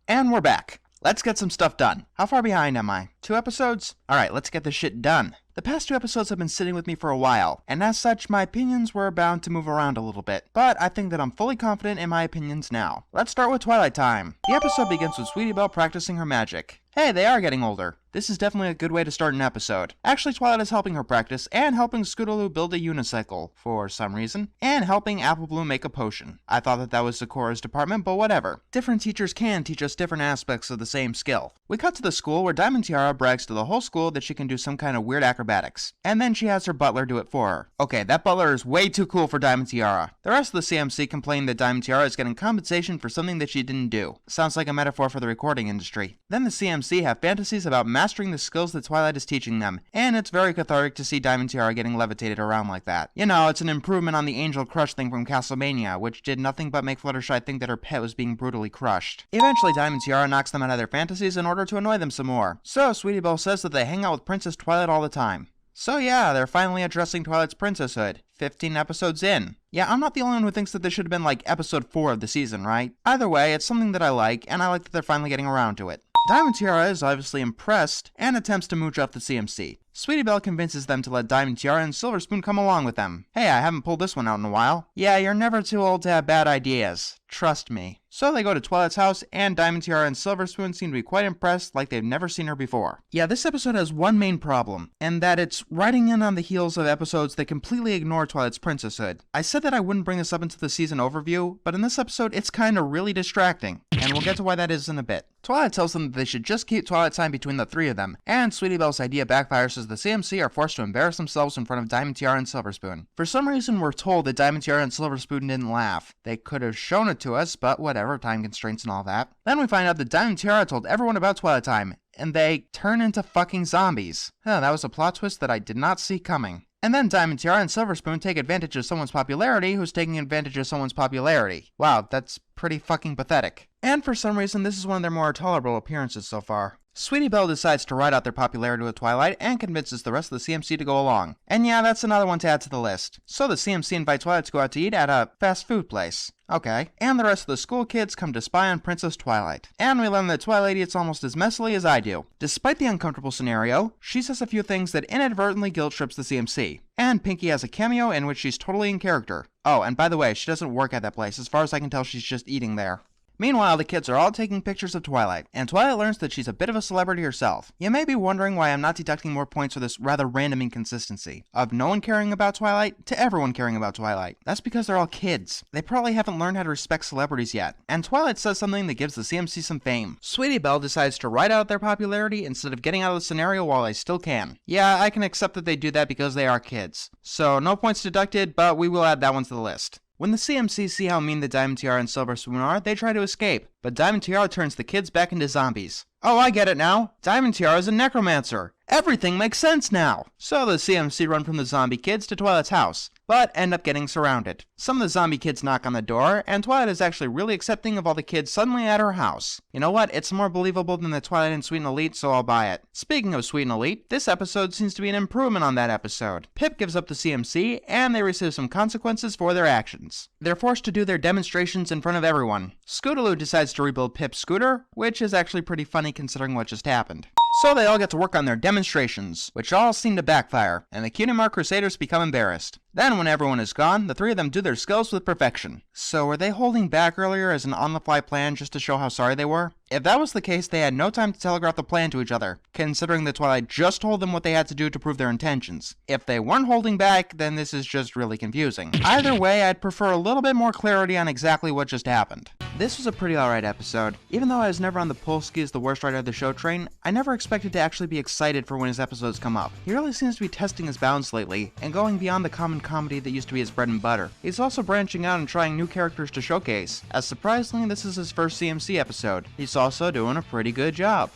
And we're back. Let's get some stuff done. How far behind am I? 2 episodes? Alright, let's get this shit done. The past 2 episodes have been sitting with me for a while, and as such, my opinions were bound to move around a little bit. But I think that I'm fully confident in my opinions now. Let's start with Twilight Time. The episode begins with Sweetie Belle practicing her magic. Hey, they are getting older. This is definitely a good way to start an episode. Actually, Twilight is helping her practice, and helping Scootaloo build a unicycle, for some reason, and helping Apple Bloom make a potion. I thought that was Sakura's department, but whatever. Different teachers can teach us different aspects of the same skill. We cut to the school where Diamond Tiara brags to the whole school that she can do some kind of weird acrobatics. And then she has her butler do it for her. Okay, that butler is way too cool for Diamond Tiara. The rest of the CMC complain that Diamond Tiara is getting compensation for something that she didn't do. Sounds like a metaphor for the recording industry. Then the CMC have fantasies about mastering the skills that Twilight is teaching them, and it's very cathartic to see Diamond Tiara getting levitated around like that. You know, it's an improvement on the Angel Crush thing from Castlevania, which did nothing but make Fluttershy think that her pet was being brutally crushed. Eventually, Diamond Tiara knocks them out of their fantasies in order to annoy them some more. So, Sweetie Belle says that they hang out with Princess Twilight all the time. So yeah, they're finally addressing Twilight's princesshood, 15 episodes in. Yeah, I'm not the only one who thinks that this should have been like episode 4 of the season, right? Either way, it's something that I like, and I like that they're finally getting around to it. Diamond Tiara is obviously impressed, and attempts to mooch off the CMC. Sweetie Belle convinces them to let Diamond Tiara and Silver Spoon come along with them. Hey, I haven't pulled this one out in a while. Yeah, you're never too old to have bad ideas. Trust me. So they go to Twilight's house, and Diamond Tiara and Silver Spoon seem to be quite impressed like they've never seen her before. Yeah, this episode has one main problem, and that it's riding in on the heels of episodes that completely ignore Twilight's princesshood. I said that I wouldn't bring this up into the season overview, but in this episode it's kinda really distracting, and we'll get to why that is in a bit. Twilight tells them that they should just keep Twilight Time between the 3 of them, and Sweetie Belle's idea backfires as the CMC are forced to embarrass themselves in front of Diamond Tiara and Silver Spoon. For some reason, we're told that Diamond Tiara and Silver Spoon didn't laugh. They could have shown it to us, but whatever, time constraints and all that. Then we find out that Diamond Tiara told everyone about Twilight Time, and they turn into fucking zombies. That was a plot twist that I did not see coming. And then Diamond Tiara and Silver Spoon take advantage of someone's popularity who's taking advantage of someone's popularity. Wow, that's pretty fucking pathetic. And for some reason, this is one of their more tolerable appearances so far. Sweetie Belle decides to ride out their popularity with Twilight and convinces the rest of the CMC to go along. And yeah, that's another one to add to the list. So the CMC invite Twilight to go out to eat at a fast food place. Okay. And the rest of the school kids come to spy on Princess Twilight. And we learn that Twilight eats almost as messily as I do. Despite the uncomfortable scenario, she says a few things that inadvertently guilt trips the CMC. And Pinkie has a cameo in which she's totally in character. Oh, and by the way, she doesn't work at that place. As far as I can tell, she's just eating there. Meanwhile, the kids are all taking pictures of Twilight, and Twilight learns that she's a bit of a celebrity herself. You may be wondering why I'm not deducting more points for this rather random inconsistency. Of no one caring about Twilight to everyone caring about Twilight. That's because they're all kids. They probably haven't learned how to respect celebrities yet. And Twilight says something that gives the CMC some fame. Sweetie Belle decides to ride out their popularity instead of getting out of the scenario while they still can. Yeah, I can accept that they do that because they are kids. So no points deducted, but we will add that one to the list. When the CMC see how mean the Diamond Tiara and Silver Spoon are, they try to escape, but Diamond Tiara turns the kids back into zombies. Oh, I get it now. Diamond Tiara is a necromancer. Everything makes sense now. So the CMC run from the zombie kids to Twilight's house, but end up getting surrounded. Some of the zombie kids knock on the door, and Twilight is actually really accepting of all the kids suddenly at her house. You know what? It's more believable than the Twilight and Sweet and Elite, so I'll buy it. Speaking of Sweet and Elite, this episode seems to be an improvement on that episode. Pip gives up the CMC, and they receive some consequences for their actions. They're forced to do their demonstrations in front of everyone. Scootaloo decides to rebuild Pip's scooter, which is actually pretty funny considering what just happened. So they all get to work on their demonstrations, which all seem to backfire, and the Cutie Mark Crusaders become embarrassed. Then, when everyone is gone, the three of them do their skills with perfection. So were they holding back earlier as an on-the-fly plan just to show how sorry they were? If that was the case, they had no time to telegraph the plan to each other, considering that Twilight just told them what they had to do to prove their intentions. If they weren't holding back, then this is just really confusing. Either way, I'd prefer a little bit more clarity on exactly what just happened. This was a pretty alright episode. Even though I was never on the Polsky is the worst writer of the show train, I never expected to actually be excited for when his episodes come up. He really seems to be testing his bounds lately, and going beyond the common comedy that used to be his bread and butter. He's also branching out and trying new characters to showcase, as surprisingly this is his first CMC episode. He's also doing a pretty good job.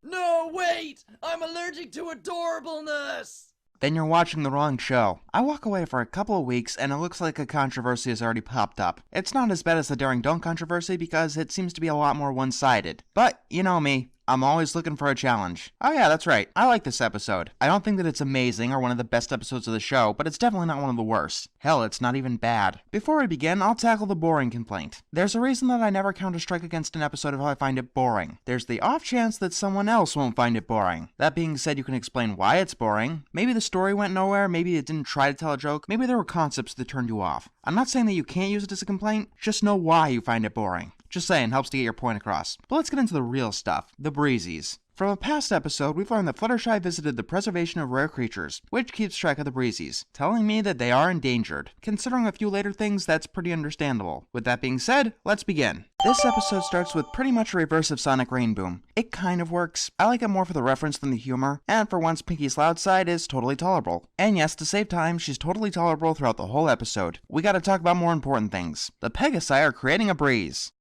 No, wait! I'm allergic to adorableness! Then you're watching the wrong show. I walk away for a couple of weeks and it looks like a controversy has already popped up. It's not as bad as the Daring Don't controversy because it seems to be a lot more one-sided. But, you know me, I'm always looking for a challenge. Oh yeah, that's right. I like this episode. I don't think that it's amazing or one of the best episodes of the show, but it's definitely not one of the worst. Hell, it's not even bad. Before we begin, I'll tackle the boring complaint. There's a reason that I never counter-strike against an episode if I find it boring. There's the off chance that someone else won't find it boring. That being said, you can explain why it's boring. Maybe the story went nowhere, maybe it didn't try to tell a joke, maybe there were concepts that turned you off. I'm not saying that you can't use it as a complaint, just know why you find it boring. Just saying, helps to get your point across. But let's get into the real stuff, the Breezies. From a past episode, we've learned that Fluttershy visited the Preservation of Rare Creatures, which keeps track of the Breezies, telling me that they are endangered. Considering a few later things, that's pretty understandable. With that being said, let's begin. This episode starts with pretty much a reverse of Sonic Rain Boom. It kind of works. I like it more for the reference than the humor, and for once Pinkie's loud side is totally tolerable. And yes, to save time, she's totally tolerable throughout the whole episode. We gotta talk about more important things. The Pegasi are creating a breeze.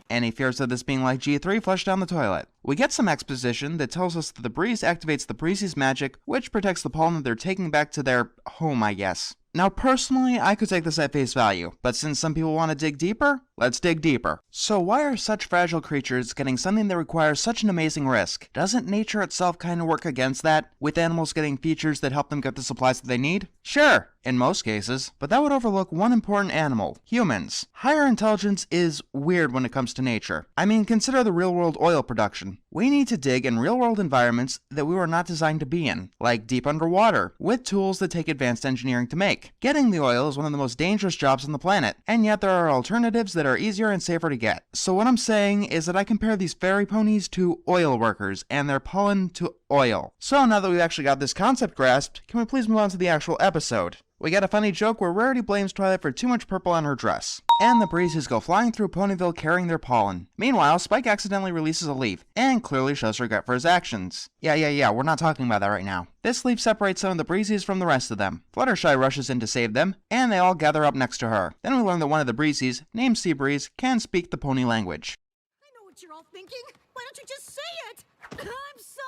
Any fears of this being like G3 flush down the toilet? We get some exposition that tells us that the breeze activates the Breezies' magic, which protects the pollen that they're taking back to their home, I guess. Now personally, I could take this at face value, but since some people want to dig deeper, let's dig deeper. So why are such fragile creatures getting something that requires such an amazing risk? Doesn't nature itself kind of work against that, with animals getting features that help them get the supplies that they need? Sure, in most cases, but that would overlook one important animal, humans. Higher intelligence is weird when it comes to nature. I mean, consider the real-world oil production. We need to dig in real-world environments that we were not designed to be in, like deep underwater, with tools that take advanced engineering to make. Getting the oil is one of the most dangerous jobs on the planet, and yet there are alternatives that are easier and safer to get. So what I'm saying is that I compare these fairy ponies to oil workers, and their pollen to oil. So now that we've actually got this concept grasped, can we please move on to the actual episode? We get a funny joke where Rarity blames Twilight for too much purple on her dress. And the Breezes go flying through Ponyville carrying their pollen. Meanwhile, Spike accidentally releases a leaf, and clearly shows regret for his actions. Yeah, we're not talking about that right now. This leaf separates some of the Breezies from the rest of them. Fluttershy rushes in to save them, and they all gather up next to her. Then we learn that one of the Breezies, named Seabreeze, can speak the pony language. I know what you're all thinking. Why don't you just say it? I'm sorry.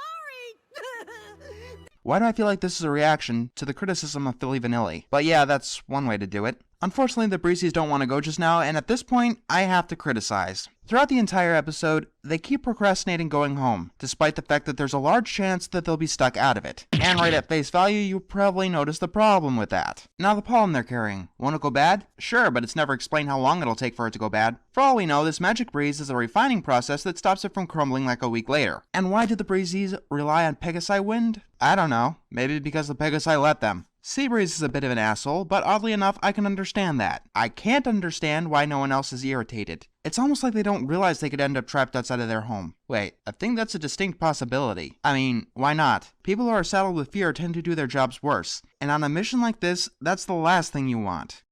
Why do I feel like this is a reaction to the criticism of Filli Vanilli? But yeah, that's one way to do it. Unfortunately, the Breezies don't want to go just now, and at this point, I have to criticize. Throughout the entire episode, they keep procrastinating going home, despite the fact that there's a large chance that they'll be stuck out of it. And right at face value, you probably notice the problem with that. Now the pollen they're carrying, won't it go bad? Sure, but it's never explained how long it'll take for it to go bad. For all we know, this magic breeze is a refining process that stops it from crumbling like a week later. And why did the Breezies rely on Pegasi wind? I don't know. Maybe because the Pegasi let them. Seabreeze is a bit of an asshole, but oddly enough, I can understand that. I can't understand why no one else is irritated. It's almost like they don't realize they could end up trapped outside of their home. Wait, I think that's a distinct possibility. I mean, why not? People who are saddled with fear tend to do their jobs worse, and on a mission like this, that's the last thing you want.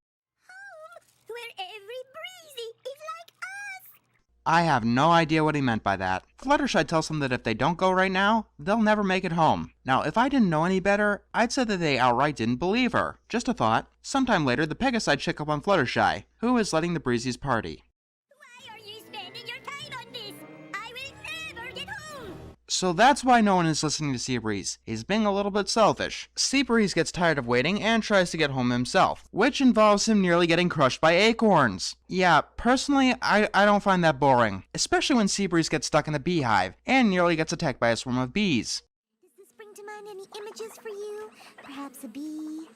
Home, where every breezy is like us. I have no idea what he meant by that. Fluttershy tells them that if they don't go right now, they'll never make it home. Now, if I didn't know any better, I'd say that they outright didn't believe her. Just a thought. Sometime later, the Pegasi check up on Fluttershy, who is letting the Breezies party. So that's why no one is listening to Seabreeze. He's being a little bit selfish. Seabreeze gets tired of waiting and tries to get home himself, which involves him nearly getting crushed by acorns. Yeah, personally, I don't find that boring, especially when Seabreeze gets stuck in a beehive and nearly gets attacked by a swarm of bees. Does this bring to mind any images for you? Perhaps a bee?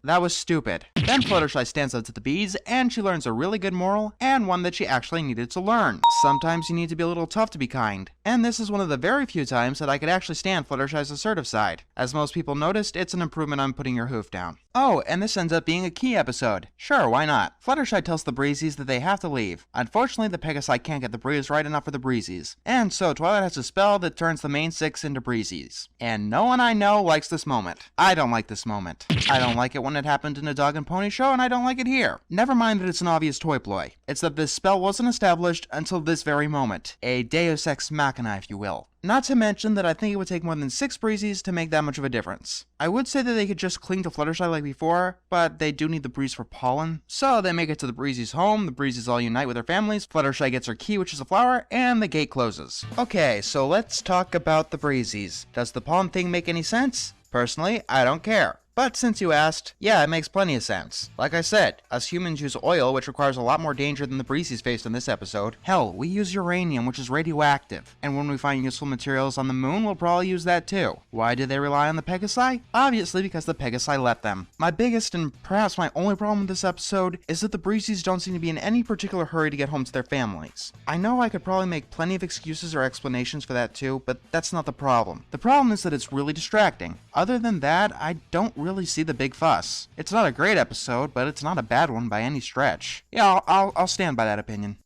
That was stupid. Then Fluttershy stands up to the bees, and she learns a really good moral, and one that she actually needed to learn. Sometimes you need to be a little tough to be kind. And this is one of the very few times that I could actually stand Fluttershy's assertive side. As most people noticed, it's an improvement on putting your hoof down. Oh, and this ends up being a key episode. Sure, why not? Fluttershy tells the Breezies that they have to leave. Unfortunately, the Pegasi can't get the breeze right enough for the Breezies. And so Twilight has a spell that turns the main 6 into Breezies. And no one I know likes this moment. I don't like this moment. I don't like it when it happened in a Dog and Pony show, and I don't like it here. Never mind that it's an obvious toy ploy. It's that this spell wasn't established until this very moment. A Deus Ex Machina, if you will. Not to mention that I think it would take more than 6 Breezies to make that much of a difference. I would say that they could just cling to Fluttershy like before, but they do need the breeze for pollen. So they make it to the Breezies' home, the Breezies all unite with their families, Fluttershy gets her key, which is a flower, and the gate closes. Okay, so let's talk about the Breezies. Does the pollen thing make any sense? Personally, I don't care. But since you asked, yeah, it makes plenty of sense. Like I said, us humans use oil, which requires a lot more danger than the Breezies faced in this episode. Hell, we use uranium, which is radioactive. And when we find useful materials on the moon, we'll probably use that too. Why do they rely on the Pegasi? Obviously because the Pegasi let them. My biggest and perhaps my only problem with this episode is that the Breezies don't seem to be in any particular hurry to get home to their families. I know I could probably make plenty of excuses or explanations for that too, but that's not the problem. The problem is that it's really distracting. Other than that, I don't really see the big fuss. It's not a great episode, but it's not a bad one by any stretch. Yeah, I'll stand by that opinion.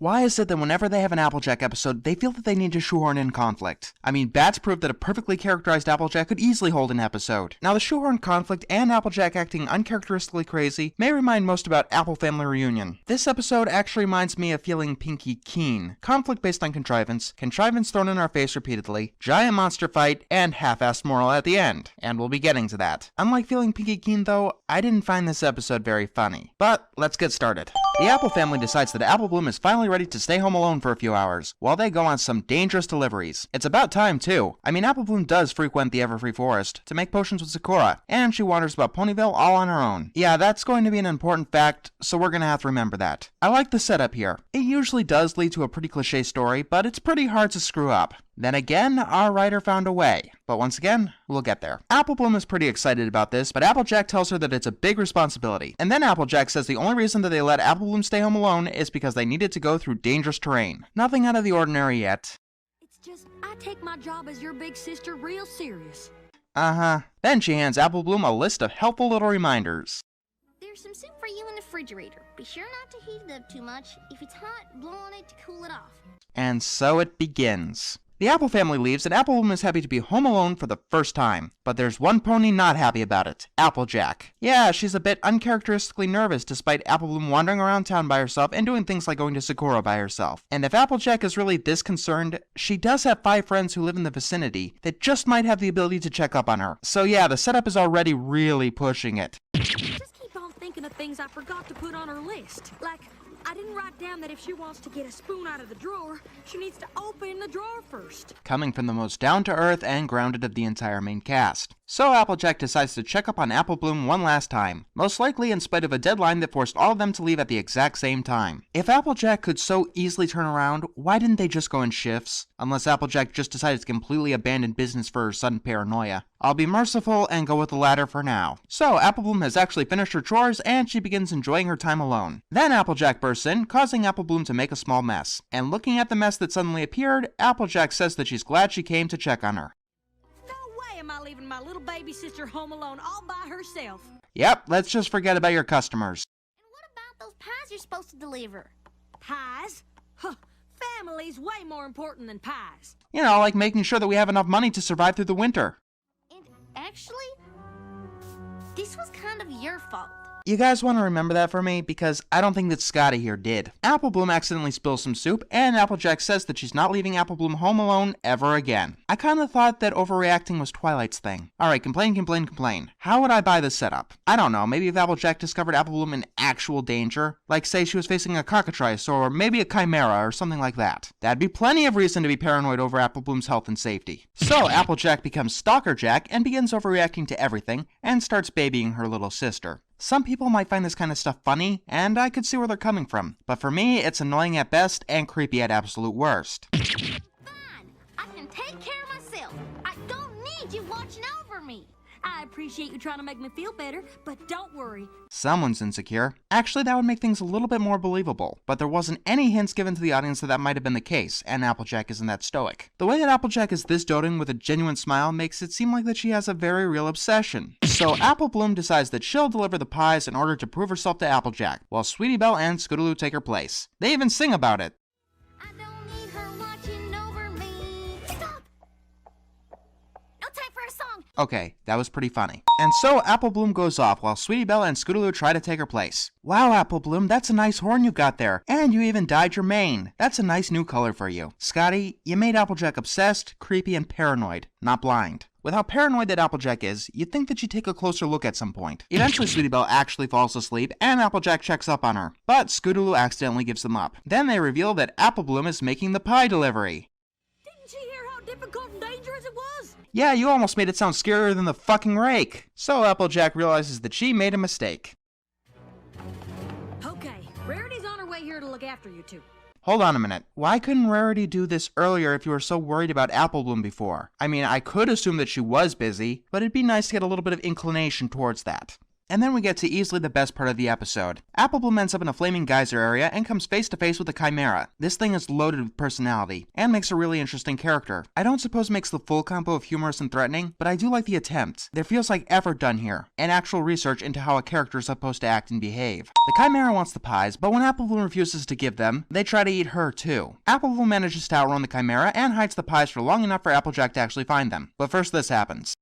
Why is it that whenever they have an Applejack episode, they feel that they need to shoehorn in conflict? I mean, Bats proved that a perfectly characterized Applejack could easily hold an episode. Now, the shoehorn conflict and Applejack acting uncharacteristically crazy may remind most about Apple Family Reunion. This episode actually reminds me of feeling Pinkie keen. Conflict based on contrivance thrown in our face repeatedly, giant monster fight, and half-assed moral at the end. And we'll be getting to that. Unlike feeling Pinkie keen though, I didn't find this episode very funny. But let's get started. The Apple family decides that Apple Bloom is finally ready to stay home alone for a few hours, while they go on some dangerous deliveries. It's about time, too. I mean, Apple Bloom does frequent the Everfree Forest to make potions with Sakura, and she wanders about Ponyville all on her own. Yeah, that's going to be an important fact, so we're gonna have to remember that. I like the setup here. It usually does lead to a pretty cliche story, but it's pretty hard to screw up. Then again, our writer found a way. But once again, we'll get there. Apple Bloom is pretty excited about this, but Applejack tells her that it's a big responsibility. And then Applejack says the only reason that they let Apple Bloom stay home alone is because they needed to go through dangerous terrain. Nothing out of the ordinary yet. It's just, I take my job as your big sister real serious. Uh-huh. Then she hands Apple Bloom a list of helpful little reminders. There's some soup for you in the refrigerator. Be sure not to heat it up too much. If it's hot, blow on it to cool it off. And so it begins. The Apple family leaves, and Apple Bloom is happy to be home alone for the first time. But there's one pony not happy about it, Applejack. Yeah, she's a bit uncharacteristically nervous despite Apple Bloom wandering around town by herself and doing things like going to Sakura by herself. And if Applejack is really this concerned, she does have 5 friends who live in the vicinity that just might have the ability to check up on her. So yeah, the setup is already really pushing it. Just keep on thinking of things I forgot to put on her list. Like, I didn't write down that if she wants to get a spoon out of the drawer, she needs to open the drawer first. Coming from the most down-to-earth and grounded of the entire main cast. So Applejack decides to check up on Apple Bloom one last time, most likely in spite of a deadline that forced all of them to leave at the exact same time. If Applejack could so easily turn around, why didn't they just go in shifts? Unless Applejack just decided to completely abandon business for her sudden paranoia. I'll be merciful and go with the latter for now. So Apple Bloom has actually finished her chores and she begins enjoying her time alone. Then Applejack bursts in, causing Apple Bloom to make a small mess. And looking at the mess that suddenly appeared, Applejack says that she's glad she came to check on her. No way am I leaving my little baby sister home alone all by herself. Yep, let's just forget about your customers. Those pies you're supposed to deliver. Pies? Huh. Family's way more important than pies. You know, like making sure that we have enough money to survive through the winter. And actually, this was kind of your fault. You guys want to remember that for me? Because I don't think that Scotty here did. Apple Bloom accidentally spills some soup, and Applejack says that she's not leaving Apple Bloom home alone ever again. I kind of thought that overreacting was Twilight's thing. Alright, complain. How would I buy this setup? I don't know, maybe if Applejack discovered Apple Bloom in actual danger? Like say she was facing a cockatrice, or maybe a chimera, or something like that. That'd be plenty of reason to be paranoid over Apple Bloom's health and safety. So Applejack becomes Stalker Jack and begins overreacting to everything, and starts babying her little sister. Some people might find this kind of stuff funny, and I could see where they're coming from. But for me, it's annoying at best and creepy at absolute worst. Fine, I can take care of myself. I don't need you watching over me. I appreciate you trying to make me feel better, but don't worry. Someone's insecure. Actually, that would make things a little bit more believable, but there wasn't any hints given to the audience that that might have been the case, and Applejack isn't that stoic. The way that Applejack is this doting with a genuine smile makes it seem like that she has a very real obsession. So Apple Bloom decides that she'll deliver the pies in order to prove herself to Applejack, while Sweetie Belle and Scootaloo take her place. They even sing about it. I don't need her watching over me. Stop! No time for a song. Okay, that was pretty funny. And so Apple Bloom goes off while Sweetie Belle and Scootaloo try to take her place. Wow, Apple Bloom, that's a nice horn you got there. And you even dyed your mane. That's a nice new color for you. Scotty, you made Applejack obsessed, creepy, and paranoid, not blind. With how paranoid that Applejack is, you'd think that she'd take a closer look at some point. Eventually, Sweetie Belle actually falls asleep, and Applejack checks up on her. But Scootaloo accidentally gives them up. Then they reveal that Apple Bloom is making the pie delivery. Didn't you hear how difficult and dangerous it was? Yeah, you almost made it sound scarier than the fucking rake. So Applejack realizes that she made a mistake. Okay, Rarity's on her way here to look after you two. Hold on a minute. Why couldn't Rarity do this earlier if you were so worried about Apple Bloom before? I mean, I could assume that she was busy, but it'd be nice to get a little bit of inclination towards that. And then we get to easily the best part of the episode. Apple Bloom ends up in a flaming geyser area and comes face to face with a chimera. This thing is loaded with personality, and makes a really interesting character. I don't suppose it makes the full combo of humorous and threatening, but I do like the attempt. There feels like effort done here, and actual research into how a character is supposed to act and behave. The chimera wants the pies, but when Apple Bloom refuses to give them, they try to eat her too. Apple Bloom manages to outrun the chimera and hides the pies for long enough for Applejack to actually find them. But first this happens.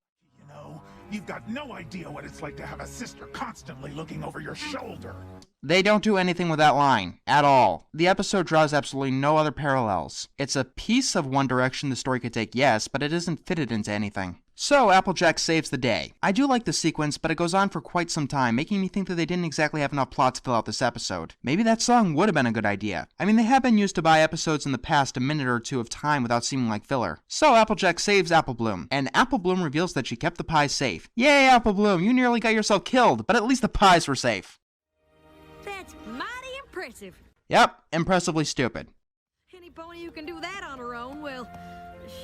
You've got no idea what it's like to have a sister constantly looking over your shoulder. They don't do anything with that line, at all. The episode draws absolutely no other parallels. It's a piece of one direction the story could take, yes, but it isn't fitted into anything. So Applejack saves the day. I do like the sequence, but it goes on for quite some time, making me think that they didn't exactly have enough plot to fill out this episode. Maybe that song would have been a good idea. I mean, they have been used to buy episodes in the past a minute or two of time without seeming like filler. So Applejack saves Apple Bloom, and Apple Bloom reveals that she kept the pies safe. Yay, Apple Bloom, you nearly got yourself killed, but at least the pies were safe. That's mighty impressive. Yep, impressively stupid. Any pony who can do that on her own, well,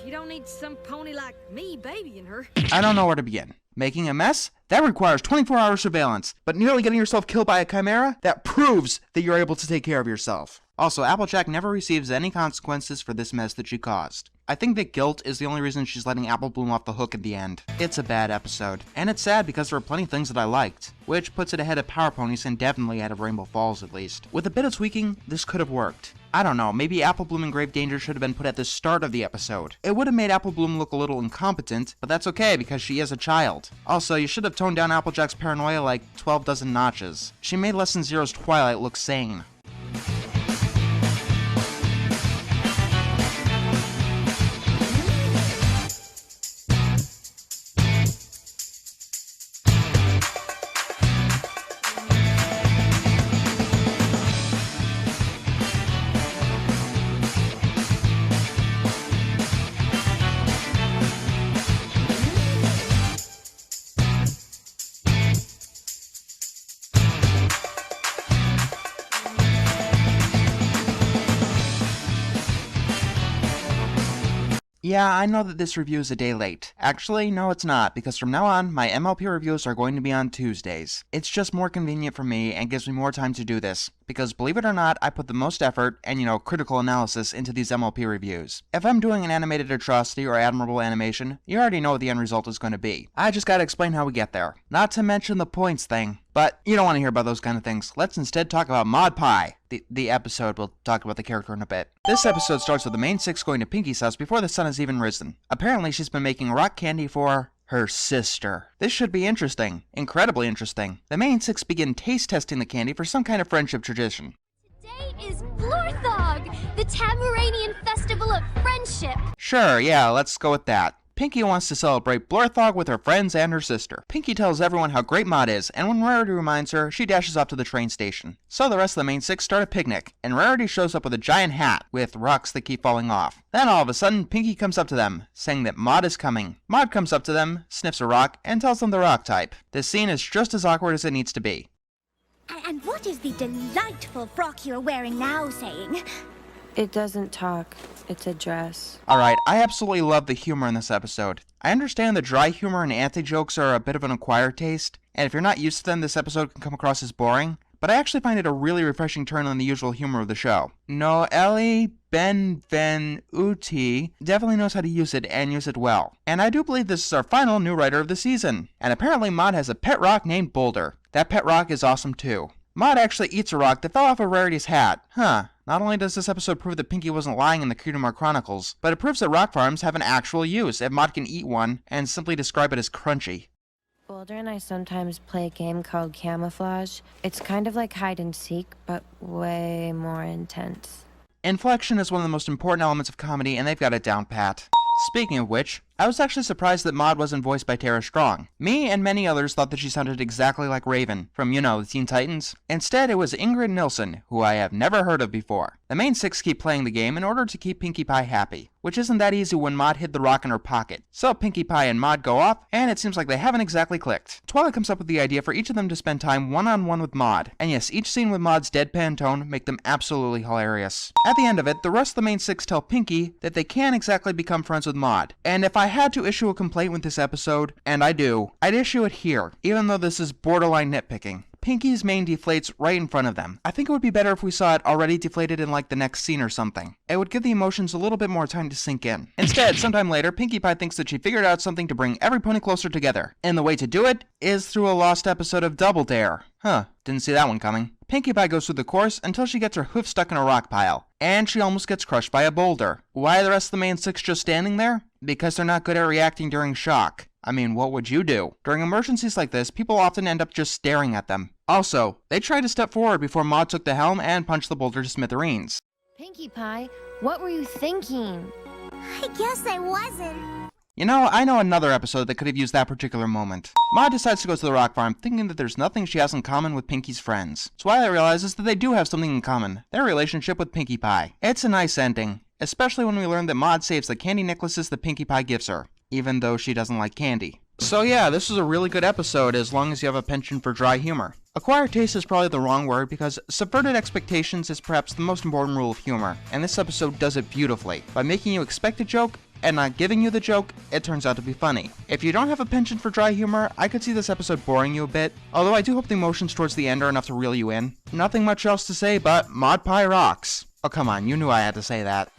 she don't need some pony like me babying her. I don't know where to begin. Making a mess? That requires 24-hour surveillance. But nearly getting yourself killed by a chimera? That proves that you're able to take care of yourself. Also, Applejack never receives any consequences for this mess that she caused. I think that guilt is the only reason she's letting Apple Bloom off the hook at the end. It's a bad episode. And it's sad because there are plenty of things that I liked, which puts it ahead of Power Ponies and definitely ahead of Rainbow Falls at least. With a bit of tweaking, this could have worked. I don't know, maybe Apple Bloom in grave danger should have been put at the start of the episode. It would have made Apple Bloom look a little incompetent, but that's okay because she is a child. Also, you should have toned down Applejack's paranoia like 12 dozen notches. She made Lesson Zero's Twilight look sane. Yeah, I know that this review is a day late. Actually, no it's not, because from now on, my MLP reviews are going to be on Tuesdays. It's just more convenient for me and gives me more time to do this, because believe it or not, I put the most effort and, critical analysis into these MLP reviews. If I'm doing an animated atrocity or admirable animation, you already know what the end result is going to be. I just gotta explain how we get there. Not to mention the points thing. But you don't want to hear about those kind of things. Let's instead talk about Mod Pie. The episode, we'll talk about the character in a bit. This episode starts with the main six going to Pinkie's house before the sun has even risen. Apparently she's been making rock candy for her sister. This should be interesting. Incredibly interesting. The main six begin taste testing the candy for some kind of friendship tradition. Today is Blorthog, the Tamaranian festival of friendship. Sure, yeah, let's go with that. Pinkie wants to celebrate Blorthog with her friends and her sister. Pinkie tells everyone how great Mod is, and when Rarity reminds her, she dashes off to the train station. So the rest of the main six start a picnic, and Rarity shows up with a giant hat with rocks that keep falling off. Then all of a sudden, Pinkie comes up to them, saying that Mod is coming. Mod comes up to them, sniffs a rock, and tells them the rock type. This scene is just as awkward as it needs to be. And what is the delightful frock you're wearing now saying? It doesn't talk. It's a dress. Alright, I absolutely love the humor in this episode. I understand the dry humor and anti-jokes are a bit of an acquired taste, and if you're not used to them, this episode can come across as boring, but I actually find it a really refreshing turn on the usual humor of the show. Noelle Benvenuti definitely knows how to use it and use it well. And I do believe this is our final new writer of the season. And apparently Mod has a pet rock named Boulder. That pet rock is awesome too. Mod actually eats a rock that fell off of Rarity's hat. Not only does this episode prove that Pinkie wasn't lying in the Kingdom Chronicles, but it proves that rock farms have an actual use if Mod can eat one and simply describe it as crunchy. Boulder and I sometimes play a game called Camouflage. It's kind of like hide and seek, but way more intense. Inflection is one of the most important elements of comedy, and they've got it down pat. Speaking of which, I was actually surprised that Mod wasn't voiced by Tara Strong. Me and many others thought that she sounded exactly like Raven from, the Teen Titans. Instead, it was Ingrid Nilsson, who I have never heard of before. The main six keep playing the game in order to keep Pinkie Pie happy, which isn't that easy when Mod hid the rock in her pocket. So Pinkie Pie and Mod go off, and it seems like they haven't exactly clicked. Twilight comes up with the idea for each of them to spend time one-on-one with Mod, and yes, each scene with Mod's deadpan tone make them absolutely hilarious. At the end of it, the rest of the main six tell Pinkie that they can't exactly become friends with Mod, and if I had to issue a complaint with this episode, and I do, I'd issue it here, even though this is borderline nitpicking. Pinkie's mane deflates right in front of them. I think it would be better if we saw it already deflated in like the next scene or something. It would give the emotions a little bit more time to sink in. Instead, sometime later, Pinkie Pie thinks that she figured out something to bring every pony closer together. And the way to do it is through a lost episode of Double Dare. Didn't see that one coming. Pinkie Pie goes through the course until she gets her hoof stuck in a rock pile. And she almost gets crushed by a boulder. Why are the rest of the main six just standing there? Because they're not good at reacting during shock. I mean, what would you do? During emergencies like this, people often end up just staring at them. Also, they tried to step forward before Mod took the helm and punched the boulder to smithereens. Pinkie Pie, what were you thinking? I guess I wasn't. I know another episode that could have used that particular moment. Mod decides to go to the rock farm, thinking that there's nothing she has in common with Pinkie's friends. Twilight realizes that they do have something in common, their relationship with Pinkie Pie. It's a nice ending, especially when we learn that Mod saves the candy necklaces that Pinkie Pie gives her, even though she doesn't like candy. So yeah, this is a really good episode as long as you have a penchant for dry humor. Acquired taste is probably the wrong word because subverted expectations is perhaps the most important rule of humor, and this episode does it beautifully. By making you expect a joke, and not giving you the joke, it turns out to be funny. If you don't have a penchant for dry humor, I could see this episode boring you a bit, although I do hope the emotions towards the end are enough to reel you in. Nothing much else to say, but Mod Pie rocks. Oh come on, you knew I had to say that.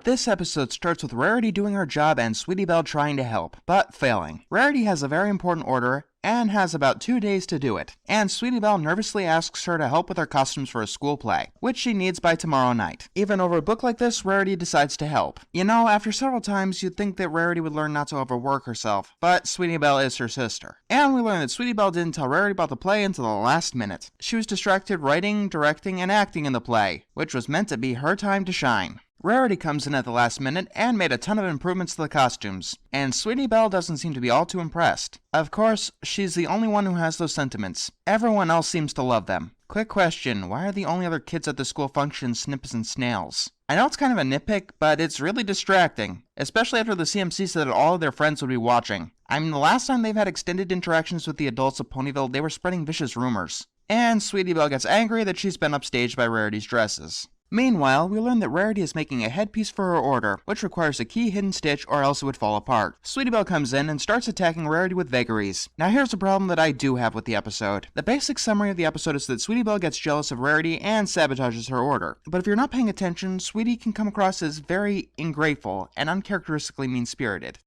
This episode starts with Rarity doing her job and Sweetie Belle trying to help, but failing. Rarity has a very important order, and has about 2 days to do it. And Sweetie Belle nervously asks her to help with her costumes for a school play, which she needs by tomorrow night. Even over a book like this, Rarity decides to help. You know, after several times, you'd think that Rarity would learn not to overwork herself, but Sweetie Belle is her sister. And we learn that Sweetie Belle didn't tell Rarity about the play until the last minute. She was distracted writing, directing, and acting in the play, which was meant to be her time to shine. Rarity comes in at the last minute and made a ton of improvements to the costumes, and Sweetie Belle doesn't seem to be all too impressed. Of course, she's the only one who has those sentiments. Everyone else seems to love them. Quick question, why are the only other kids at the school function Snips and Snails? I know it's kind of a nitpick, but it's really distracting, especially after the CMC said that all of their friends would be watching. I mean, the last time they've had extended interactions with the adults of Ponyville, they were spreading vicious rumors. And Sweetie Belle gets angry that she's been upstaged by Rarity's dresses. Meanwhile, we learn that Rarity is making a headpiece for her order, which requires a key hidden stitch or else it would fall apart. Sweetie Belle comes in and starts attacking Rarity with vagaries. Now here's a problem that I do have with the episode. The basic summary of the episode is that Sweetie Belle gets jealous of Rarity and sabotages her order. But if you're not paying attention, Sweetie can come across as very ungrateful and uncharacteristically mean-spirited.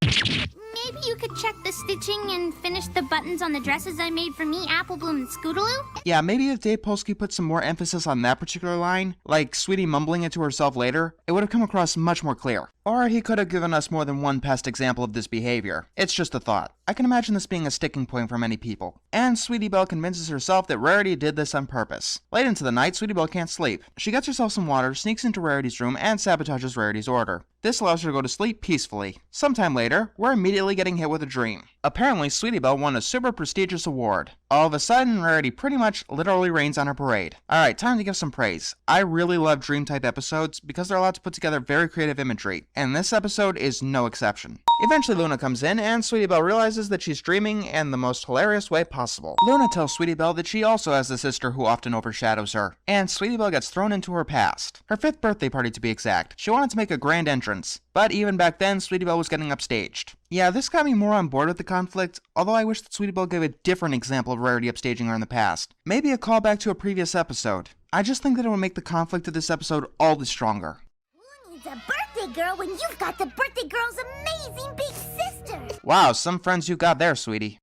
Maybe you could check the stitching and finish the buttons on the dresses I made for me, Apple Bloom, and Scootaloo? Yeah, maybe if Dave Polsky put some more emphasis on that particular line, like Sweetie mumbling it to herself later, it would have come across much more clear. Or he could have given us more than one past example of this behavior. It's just a thought. I can imagine this being a sticking point for many people. And Sweetie Belle convinces herself that Rarity did this on purpose. Late into the night, Sweetie Belle can't sleep. She gets herself some water, sneaks into Rarity's room, and sabotages Rarity's order. This allows her to go to sleep peacefully. Sometime later, we're immediately getting hit with a dream. Apparently, Sweetie Belle won a super prestigious award. All of a sudden, Rarity pretty much literally rains on her parade. Alright, time to give some praise. I really love dream-type episodes because they're allowed to put together very creative imagery, and this episode is no exception. Eventually, Luna comes in, and Sweetie Belle realizes that she's dreaming in the most hilarious way possible. Luna tells Sweetie Belle that she also has a sister who often overshadows her, and Sweetie Belle gets thrown into her past. Her 5th birthday party, to be exact. She wanted to make a grand entrance, but even back then, Sweetie Belle was getting upstaged. Yeah, this got me more on board with the conflict, although I wish that Sweetie Belle gave a different example of Rarity upstaging her in the past. Maybe a callback to a previous episode. I just think that it would make the conflict of this episode all the stronger. Who needs a birthday girl when you've got the birthday girl's amazing big sister? Wow, some friends you got there, sweetie.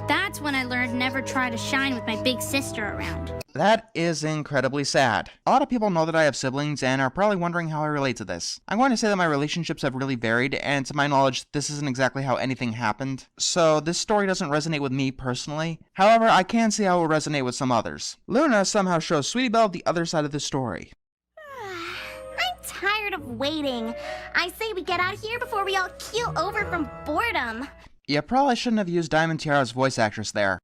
That's when I learned never try to shine with my big sister around. That is incredibly sad. A lot of people know that I have siblings and are probably wondering how I relate to this. I'm going to say that my relationships have really varied, and to my knowledge, this isn't exactly how anything happened. So this story doesn't resonate with me personally. However, I can see how it will resonate with some others. Luna somehow shows Sweetie Belle the other side of the story. I'm tired of waiting. I say we get out of here before we all keel over from boredom. You probably shouldn't have used Diamond Tiara's voice actress there.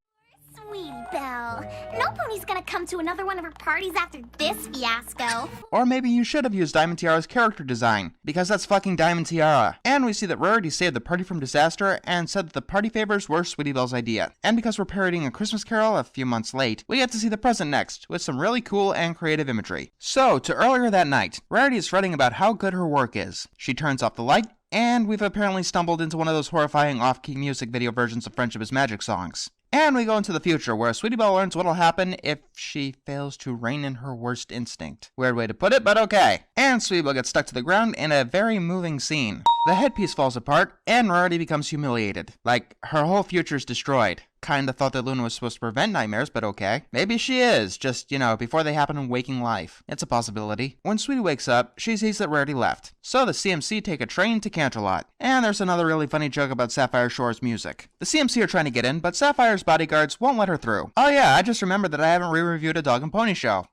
Sweetie Belle. No pony's gonna come to another one of her parties after this fiasco. Or maybe you should have used Diamond Tiara's character design, because that's fucking Diamond Tiara. And we see that Rarity saved the party from disaster and said that the party favors were Sweetie Belle's idea. And because we're parodying A Christmas Carol a few months late, we get to see the present next, with some really cool and creative imagery. So, to earlier that night, Rarity is fretting about how good her work is. She turns off the light, and we've apparently stumbled into one of those horrifying off-key music video versions of Friendship is Magic songs. And we go into the future, where Sweetie Belle learns what'll happen if she fails to rein in her worst instinct. Weird way to put it, but okay. And Sweetie Belle gets stuck to the ground in a very moving scene. The headpiece falls apart, and Rarity becomes humiliated. Like, her whole future's destroyed. Kinda thought that Luna was supposed to prevent nightmares, but okay. Maybe she is, just, you know, before they happen in waking life. It's a possibility. When Sweetie wakes up, she sees that Rarity left. So the CMC take a train to Canterlot. And there's another really funny joke about Sapphire Shore's music. The CMC are trying to get in, but Sapphire's bodyguards won't let her through. Oh yeah, I just remembered that I haven't re-reviewed a Dog and Pony show.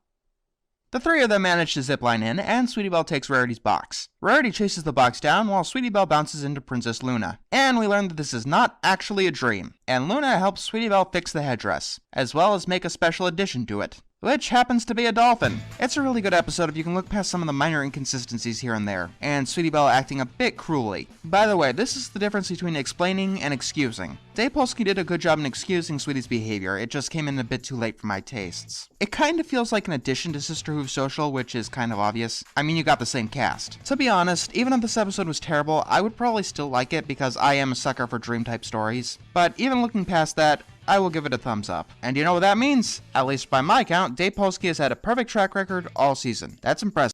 The three of them manage to zipline in, and Sweetie Belle takes Rarity's box. Rarity chases the box down, while Sweetie Belle bounces into Princess Luna. And we learn that this is not actually a dream, and Luna helps Sweetie Belle fix the headdress, as well as make a special addition to it, which happens to be a dolphin. It's a really good episode if you can look past some of the minor inconsistencies here and there, and Sweetie Belle acting a bit cruelly. By the way, this is the difference between explaining and excusing. Dave Polsky did a good job in excusing Sweetie's behavior, it just came in a bit too late for my tastes. It kind of feels like an addition to Sisterhood Social, which is kind of obvious. I mean, you got the same cast. To be honest, even if this episode was terrible, I would probably still like it because I am a sucker for dream-type stories. But even looking past that, I will give it a thumbs up. And you know what that means? At least by my count, Dave Polsky has had a perfect track record all season. That's impressive.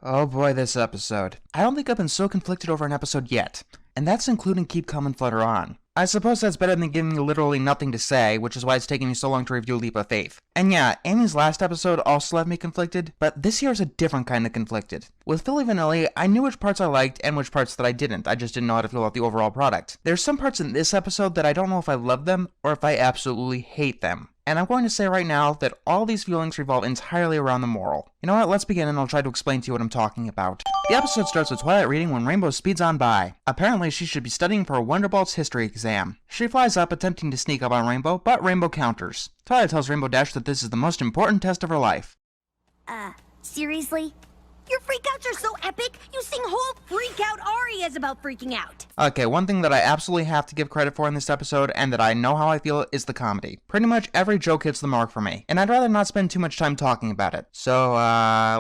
Oh boy, this episode. I don't think I've been so conflicted over an episode yet, and that's including Keep Calm and Flutter On. I suppose that's better than giving me literally nothing to say, which is why it's taking me so long to review Leap of Faith. And yeah, Amy's last episode also left me conflicted, but this year is a different kind of conflicted. With Filli Vanilli, I knew which parts I liked and which parts that I didn't. I just didn't know how to feel about the overall product. There's some parts in this episode that I don't know if I love them or if I absolutely hate them. And I'm going to say right now that all these feelings revolve entirely around the moral. You know what, let's begin and I'll try to explain to you what I'm talking about. The episode starts with Twilight reading when Rainbow speeds on by. Apparently she should be studying for a Wonderbolt's history exam. She flies up attempting to sneak up on Rainbow, but Rainbow counters. Twilight tells Rainbow Dash that this is the most important test of her life. Seriously? Your freakouts are so epic, you sing whole freak-out arias about freaking out. Okay, one thing that I absolutely have to give credit for in this episode, and that I know how I feel, is the comedy. Pretty much every joke hits the mark for me, and I'd rather not spend too much time talking about it. So,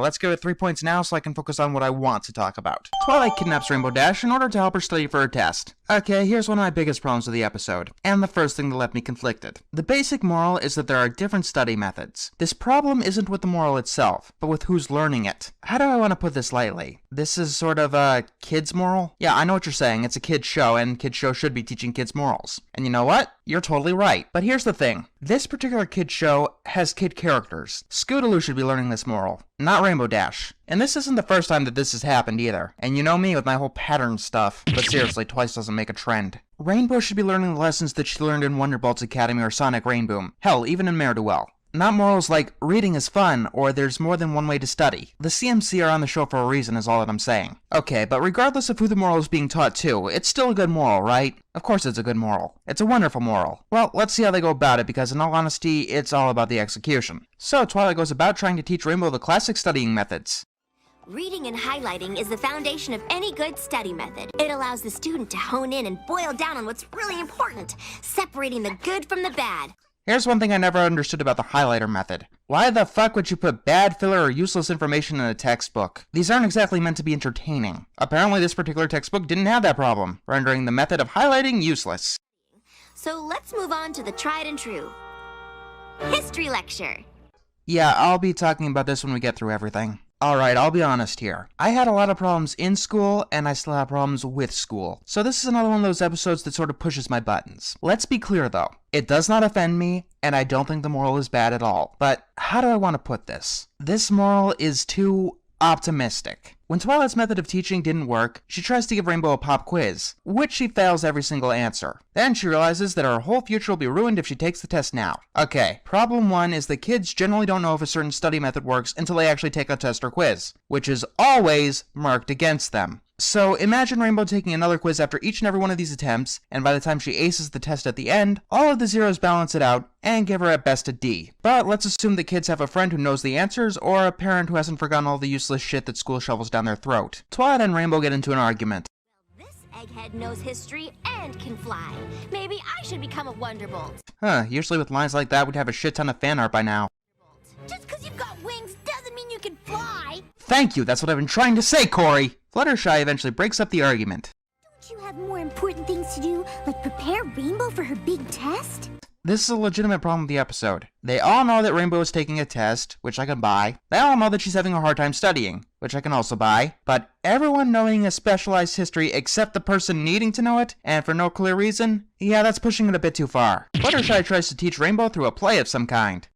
let's give it 3 points now so I can focus on what I want to talk about. Twilight kidnaps Rainbow Dash in order to help her study for her test. Okay, here's one of my biggest problems with the episode, and the first thing that left me conflicted. The basic moral is that there are different study methods. This problem isn't with the moral itself, but with who's learning it. How do I want to put this lightly? This is sort of a kid's moral? Yeah, I know what you're saying, it's a kid's show, and kid's show should be teaching kids morals. And you know what? You're totally right. But here's the thing. This particular kid show has kid characters. Scootaloo should be learning this moral, not Rainbow Dash. And this isn't the first time that this has happened either. And you know me with my whole pattern stuff. But seriously, twice doesn't make a trend. Rainbow should be learning the lessons that she learned in Wonderbolt's Academy or Sonic Rainboom. Hell, even in Ne'er-Do-Well. Not morals like, reading is fun, or there's more than one way to study. The CMC are on the show for a reason is all that I'm saying. Okay, but regardless of who the moral is being taught to, it's still a good moral, right? Of course it's a good moral. It's a wonderful moral. Well, let's see how they go about it, because in all honesty, it's all about the execution. So, Twilight goes about trying to teach Rainbow the classic studying methods. Reading and highlighting is the foundation of any good study method. It allows the student to hone in and boil down on what's really important, separating the good from the bad. Here's one thing I never understood about the highlighter method. Why the fuck would you put bad, filler, or useless information in a textbook? These aren't exactly meant to be entertaining. Apparently this particular textbook didn't have that problem, rendering the method of highlighting useless. So let's move on to the tried and true history lecture. Yeah, I'll be talking about this when we get through everything. Alright, I'll be honest here. I had a lot of problems in school, and I still have problems with school. So this is another one of those episodes that sort of pushes my buttons. Let's be clear though. It does not offend me, and I don't think the moral is bad at all. But how do I want to put this? This moral is too optimistic. When Twilight's method of teaching didn't work, she tries to give Rainbow a pop quiz, which she fails every single answer. Then she realizes that her whole future will be ruined if she takes the test now. Okay, problem one is that kids generally don't know if a certain study method works until they actually take a test or quiz, which is always marked against them. So imagine Rainbow taking another quiz after each and every one of these attempts, and by the time she aces the test at the end, all of the zeros balance it out and give her at best a D. But let's assume that kids have a friend who knows the answers, or a parent who hasn't forgotten all the useless shit that school shovels down their throat. Twilight and Rainbow get into an argument. This egghead knows history and can fly. Maybe I should become a Wonderbolt. Usually with lines like that we'd have a shit ton of fan art by now. Just because you've got wings doesn't mean you can fly. Thank you, that's what I've been trying to say, Corey! Fluttershy eventually breaks up the argument. Don't you have more important things to do, like prepare Rainbow for her big test? This is a legitimate problem with the episode. They all know that Rainbow is taking a test, which I can buy. They all know that she's having a hard time studying, which I can also buy. But everyone knowing a specialized history except the person needing to know it, and for no clear reason, yeah, that's pushing it a bit too far. Fluttershy tries to teach Rainbow through a play of some kind.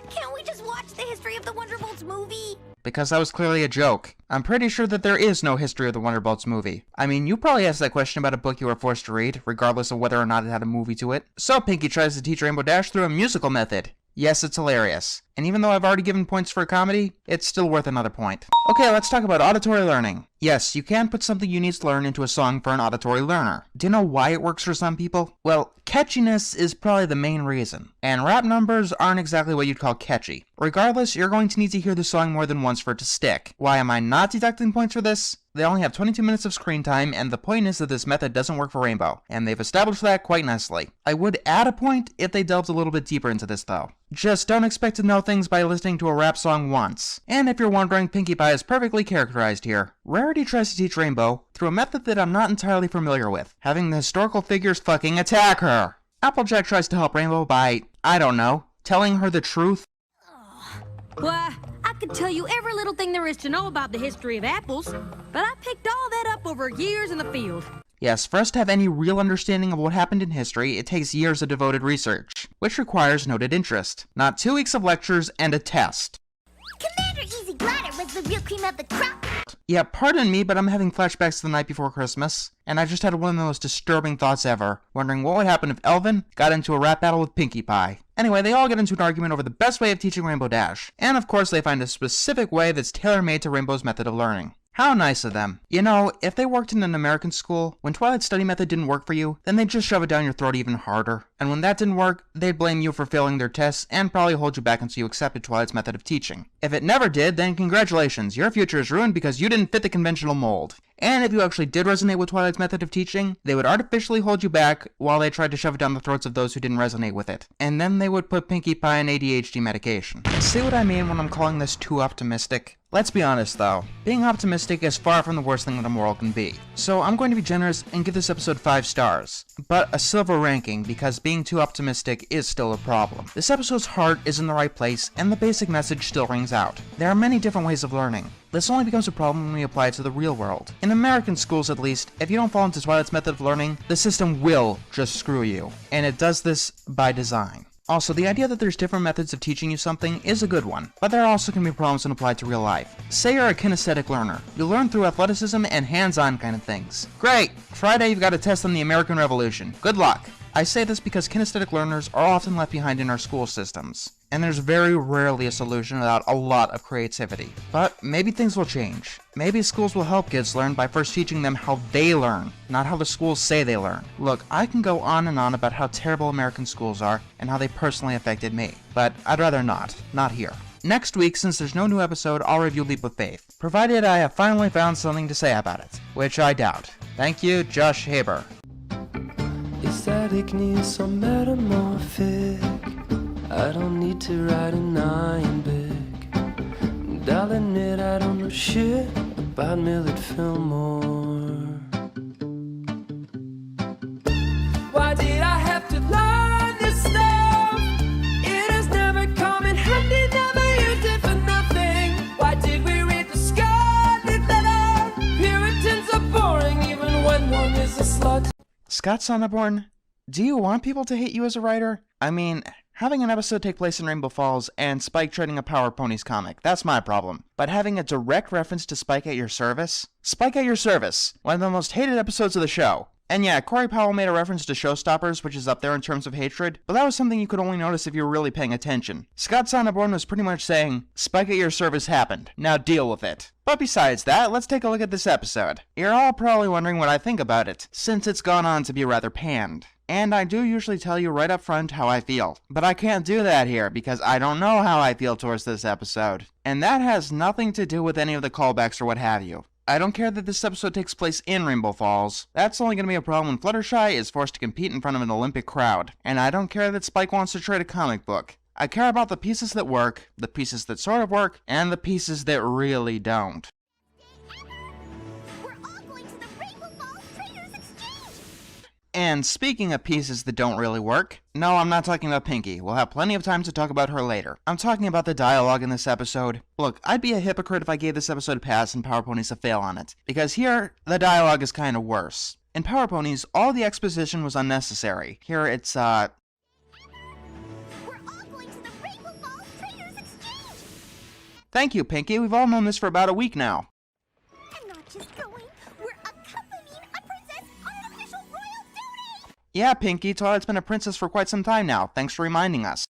Can't we just watch the history of the Wonderbolts movie? Because that was clearly a joke. I'm pretty sure that there is no history of the Wonderbolts movie. I mean, you probably asked that question about a book you were forced to read, regardless of whether or not it had a movie to it. So Pinkie tries to teach Rainbow Dash through a musical method. Yes, it's hilarious. And even though I've already given points for a comedy, it's still worth another point. Okay, let's talk about auditory learning. Yes, you can put something you need to learn into a song for an auditory learner. Do you know why it works for some people? Well, catchiness is probably the main reason. And rap numbers aren't exactly what you'd call catchy. Regardless, you're going to need to hear the song more than once for it to stick. Why am I not deducting points for this? They only have 22 minutes of screen time, and the point is that this method doesn't work for Rainbow, and they've established that quite nicely. I would add a point if they delved a little bit deeper into this though. Just don't expect to know things by listening to a rap song once. And if you're wondering, Pinkie Pie is perfectly characterized here. Rarity tries to teach Rainbow through a method that I'm not entirely familiar with, having the historical figures fucking attack her. Applejack tries to help Rainbow by, I don't know, telling her the truth. Why, I could tell you every little thing there is to know about the history of apples, but I picked all that up over years in the field. Yes, for us to have any real understanding of what happened in history, it takes years of devoted research, which requires noted interest, not 2 weeks of lectures and a test. Commander Easy Glider was the real cream of the crop. Yeah, pardon me, but I'm having flashbacks to the night before Christmas, and I just had one of the most disturbing thoughts ever, wondering what would happen if Elvin got into a rap battle with Pinkie Pie. Anyway, they all get into an argument over the best way of teaching Rainbow Dash, and of course they find a specific way that's tailor-made to Rainbow's method of learning. How nice of them. You know, if they worked in an American school, when Twilight's study method didn't work for you, then they'd just shove it down your throat even harder. And when that didn't work, they'd blame you for failing their tests and probably hold you back until you accepted Twilight's method of teaching. If it never did, then congratulations, your future is ruined because you didn't fit the conventional mold. And if you actually did resonate with Twilight's method of teaching, they would artificially hold you back while they tried to shove it down the throats of those who didn't resonate with it. And then they would put Pinkie Pie on ADHD medication. See what I mean when I'm calling this too optimistic? Let's be honest though, being optimistic is far from the worst thing that a world can be. So I'm going to be generous and give this episode 5 stars, but a silver ranking because being too optimistic is still a problem. This episode's heart is in the right place and the basic message still rings out. There are many different ways of learning. This only becomes a problem when we apply it to the real world. In American schools at least, if you don't fall into Twilight's method of learning, the system will just screw you. And it does this by design. Also, the idea that there's different methods of teaching you something is a good one, but there also can be problems when applied to real life. Say you're a kinesthetic learner. You learn through athleticism and hands-on kind of things. Great! Friday you've got a test on the American Revolution. Good luck! I say this because kinesthetic learners are often left behind in our school systems, and there's very rarely a solution without a lot of creativity. But maybe things will change. Maybe schools will help kids learn by first teaching them how they learn, not how the schools say they learn. Look, I can go on and on about how terrible American schools are and how they personally affected me, but I'd rather not here. Next week, since there's no new episode, I'll review Leap of Faith, provided I have finally found something to say about it, which I doubt. Thank you, Josh Haber. Is that igneous or metamorphic? I don't need to write an iambic. Darling it, I don't know shit about Millard Fillmore. Why did I have to learn this stuff? It has never come in handy, never used it for nothing. Why did we read the Scarlet Letter? Puritans are boring even when one is a slut. Scott Sonneborn, do you want people to hate you as a writer? I mean, having an episode take place in Rainbow Falls and Spike trading a Power Ponies comic, that's my problem. But having a direct reference to Spike at Your Service? Spike at Your Service, one of the most hated episodes of the show. And yeah, Corey Powell made a reference to Showstoppers, which is up there in terms of hatred, but that was something you could only notice if you were really paying attention. Scott Sonneborn was pretty much saying, Spike at Your Service happened, now deal with it. But besides that, let's take a look at this episode. You're all probably wondering what I think about it, since it's gone on to be rather panned. And I do usually tell you right up front how I feel, but I can't do that here because I don't know how I feel towards this episode. And that has nothing to do with any of the callbacks or what have you. I don't care that this episode takes place in Rainbow Falls. That's only going to be a problem when Fluttershy is forced to compete in front of an Olympic crowd. And I don't care that Spike wants to trade a comic book. I care about the pieces that work, the pieces that sort of work, and the pieces that really don't. And speaking of pieces that don't really work, no, I'm not talking about Pinkie. We'll have plenty of time to talk about her later. I'm talking about the dialogue in this episode. Look, I'd be a hypocrite if I gave this episode a pass and Power Ponies a fail on it, because here, the dialogue is kinda worse. In Power Ponies, all the exposition was unnecessary. Here, it's, Thank you, Pinkie. We've all known this for about a week now. I'm not just going, we're accompanying a princess on an official royal duty! Yeah, Pinkie, Twilight's been a princess for quite some time now. Thanks for reminding us.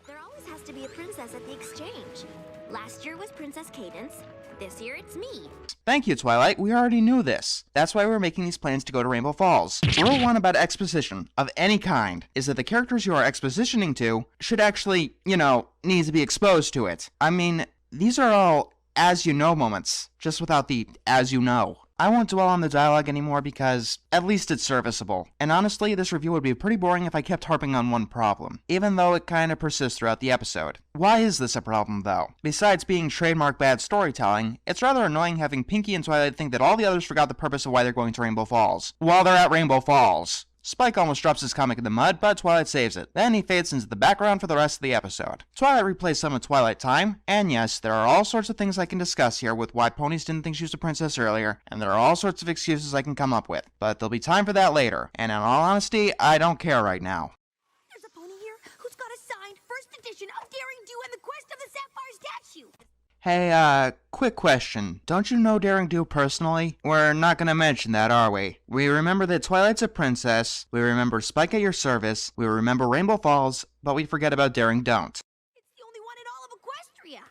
There always has to be a princess at the exchange. Last year was Princess Cadence. This year it's me. Thank you, Twilight. We already knew this. That's why we're making these plans to go to Rainbow Falls. Rule 1 about exposition, of any kind, is that the characters you are expositioning to should actually, need to be exposed to it. I mean, these are all as-you-know moments, just without the as-you-know. I won't dwell on the dialogue anymore because, at least it's serviceable. And honestly, this review would be pretty boring if I kept harping on one problem, even though it kinda persists throughout the episode. Why is this a problem, though? Besides being trademark bad storytelling, it's rather annoying having Pinkie and Twilight think that all the others forgot the purpose of why they're going to Rainbow Falls, while they're at Rainbow Falls. Spike almost drops his comic in the mud, but Twilight saves it. Then he fades into the background for the rest of the episode. Twilight replays some of Twilight Time, and yes, there are all sorts of things I can discuss here with why Ponies didn't think she was a princess earlier, and there are all sorts of excuses I can come up with. But there'll be time for that later, and in all honesty, I don't care right now. There's a pony here who's got a signed first edition of Daring Do and the Quest of the Sapphire statue. Hey, quick question. Don't you know Daring Do personally? We're not gonna mention that, are we? We remember that Twilight's a princess, we remember Spike at your service, we remember Rainbow Falls, but we forget about Daring Don't. It's the only one in all of Equestria.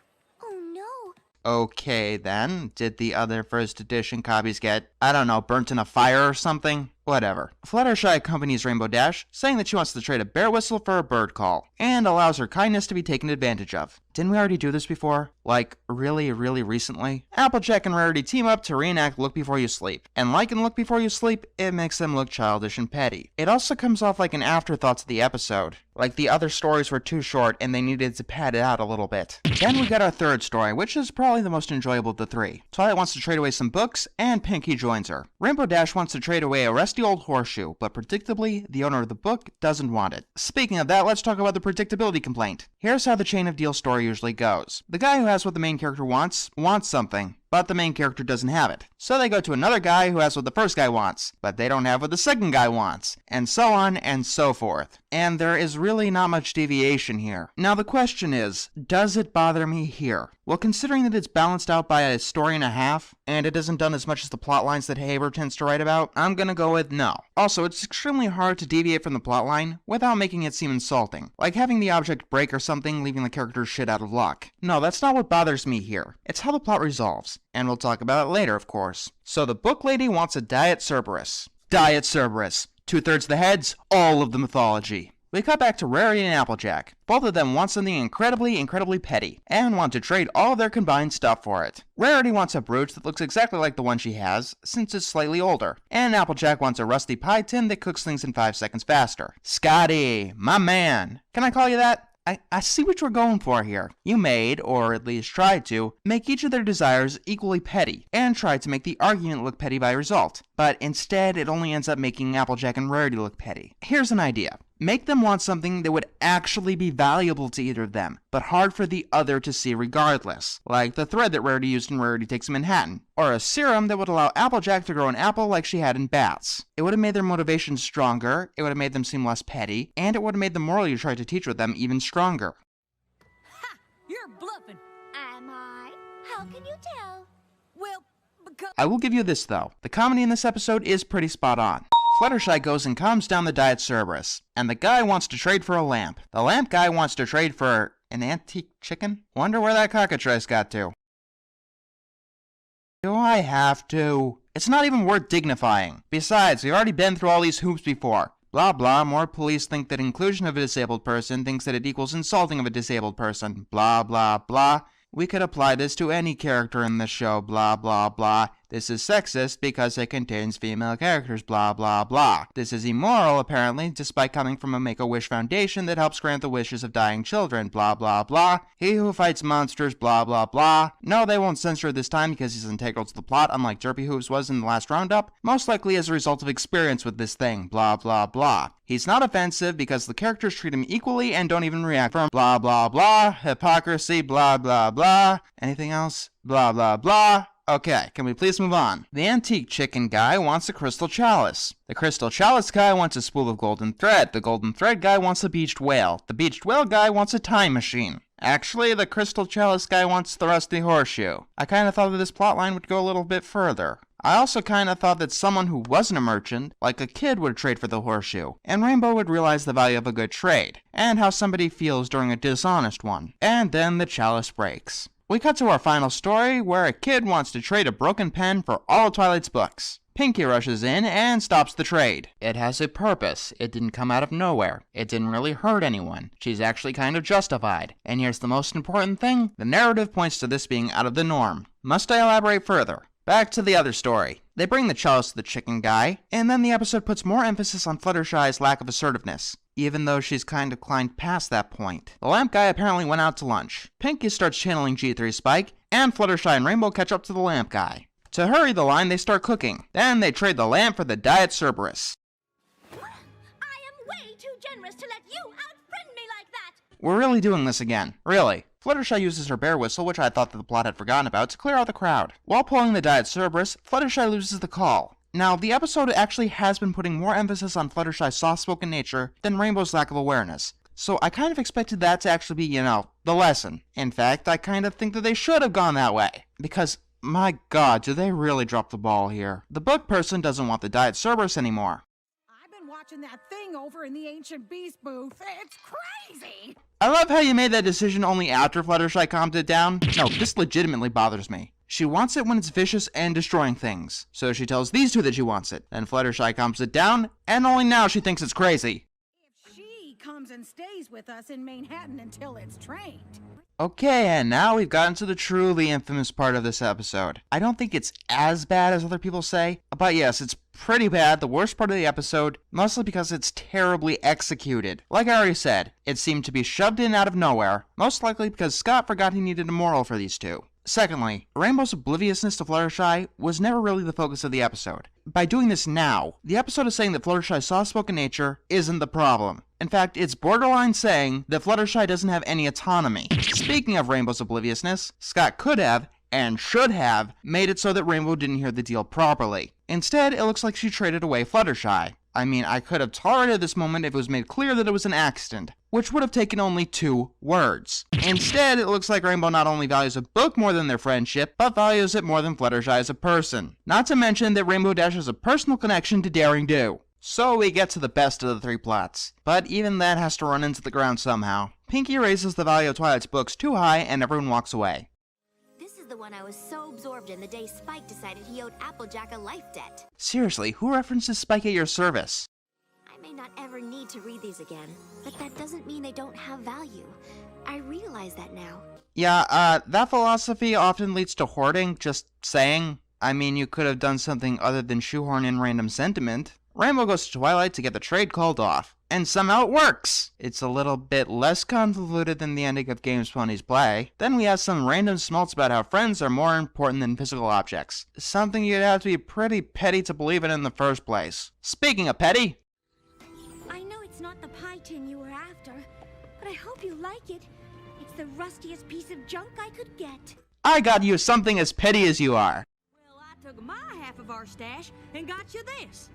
Oh no. Okay then, did the other first edition copies get, I don't know, burnt in a fire or something? Whatever. Fluttershy accompanies Rainbow Dash, saying that she wants to trade a bear whistle for a bird call, and allows her kindness to be taken advantage of. Didn't we already do this before? Like, really recently? Applejack and Rarity team up to reenact Look Before You Sleep, and like in Look Before You Sleep, it makes them look childish and petty. It also comes off like an afterthought to the episode, like the other stories were too short and they needed to pad it out a little bit. Then we got our third story, which is probably the most enjoyable of the three. Twilight wants to trade away some books, and Pinkie joins her. Rainbow Dash wants to trade away a rusty old horseshoe, but predictably, the owner of the book doesn't want it. Speaking of that, let's talk about the predictability complaint. Here's how the chain of deal story usually goes. The guy who has what the main character wants something, but the main character doesn't have it. So they go to another guy who has what the first guy wants, but they don't have what the second guy wants, and so on and so forth. And there is really not much deviation here. Now the question is, does it bother me here? Well, considering that it's balanced out by a story and a half, and it isn't done as much as the plot lines that Haber tends to write about, I'm gonna go with no. Also, it's extremely hard to deviate from the plotline without making it seem insulting, like having the object break or something, leaving the character's shit out of luck. No, that's not what bothers me here. It's how the plot resolves, and we'll talk about it later, of course. So the book lady wants a Diet Cerberus. Diet Cerberus. 2/3 the heads, all of the mythology. We cut back to Rarity and Applejack. Both of them want something incredibly petty, and want to trade all of their combined stuff for it. Rarity wants a brooch that looks exactly like the one she has, since it's slightly older, and Applejack wants a rusty pie tin that cooks things in 5 seconds faster. Scotty, my man. Can I call you that? I see what you're going for here. You made, or at least tried to, make each of their desires equally petty, and tried to make the argument look petty by result. But instead, it only ends up making Applejack and Rarity look petty. Here's an idea. Make them want something that would actually be valuable to either of them, but hard for the other to see regardless. Like the thread that Rarity used in Rarity Takes Manhattan. Or a serum that would allow Applejack to grow an apple like she had in bats. It would have made their motivation stronger, it would have made them seem less petty, and it would have made the moral you tried to teach with them even stronger. Ha! You're bluffing. Am I? How can you tell? Well, because... I will give you this though. The comedy in this episode is pretty spot on. Fluttershy goes and calms down the Diet Cerberus, and the guy wants to trade for a lamp. The lamp guy wants to trade for an antique chicken? Wonder where that cockatrice got to. Do I have to? It's not even worth dignifying. Besides, we've already been through all these hoops before. Blah blah, more police think that inclusion of a disabled person thinks that it equals insulting of a disabled person. Blah blah blah. We could apply this to any character in the show, blah blah blah. This is sexist because it contains female characters, blah blah blah. This is immoral, apparently, despite coming from a Make-A-Wish foundation that helps grant the wishes of dying children, blah blah blah. He who fights monsters, blah blah blah. No, they won't censor it this time because he's integral to the plot, unlike Derpy Hooves was in the last roundup, most likely as a result of experience with this thing, blah blah blah. He's not offensive because the characters treat him equally and don't even react from blah blah blah, hypocrisy, blah blah blah. Anything else? Blah blah blah. Okay, can we please move on? The antique chicken guy wants a crystal chalice. The crystal chalice guy wants a spool of golden thread. The golden thread guy wants a beached whale. The beached whale guy wants a time machine. Actually, the crystal chalice guy wants the rusty horseshoe. I kinda thought that this plotline would go a little bit further. I also kinda thought that someone who wasn't a merchant, like a kid, would trade for the horseshoe, and Rainbow would realize the value of a good trade, and how somebody feels during a dishonest one. And then the chalice breaks. We cut to our final story, where a kid wants to trade a broken pen for all of Twilight's books. Pinkie rushes in and stops the trade. It has a purpose. It didn't come out of nowhere. It didn't really hurt anyone. She's actually kind of justified. And here's the most important thing. The narrative points to this being out of the norm. Must I elaborate further? Back to the other story. They bring the chalice to the chicken guy, and then the episode puts more emphasis on Fluttershy's lack of assertiveness, even though she's kind of climbed past that point. The lamp guy apparently went out to lunch. Pinkie starts channeling G3 Spike, and Fluttershy and Rainbow catch up to the lamp guy. To hurry the line, they start cooking. Then they trade the lamp for the Diet Cerberus. generous to let you outfriend me like that! We're really doing this again. Really. Fluttershy uses her bear whistle, which I thought that the plot had forgotten about, to clear out the crowd. While pulling the Diet Cerberus, Fluttershy loses the call. Now, the episode actually has been putting more emphasis on Fluttershy's soft-spoken nature than Rainbow's lack of awareness. So I kind of expected that to actually be, the lesson. In fact, I kind of think that they should have gone that way. Because, my god, do they really drop the ball here. The book person doesn't want the Diet Cerberus anymore. I've been watching that thing over in the Ancient Beast booth. It's crazy! I love how you made that decision only after Fluttershy calmed it down. No, this legitimately bothers me. She wants it when it's vicious and destroying things. So she tells these two that she wants it. Then Fluttershy calms it down, and only now she thinks it's crazy. If she comes and stays with us in Manehatten until it's trained. Okay, and now we've gotten to the truly infamous part of this episode. I don't think it's as bad as other people say, but yes, it's pretty bad, the worst part of the episode, mostly because it's terribly executed. Like I already said, it seemed to be shoved in out of nowhere, most likely because Scott forgot he needed a moral for these two. Secondly, Rainbow's obliviousness to Fluttershy was never really the focus of the episode. By doing this now, the episode is saying that Fluttershy's soft-spoken nature isn't the problem. In fact, it's borderline saying that Fluttershy doesn't have any autonomy. Speaking of Rainbow's obliviousness, Scott could have, and should have, made it so that Rainbow didn't hear the deal properly. Instead, it looks like she traded away Fluttershy. I mean, I could have tolerated this moment if it was made clear that it was an accident, which would have taken only 2 words. Instead, it looks like Rainbow not only values a book more than their friendship, but values it more than Fluttershy as a person. Not to mention that Rainbow Dash has a personal connection to Daring Do. So we get to the best of the 3 plots. But even that has to run into the ground somehow. Pinkie raises the value of Twilight's books too high and everyone walks away. This is the one I was so absorbed in the day Spike decided he owed Applejack a life debt. Seriously, who references Spike at your service? I may not ever need to read these again, but that doesn't mean they don't have value. I realize that now. Yeah, that philosophy often leads to hoarding, just saying. I mean, you could have done something other than shoehorn in random sentiment. Rainbow goes to Twilight to get the trade called off. And somehow it works! It's a little bit less convoluted than the ending of games Ponies play. Then we have some random smalts about how friends are more important than physical objects. Something you'd have to be pretty petty to believe in the first place. Speaking of petty... I know it's not the pie tin you were after, but I hope you like it. It's the rustiest piece of junk I could get. I got you something as petty as you are. Well, I took my half of our stash and got you this.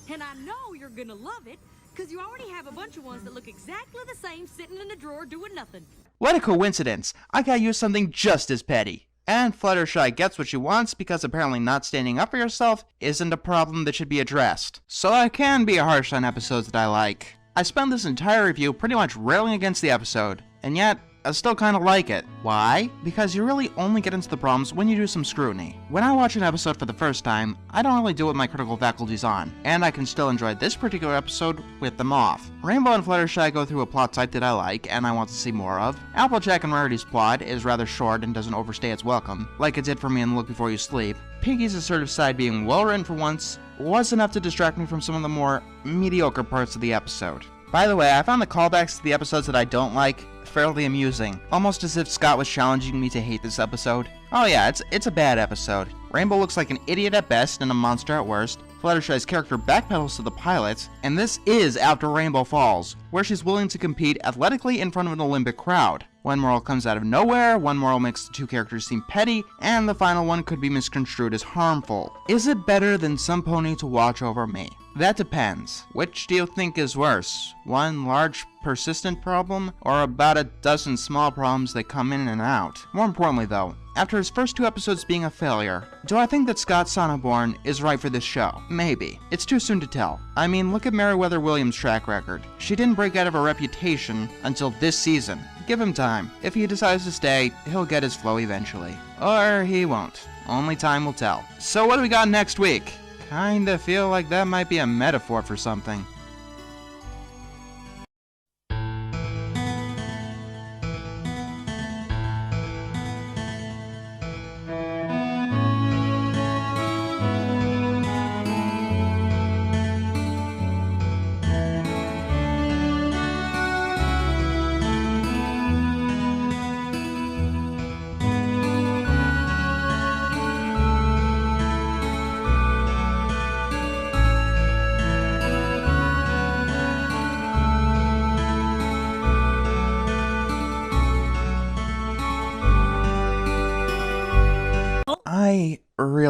And I know you're gonna love it, because you already have a bunch of ones that look exactly the same sitting in a drawer doing nothing. What a coincidence. I got you something just as petty. And Fluttershy gets what she wants because apparently not standing up for yourself isn't a problem that should be addressed. So I can be harsh on episodes that I like. I spent this entire review pretty much railing against the episode, and yet I still kind of like it. Why? Because you really only get into the problems when you do some scrutiny. When I watch an episode for the first time, I don't really do it with my critical faculties on, and I can still enjoy this particular episode with them off. Rainbow and Fluttershy go through a plot type that I like and I want to see more of. Applejack and Rarity's plot is rather short and doesn't overstay its welcome, like it did for me in Look Before You Sleep. Pinkie's assertive side being well written for once was enough to distract me from some of the more mediocre parts of the episode. By the way, I found the callbacks to the episodes that I don't like fairly amusing, almost as if Scott was challenging me to hate this episode. Oh yeah, it's a bad episode. Rainbow looks like an idiot at best and a monster at worst. Fluttershy's character backpedals to the pilot, and this is after Rainbow Falls, where she's willing to compete athletically in front of an Olympic crowd. One moral comes out of nowhere, one moral makes the two characters seem petty, and the final one could be misconstrued as harmful. Is it better than Somepony to watch over me? That depends. Which do you think is worse? One large, persistent problem, or about a dozen small problems that come in and out? More importantly though, after his first 2 episodes being a failure, do I think that Scott Sonneborn is right for this show? Maybe. It's too soon to tell. I mean, look at Meriwether Williams' track record. She didn't break out of her reputation until this season. Give him time. If he decides to stay, he'll get his flow eventually. Or he won't. Only time will tell. So what do we got next week? Kinda feel like that might be a metaphor for something.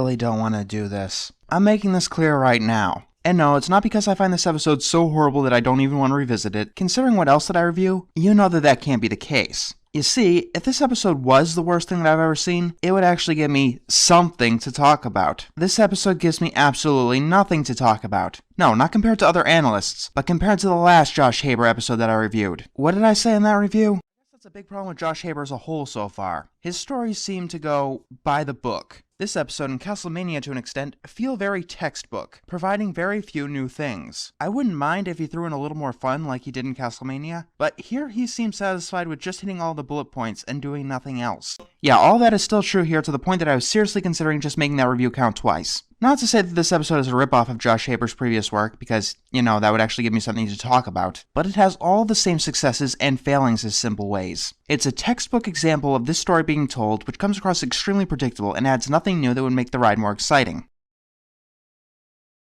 really don't want to do this. I'm making this clear right now. And no, it's not because I find this episode so horrible that I don't even want to revisit it. Considering what else that I review, you know that that can't be the case. You see, if this episode was the worst thing that I've ever seen, it would actually give me something to talk about. This episode gives me absolutely nothing to talk about. No, not compared to other analysts, but compared to the last Josh Haber episode that I reviewed. What did I say in that review? That's a big problem with Josh Haber as a whole so far. His stories seem to go by the book. This episode and Castlemania to an extent feel very textbook, providing very few new things. I wouldn't mind if he threw in a little more fun like he did in Castlemania, but here he seems satisfied with just hitting all the bullet points and doing nothing else. Yeah, all that is still true here to the point that I was seriously considering just making that review count twice. Not to say that this episode is a ripoff of Josh Haber's previous work, because, you know, that would actually give me something to talk about, but it has all the same successes and failings as Simple Ways. It's a textbook example of this story being told, which comes across extremely predictable and adds nothing new that would make the ride more exciting.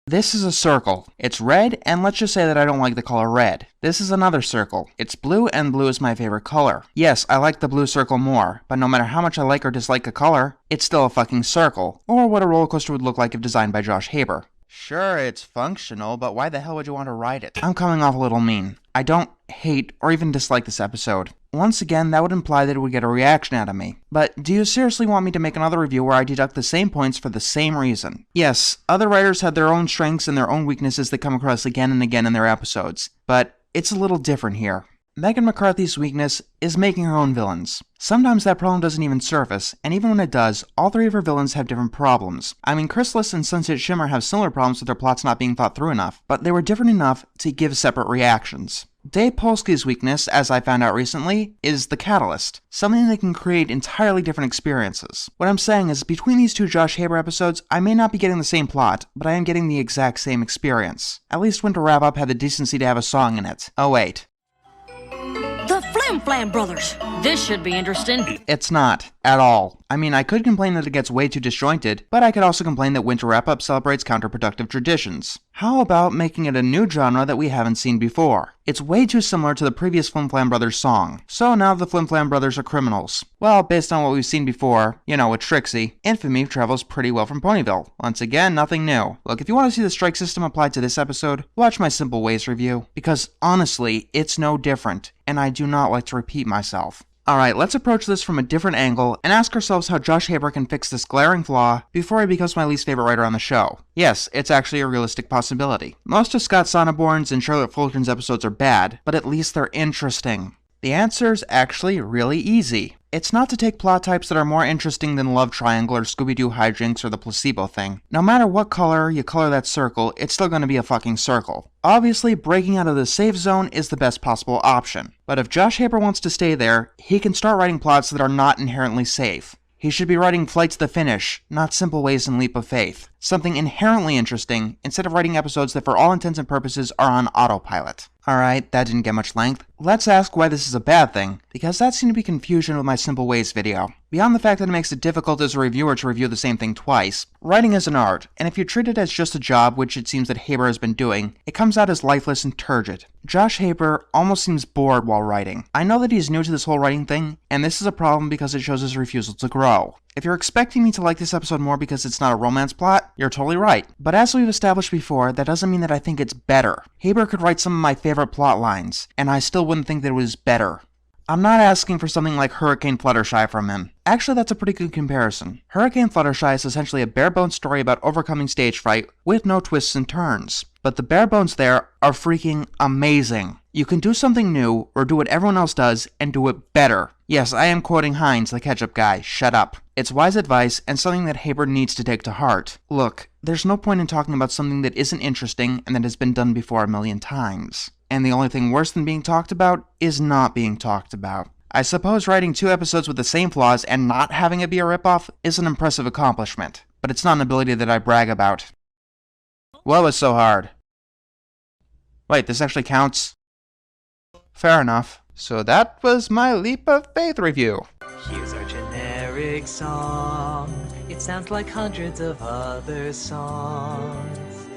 This is a circle. It's red, and let's just say that I don't like the color red. This is another circle. It's blue, and blue is my favorite color. Yes, I like the blue circle more, but no matter how much I like or dislike a color, it's still a fucking circle, or what a roller coaster would look like if designed by Josh Haber. Sure, it's functional, but why the hell would you want to ride it? I'm coming off a little mean. I don't hate or even dislike this episode. Once again, that would imply that it would get a reaction out of me. But do you seriously want me to make another review where I deduct the same points for the same reason? Yes, other writers have their own strengths and their own weaknesses that come across again and again in their episodes, but it's a little different here. Megan McCarthy's weakness is making her own villains. Sometimes that problem doesn't even surface, and even when it does, all three of her villains have different problems. I mean, Chrysalis and Sunset Shimmer have similar problems with their plots not being thought through enough, but they were different enough to give separate reactions. Dave Polsky's weakness, as I found out recently, is the catalyst, something that can create entirely different experiences. What I'm saying is, between these two Josh Haber episodes, I may not be getting the same plot, but I am getting the exact same experience. At least Winter Wrap-Up had the decency to have a song in it. Oh wait. The Flim Flam Brothers. This should be interesting. It's not. At all. I mean, I could complain that it gets way too disjointed, but I could also complain that Winter Wrap-Up celebrates counterproductive traditions. How about making it a new genre that we haven't seen before? It's way too similar to the previous Flim Flam Brothers song. So now the Flim Flam Brothers are criminals. Well, based on what we've seen before, you know, with Trixie, infamy travels pretty well from Ponyville. Once again, nothing new. Look, if you want to see the strike system applied to this episode, watch my Simple Ways review, because honestly, it's no different, and I do not like to repeat myself. Alright, let's approach this from a different angle and ask ourselves how Josh Haber can fix this glaring flaw before he becomes my least favorite writer on the show. Yes, it's actually a realistic possibility. Most of Scott Sonneborn's and Charlotte Fulton's episodes are bad, but at least they're interesting. The answer's actually really easy. It's not to take plot types that are more interesting than Love Triangle or Scooby-Doo hijinks or the placebo thing. No matter what color you color that circle, it's still going to be a fucking circle. Obviously, breaking out of the safe zone is the best possible option. But if Josh Haber wants to stay there, he can start writing plots that are not inherently safe. He should be writing Flight to the Finish, not Simple Ways and Leap of Faith. Something inherently interesting, instead of writing episodes that for all intents and purposes are on autopilot. Alright, that didn't get much length. Let's ask why this is a bad thing, because that seemed to be confusion with my Simple Ways video. Beyond the fact that it makes it difficult as a reviewer to review the same thing twice, writing is an art, and if you treat it as just a job, which it seems that Haber has been doing, it comes out as lifeless and turgid. Josh Haber almost seems bored while writing. I know that he's new to this whole writing thing, and this is a problem because it shows his refusal to grow. If you're expecting me to like this episode more because it's not a romance plot, you're totally right. But as we've established before, that doesn't mean that I think it's better. Haber could write some of my favorite plot lines, and I still wouldn't think that it was better. I'm not asking for something like Hurricane Fluttershy from him. Actually, that's a pretty good comparison. Hurricane Fluttershy is essentially a bare-bones story about overcoming stage fright with no twists and turns. But the bare bones there are freaking amazing. You can do something new, or do what everyone else does, and do it better. Yes, I am quoting Heinz, the ketchup guy. Shut up. It's wise advice, and something that Haber needs to take to heart. Look, there's no point in talking about something that isn't interesting and that has been done before a million times. And the only thing worse than being talked about is not being talked about. I suppose writing 2 episodes with the same flaws and not having it be a ripoff is an impressive accomplishment, but it's not an ability that I brag about. What was so hard? Wait, this actually counts? Fair enough. So that was my Leap of Faith review. Here's our generic song. It sounds like hundreds of other songs.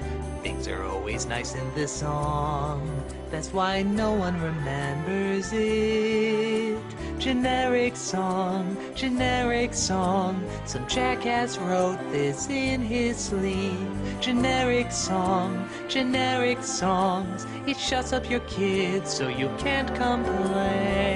Things are always nice in this song. That's why no one remembers it. Generic song, generic song. Some jackass wrote this in his sleeve. Generic song, generic songs. It shuts up your kids so you can't complain.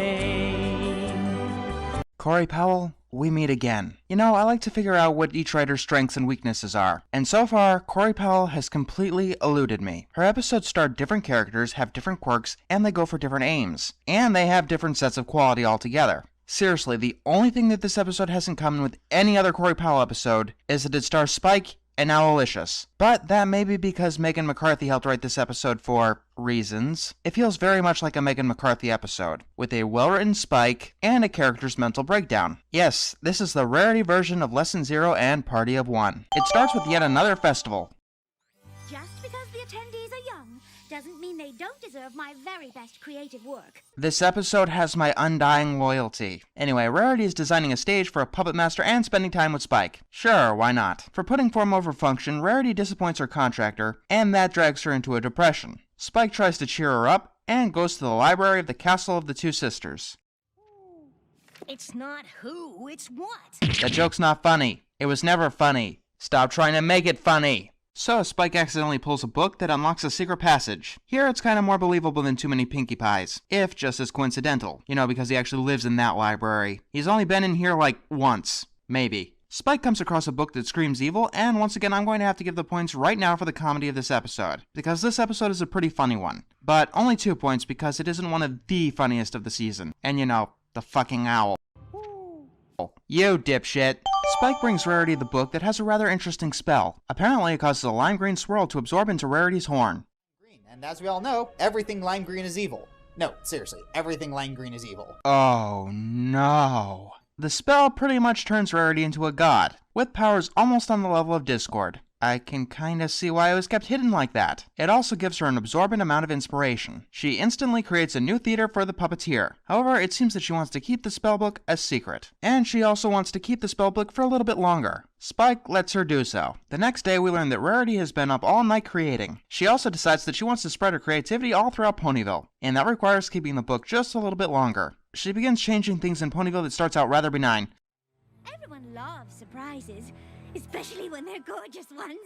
Corey Powell, we meet again. You know, I like to figure out what each writer's strengths and weaknesses are. And so far, Corey Powell has completely eluded me. Her episodes star different characters, have different quirks, and they go for different aims. And they have different sets of quality altogether. Seriously, the only thing that this episode has in common with any other Corey Powell episode is that it stars Spike and Owlicious. But that may be because Megan McCarthy helped write this episode for reasons. It feels very much like a Megan McCarthy episode, with a well-written Spike and a character's mental breakdown. Yes, this is the Rarity version of Lesson 0 and Party of One. It starts with yet another festival. Just because the attendees are young doesn't mean they don't deserve my very best creative work. This episode has my undying loyalty. Anyway, Rarity is designing a stage for a puppet master and spending time with Spike. Sure, why not? For putting form over function, Rarity disappoints her contractor, and that drags her into a depression. Spike tries to cheer her up, and goes to the library of the Castle of the Two Sisters. It's not who, it's what. That joke's not funny. It was never funny. Stop trying to make it funny. So, Spike accidentally pulls a book that unlocks a secret passage. Here, it's kind of more believable than too many Pinkie Pies, if just as coincidental. You know, because he actually lives in that library. He's only been in here, like, once. Maybe. Spike comes across a book that screams evil, and once again, I'm going to have to give the points right now for the comedy of this episode. Because this episode is a pretty funny one. But only 2 points because it isn't one of the funniest of the season. And you know, the fucking owl. You dipshit. Spike brings Rarity the book that has a rather interesting spell. Apparently it causes a lime green swirl to absorb into Rarity's horn. And as we all know, everything lime green is evil. No, seriously, everything lime green is evil. Oh no. The spell pretty much turns Rarity into a god, with powers almost on the level of Discord. I can kinda see why it was kept hidden like that. It also gives her an absorbent amount of inspiration. She instantly creates a new theater for the puppeteer. However, it seems that she wants to keep the spellbook a secret. And she also wants to keep the spellbook for a little bit longer. Spike lets her do so. The next day, we learn that Rarity has been up all night creating. She also decides that she wants to spread her creativity all throughout Ponyville, and that requires keeping the book just a little bit longer. She begins changing things in Ponyville that starts out rather benign. Everyone loves surprises, especially when they're gorgeous ones.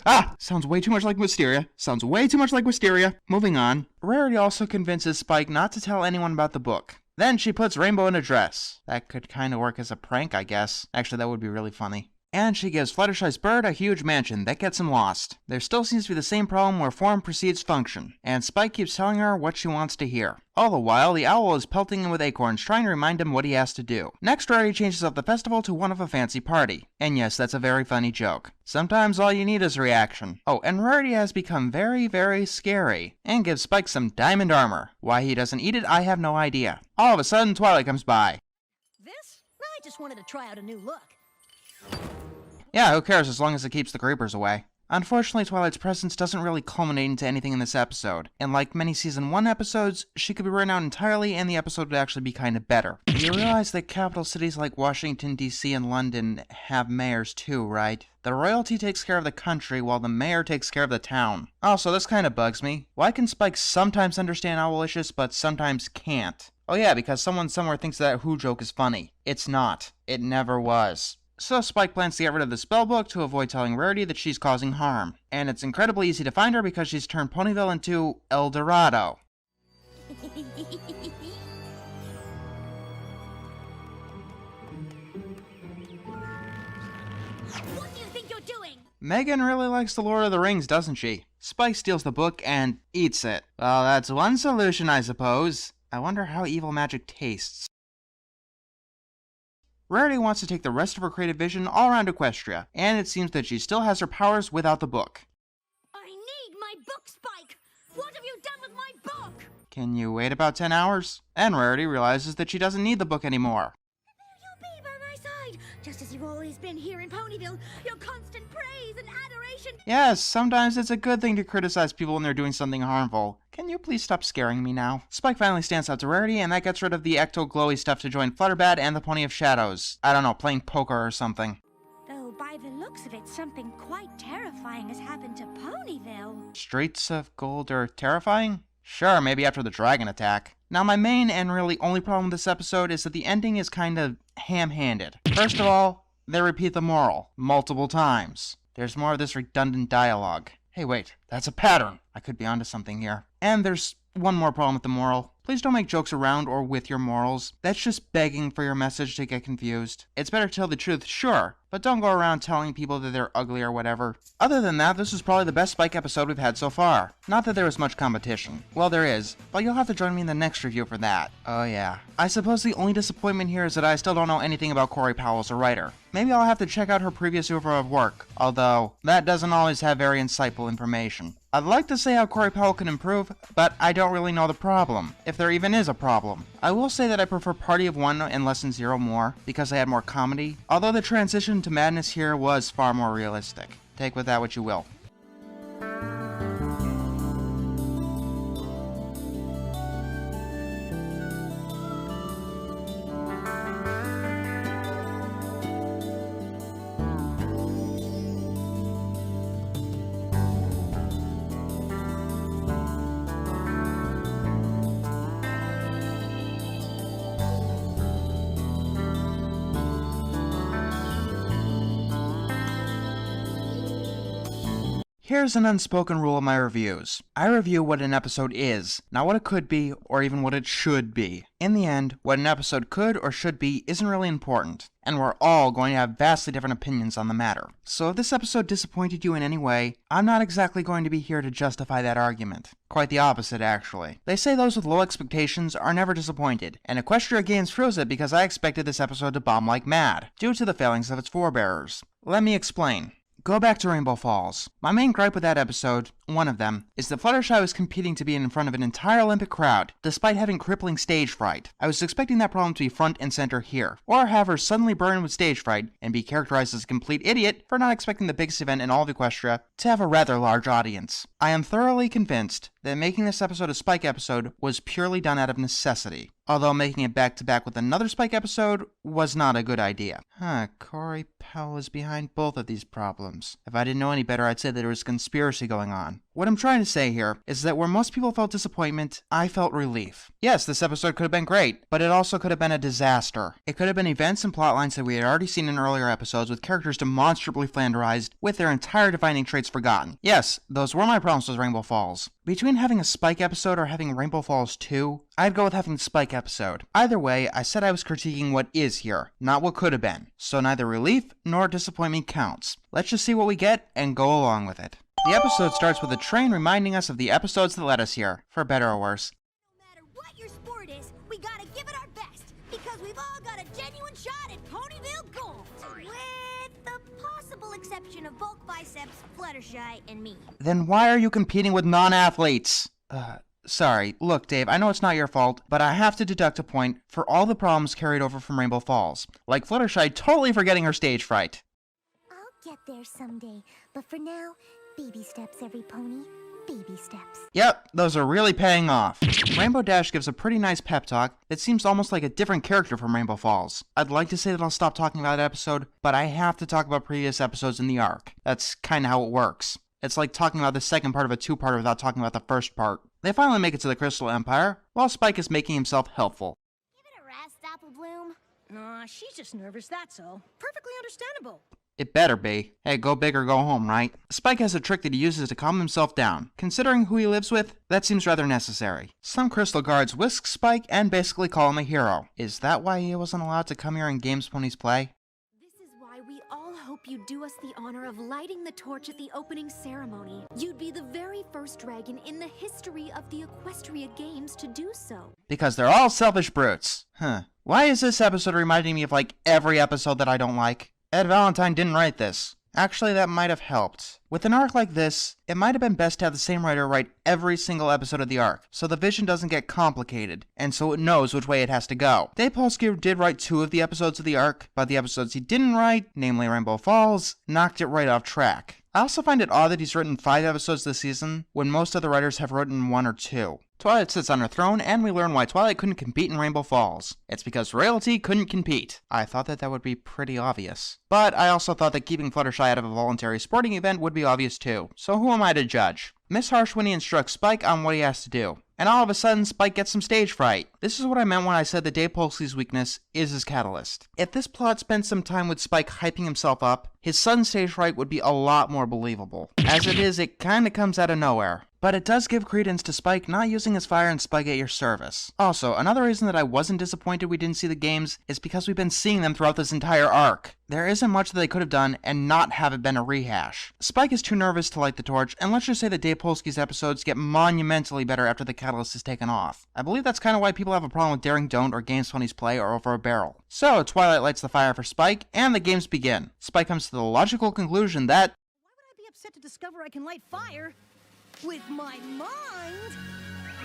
Ah! Sounds way too much like Wisteria. Sounds way too much like Wisteria. Moving on. Rarity also convinces Spike not to tell anyone about the book. Then she puts Rainbow in a dress. That could kinda work as a prank, I guess. Actually, that would be really funny. And she gives Fluttershy's bird a huge mansion that gets him lost. There still seems to be the same problem where form precedes function, and Spike keeps telling her what she wants to hear. All the while, the owl is pelting him with acorns, trying to remind him what he has to do. Next, Rarity changes up the festival to one of a fancy party. And yes, that's a very funny joke. Sometimes all you need is a reaction. Oh, and Rarity has become very, very scary, and gives Spike some diamond armor. Why he doesn't eat it, I have no idea. All of a sudden, Twilight comes by. This? I just wanted to try out a new look. Yeah, who cares as long as it keeps the creepers away. Unfortunately, Twilight's presence doesn't really culminate into anything in this episode, and like many Season 1 episodes, she could be written out entirely and the episode would actually be kinda better. You realize that capital cities like Washington, D.C. and London have mayors too, right? The royalty takes care of the country while the mayor takes care of the town. Also, this kinda bugs me. Why can Spike sometimes understand Owlicious but sometimes can't? Oh yeah, because someone somewhere thinks that Who joke is funny. It's not. It never was. So Spike plans to get rid of the spellbook to avoid telling Rarity that she's causing harm. And it's incredibly easy to find her because she's turned Ponyville into El Dorado. What do you think you're doing? Megan really likes the Lord of the Rings, doesn't she? Spike steals the book and eats it. Well, that's one solution, I suppose. I wonder how evil magic tastes. Rarity wants to take the rest of her creative vision all around Equestria, and it seems that she still has her powers without the book. I need my book, Spike! What have you done with my book? Can you wait about 10 hours? And Rarity realizes that she doesn't need the book anymore. You'll be by my side, just as you've always been here in Ponyville. Your constant praise and adoration. Yes, sometimes it's a good thing to criticize people when they're doing something harmful. Can you please stop scaring me now? Spike finally stands out to Rarity, and that gets rid of the ecto-glowy stuff to join Flutterbad and the Pony of Shadows. I don't know, playing poker or something. Though by the looks of it, something quite terrifying has happened to Ponyville. Streets of Gold are terrifying? Sure, maybe after the dragon attack. Now, my main and really only problem with this episode is that the ending is kind of ham-handed. First of all, they repeat the moral multiple times. There's more of this redundant dialogue. Hey, wait, that's a pattern. I could be onto something here. And there's one more problem with the moral. Please don't make jokes around or with your morals. That's just begging for your message to get confused. It's better to tell the truth, sure, but don't go around telling people that they're ugly or whatever. Other than that, this is probably the best Spike episode we've had so far. Not that there was much competition. Well, there is, but you'll have to join me in the next review for that. Oh yeah. I suppose the only disappointment here is that I still don't know anything about Corey Powell as a writer. Maybe I'll have to check out her previous oeuvre of work, although that doesn't always have very insightful information. I'd like to say how Corey Powell can improve, but I don't really know the problem, if there even is a problem. I will say that I prefer Party of One and Lesson Zero more, because they had more comedy, although the transition to madness here was far more realistic. Take with that what you will. Here's an unspoken rule of my reviews. I review what an episode is, not what it could be, or even what it should be. In the end, what an episode could or should be isn't really important, and we're all going to have vastly different opinions on the matter. So if this episode disappointed you in any way, I'm not exactly going to be here to justify that argument. Quite the opposite, actually. They say those with low expectations are never disappointed, and Equestria Games proves it because I expected this episode to bomb like mad, due to the failings of its forebearers. Let me explain. Go back to Rainbow Falls. My main gripe with that episode, one of them, is that Fluttershy was competing to be in front of an entire Olympic crowd, despite having crippling stage fright. I was expecting that problem to be front and center here, or have her suddenly burn with stage fright and be characterized as a complete idiot for not expecting the biggest event in all of Equestria to have a rather large audience. I am thoroughly convinced that making this episode a Spike episode was purely done out of necessity, although making it back-to-back with another Spike episode was not a good idea. Corey Powell is behind both of these problems. If I didn't know any better, I'd say that there was a conspiracy going on. What I'm trying to say here is that where most people felt disappointment, I felt relief. Yes, this episode could have been great, but it also could have been a disaster. It could have been events and plotlines that we had already seen in earlier episodes with characters demonstrably flanderized, with their entire defining traits forgotten. Yes, those were my problems with Rainbow Falls. Between having a Spike episode or having Rainbow Falls 2, I'd go with having the Spike episode. Either way, I said I was critiquing what is here, not what could have been. So neither relief nor disappointment counts. Let's just see what we get and go along with it. The episode starts with a train reminding us of the episodes that led us here, for better or worse. No matter what your sport is, we gotta give it our best, because we've all got a genuine shot at Ponyville gold. With the possible exception of bulk biceps, Fluttershy, and me. Then why are you competing with non-athletes? Sorry. Look, Dave, I know it's not your fault, but I have to deduct a point for all the problems carried over from Rainbow Falls. Like Fluttershy totally forgetting her stage fright. I'll get there someday, but for now, baby steps, every pony. Baby steps. Yep, those are really paying off. Rainbow Dash gives a pretty nice pep talk that seems almost like a different character from Rainbow Falls. I'd like to say that I'll stop talking about that episode, but I have to talk about previous episodes in the arc. That's kinda how it works. It's like talking about the second part of a two-parter without talking about the first part. They finally make it to the Crystal Empire, while Spike is making himself helpful. Give it a rest, Apple Bloom. Aw, she's just nervous, that's all. Perfectly understandable. It better be. Hey, go big or go home, right? Spike has a trick that he uses to calm himself down. Considering who he lives with, that seems rather necessary. Some Crystal Guards whisk Spike and basically call him a hero. Is that why he wasn't allowed to come here in games Ponies play? This is why we all hope you do us the honor of lighting the torch at the opening ceremony. You'd be the very first dragon in the history of the Equestria Games to do so. Because they're all selfish brutes. Why is this episode reminding me of like every episode that I don't like? Ed Valentine didn't write this. Actually, that might have helped. With an arc like this, it might have been best to have the same writer write every single episode of the arc, so the vision doesn't get complicated, and so it knows which way it has to go. Dave Polsky did write 2 of the episodes of the arc, but the episodes he didn't write, namely Rainbow Falls, knocked it right off track. I also find it odd that he's written 5 episodes this season, when most other writers have written 1 or 2. Twilight sits on her throne, and we learn why Twilight couldn't compete in Rainbow Falls. It's because Rarity couldn't compete. I thought that would be pretty obvious. But I also thought that keeping Fluttershy out of a voluntary sporting event would be obvious too, so who am I to judge? Miss Harshwinny instructs Spike on what he has to do. and all of a sudden Spike gets some stage fright. This is what I meant when I said that Dave Polsky's weakness is his catalyst. If this plot spent some time with Spike hyping himself up, his sudden stage fright would be a lot more believable. As it is, it kinda comes out of nowhere. But it does give credence to Spike not using his fire and Spike at your service. Also, another reason that I wasn't disappointed we didn't see the games is because we've been seeing them throughout this entire arc. There isn't much that they could have done and not have it been a rehash. Spike is too nervous to light the torch, and let's just say that Dave Polsky's episodes get monumentally better after the catalyst is taken off. I believe that's kind of why people have a problem with Daring Don't or Games Ponies Play or Over a Barrel. So, Twilight lights the fire for Spike, and the games begin. Spike comes to the logical conclusion that Why would I be upset to discover I can light fire with my mind?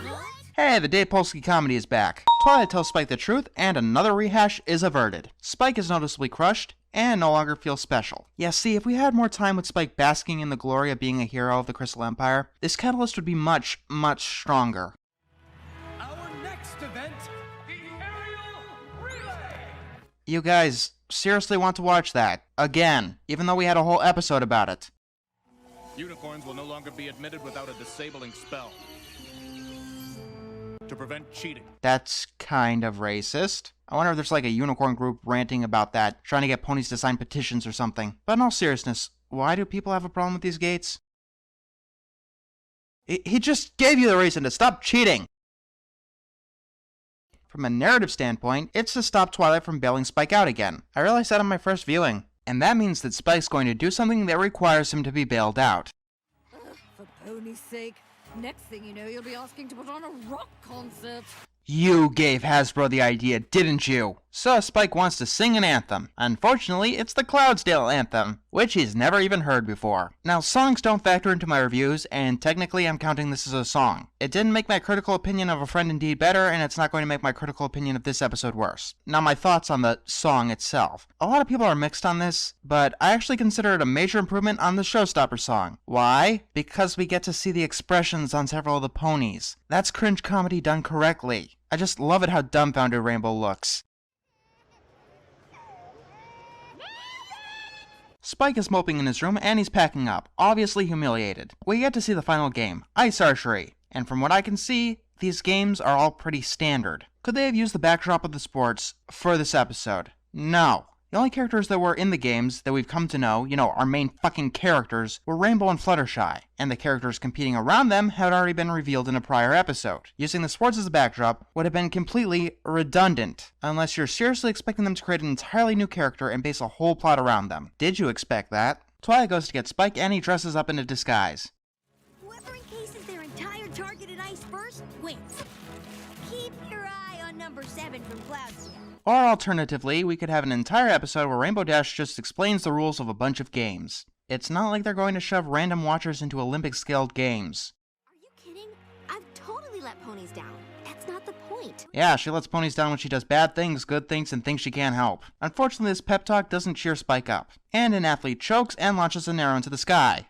What? hey, the Dave Polsky comedy is back. Twilight tells Spike the truth, and another rehash is averted. Spike is noticeably crushed, and no longer feels special. Yeah, see, if we had more time with Spike basking in the glory of being a hero of the Crystal Empire, this catalyst would be much, much stronger. Our next event, the Aerial Relay. You guys seriously want to watch that? Again, even though we had a whole episode about it. Unicorns will no longer be admitted without a disabling spell to prevent cheating. That's kind of racist. I wonder if there's like a unicorn group ranting about that, trying to get ponies to sign petitions or something. But in all seriousness, why do people have a problem with these gates? He just gave you the reason to stop cheating! From a narrative standpoint, it's to stop Twilight from bailing Spike out again. I realized that on my first viewing. And that means that Spike's going to do something that requires him to be bailed out. For Pony's sake, next thing you know, you'll be asking to put on a rock concert. You gave Hasbro the idea, didn't you? So Spike wants to sing an anthem. Unfortunately, it's the Cloudsdale anthem, which he's never even heard before. Now, songs don't factor into my reviews, and technically I'm counting this as a song. It didn't make my critical opinion of A Friend Indeed better, and it's not going to make my critical opinion of this episode worse. Now, my thoughts on the song itself. A lot of people are mixed on this, but I actually consider it a major improvement on the Showstopper song. Why? Because we get to see the expressions on several of the ponies. That's cringe comedy done correctly. I just love it how dumbfounded Rainbow looks. Spike is moping in his room and he's packing up, obviously humiliated. We get to see the final game, Ice Archery, and from what I can see, these games are all pretty standard. Could they have used the backdrop of the sports for this episode? No. The only characters that were in the games that we've come to know, our main fucking characters, were Rainbow and Fluttershy, and the characters competing around them had already been revealed in a prior episode. Using the sports as a backdrop would have been completely redundant, unless you're seriously expecting them to create an entirely new character and base a whole plot around them. Did you expect that? Twilight goes to get Spike and he dresses up in a disguise. Whoever encases their entire target in ice first wins. Keep your eye on number 7 from Cloudsdale. Or alternatively, we could have an entire episode where Rainbow Dash just explains the rules of a bunch of games. It's not like they're going to shove random watchers into Olympic-scaled games. Are you kidding? I've totally let ponies down. That's not the point. Yeah, she lets ponies down when she does bad things, good things, and things she can't help. Unfortunately, this pep talk doesn't cheer Spike up. And an athlete chokes and launches an arrow into the sky.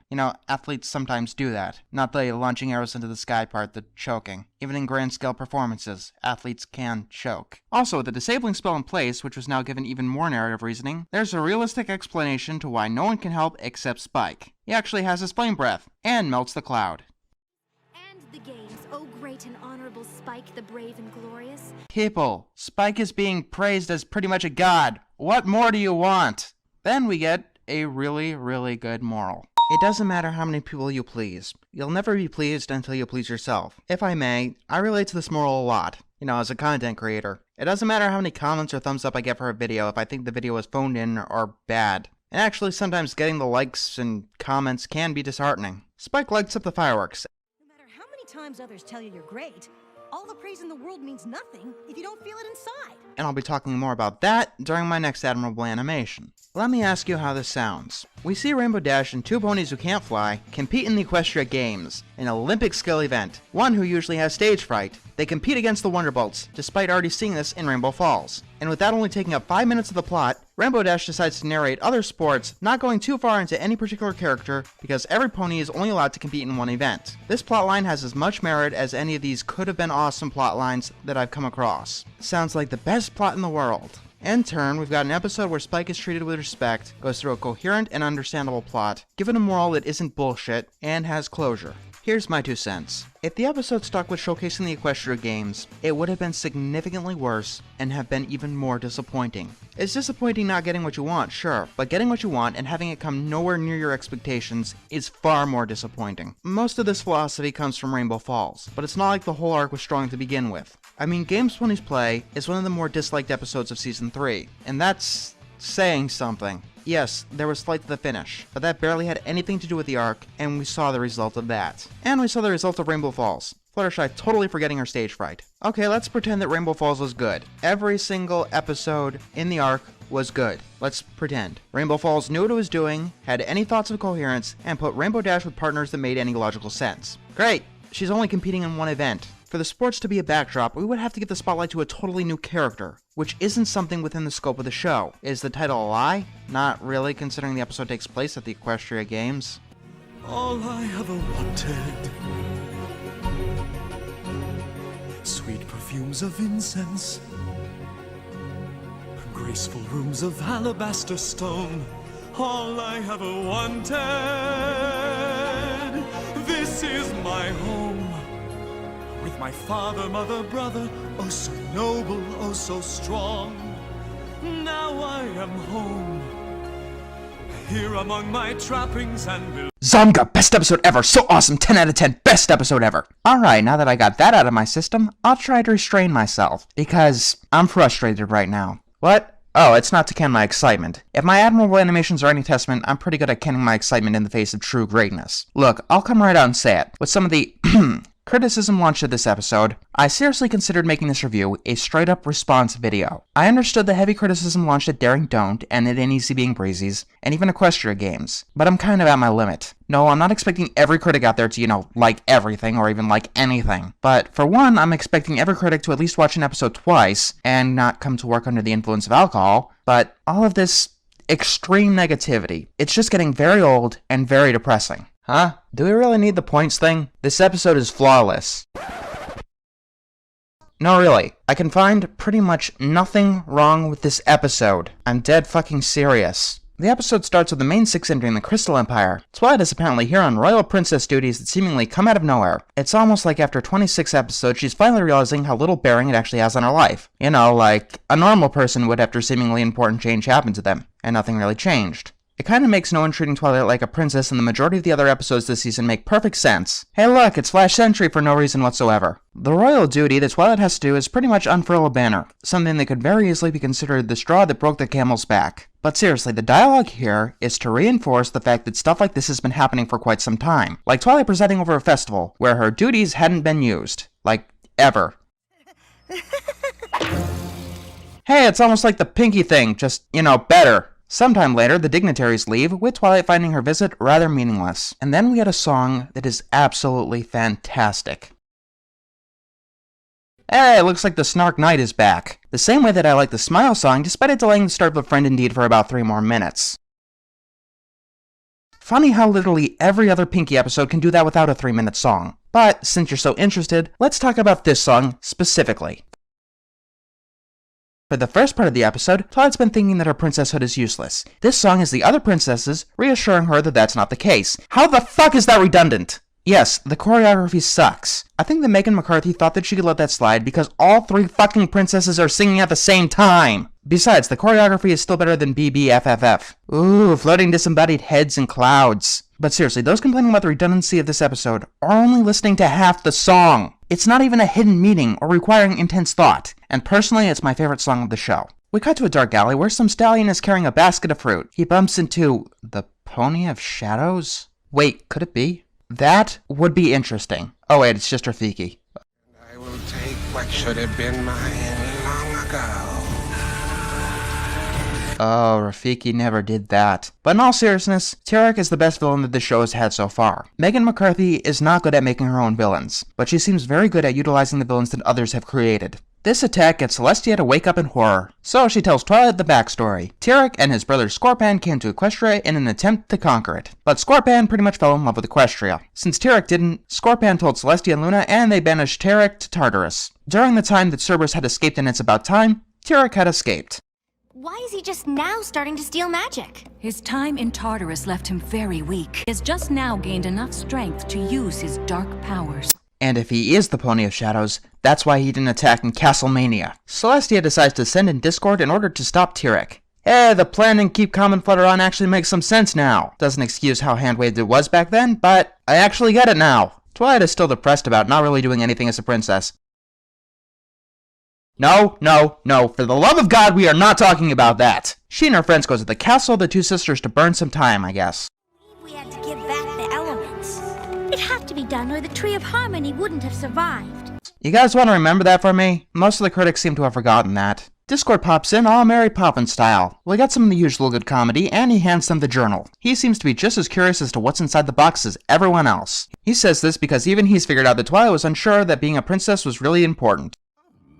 Athletes sometimes do that. Not the launching arrows into the sky part, the choking. Even in grand scale performances, athletes can choke. Also, with the disabling spell in place, which was now given even more narrative reasoning, there's a realistic explanation to why no one can help except Spike. He actually has his flame breath, and melts the cloud. And the games, oh great and honorable Spike, the brave and glorious. People, Spike is being praised as pretty much a god. What more do you want? Then we get a really, really good moral. It doesn't matter how many people you please. You'll never be pleased until you please yourself. If I may, I relate to this moral a lot. As a content creator. It doesn't matter how many comments or thumbs up I get for a video if I think the video is phoned in or bad. And actually, sometimes getting the likes and comments can be disheartening. Spike lights up the fireworks. No matter how many times others tell you you're great, all the praise in the world means nothing if you don't feel it inside. And I'll be talking more about that during my next admirable animation. Let me ask you how this sounds. We see Rainbow Dash and 2 ponies who can't fly compete in the Equestria Games, an Olympic-scale event, one who usually has stage fright. They compete against the Wonderbolts, despite already seeing this in Rainbow Falls. And with that only taking up 5 minutes of the plot, Rainbow Dash decides to narrate other sports, not going too far into any particular character, because every pony is only allowed to compete in one event. This plotline has as much merit as any of these could have been awesome plotlines that I've come across. Sounds like the best plot in the world. In turn, we've got an episode where Spike is treated with respect, goes through a coherent and understandable plot, given a moral that isn't bullshit, and has closure. Here's my 2 cents. If the episode stuck with showcasing the Equestria Games, it would have been significantly worse and have been even more disappointing. It's disappointing not getting what you want, sure, but getting what you want and having it come nowhere near your expectations is far more disappointing. Most of this philosophy comes from Rainbow Falls, but it's not like the whole arc was strong to begin with. I mean, Games Ponies Play is one of the more disliked episodes of Season 3, and that's saying something. Yes, there was Flight to the Finish, but that barely had anything to do with the arc, and we saw the result of that. And we saw the result of Rainbow Falls. Fluttershy totally forgetting her stage fright. Okay, let's pretend that Rainbow Falls was good. Every single episode in the arc was good. Let's pretend. Rainbow Falls knew what it was doing, had any thoughts of coherence, and put Rainbow Dash with partners that made any logical sense. Great! She's only competing in one event. For the sports to be a backdrop, we would have to give the spotlight to a totally new character, which isn't something within the scope of the show. Is the title a lie? Not really, considering the episode takes place at the Equestria Games. All I ever wanted, sweet perfumes of incense, graceful rooms of alabaster stone. All I ever wanted, this is my home. With my father, mother, brother, oh so noble, oh so strong. Now I am home, here among my trappings and Zomga, best episode ever, so awesome, 10 out of 10, best episode ever. Alright, now that I got that out of my system, I'll try to restrain myself, because I'm frustrated right now. What? Oh, it's not to can my excitement. If my admirable animations are any testament, I'm pretty good at canning my excitement in the face of true greatness. Look, I'll come right out and say it. With some of the criticism launched at this episode, I seriously considered making this review a straight-up response video. I understood the heavy criticism launched at Daring Don't, and at Ain't Easy Being Breezies, and even Equestria Games, but I'm kind of at my limit. No, I'm not expecting every critic out there to, like everything, or even like anything. But for one, I'm expecting every critic to at least watch an episode twice, and not come to work under the influence of alcohol, but all of this extreme negativity, it's just getting very old and very depressing. Huh? Do we really need the points thing? This episode is flawless. No, really. I can find pretty much nothing wrong with this episode. I'm dead fucking serious. The episode starts with the main 6 entering the Crystal Empire. Twilight is apparently here on royal princess duties that seemingly come out of nowhere. It's almost like after 26 episodes, she's finally realizing how little bearing it actually has on her life. You know, like a normal person would after seemingly important change happen to them, and nothing really changed. It kinda makes no one treating Twilight like a princess, and the majority of the other episodes this season make perfect sense. Hey look, it's Flash Sentry for no reason whatsoever. The royal duty that Twilight has to do is pretty much unfurl a banner, something that could very easily be considered the straw that broke the camel's back. But seriously, the dialogue here is to reinforce the fact that stuff like this has been happening for quite some time. Like Twilight presiding over a festival, where her duties hadn't been used. Like, ever. Hey, it's almost like the Pinkie thing, just, better. Sometime later, the dignitaries leave, with Twilight finding her visit rather meaningless. And then we get a song that is absolutely fantastic. Hey, it looks like the Snark Knight is back. The same way that I like the Smile song, despite it delaying the start of A Friend Indeed for about 3 more minutes. Funny how literally every other Pinkie episode can do that without a 3-minute song. But, since you're so interested, let's talk about this song specifically. For the first part of the episode, Twilight's been thinking that her princesshood is useless. This song is the other princesses reassuring her that that's not the case. How the fuck is that redundant? Yes, the choreography sucks. I think that Megan McCarthy thought that she could let that slide because all 3 fucking princesses are singing at the same time. Besides, the choreography is still better than BBFFF. Ooh, floating disembodied heads and clouds. But seriously, those complaining about the redundancy of this episode are only listening to half the song. It's not even a hidden meaning or requiring intense thought, and personally, it's my favorite song of the show. We cut to a dark alley where some stallion is carrying a basket of fruit. He bumps into the Pony of Shadows? Wait, could it be? That would be interesting. Oh wait, it's just Rafiki. I will take what should have been mine long ago. Oh, Rafiki never did that. But in all seriousness, Tarek is the best villain that the show has had so far. Megan McCarthy is not good at making her own villains, but she seems very good at utilizing the villains that others have created. This attack gets Celestia to wake up in horror, so she tells Twilight the backstory. Tarek and his brother Scorpan came to Equestria in an attempt to conquer it, but Scorpan pretty much fell in love with Equestria. Since Tarek didn't, Scorpan told Celestia and Luna, and they banished Tarek to Tartarus. During the time that Cerberus had escaped in It's About Time, Tarek had escaped. Why is he just now starting to steal magic? His time in Tartarus left him very weak. He has just now gained enough strength to use his dark powers. And if he is the Pony of Shadows, that's why he didn't attack in Castlemania. Celestia decides to send in Discord in order to stop Tyrek. Hey, the plan and keep calm and flutter on actually makes some sense now. Doesn't excuse how hand-waved it was back then, but I actually get it now. Twilight is still depressed about not really doing anything as a princess. No, for the love of God, we are not talking about that. She and her friends go to the castle of the two sisters to burn some time, I guess. We had to give back the elements. It had to be done or the Tree of Harmony wouldn't have survived. You guys want to remember that for me? Most of the critics seem to have forgotten that. Discord pops in all Mary Poppins style. We got some of the usual good comedy, and he hands them the journal. He seems to be just as curious as to what's inside the box as everyone else. He says this because even he's figured out that Twilight was unsure that being a princess was really important.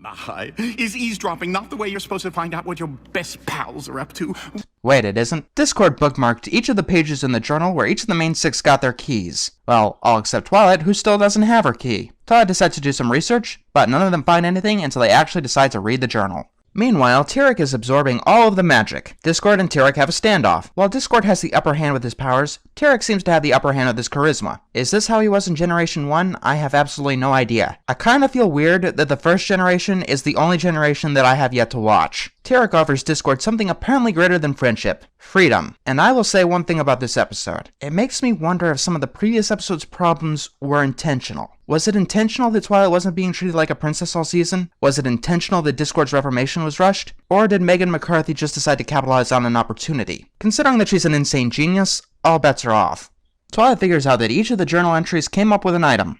My, is eavesdropping not the way you're supposed to find out what your best pals are up to? Wait, it isn't? Discord bookmarked each of the pages in the journal where each of the main six got their keys. Well, all except Twilight, who still doesn't have her key. Twilight decides to do some research, but none of them find anything until they actually decide to read the journal. Meanwhile, Tyrek is absorbing all of the magic. Discord and Tyrek have a standoff. While Discord has the upper hand with his powers, Tyrek seems to have the upper hand with his charisma. Is this how he was in Generation 1? I have absolutely no idea. I kinda feel weird that the first generation is the only generation that I have yet to watch. Tyrek offers Discord something apparently greater than friendship. Freedom. And I will say one thing about this episode. It makes me wonder if some of the previous episode's problems were intentional. Was it intentional that Twilight wasn't being treated like a princess all season? Was it intentional that Discord's reformation was rushed? Or did Megan McCarthy just decide to capitalize on an opportunity? Considering that she's an insane genius, all bets are off. Twilight figures out that each of the journal entries came up with an item.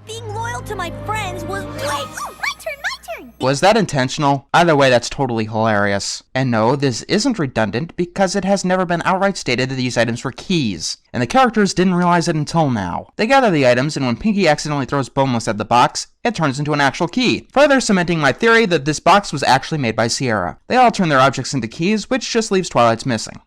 Being loyal to my friends was way... Oh, my turn! Was that intentional? Either way, that's totally hilarious. And no, this isn't redundant because it has never been outright stated that these items were keys. And the characters didn't realize it until now. They gather the items, and when Pinkie accidentally throws Boneless at the box, it turns into an actual key, further cementing my theory that this box was actually made by Sierra. They all turn their objects into keys, which just leaves Twilight's missing.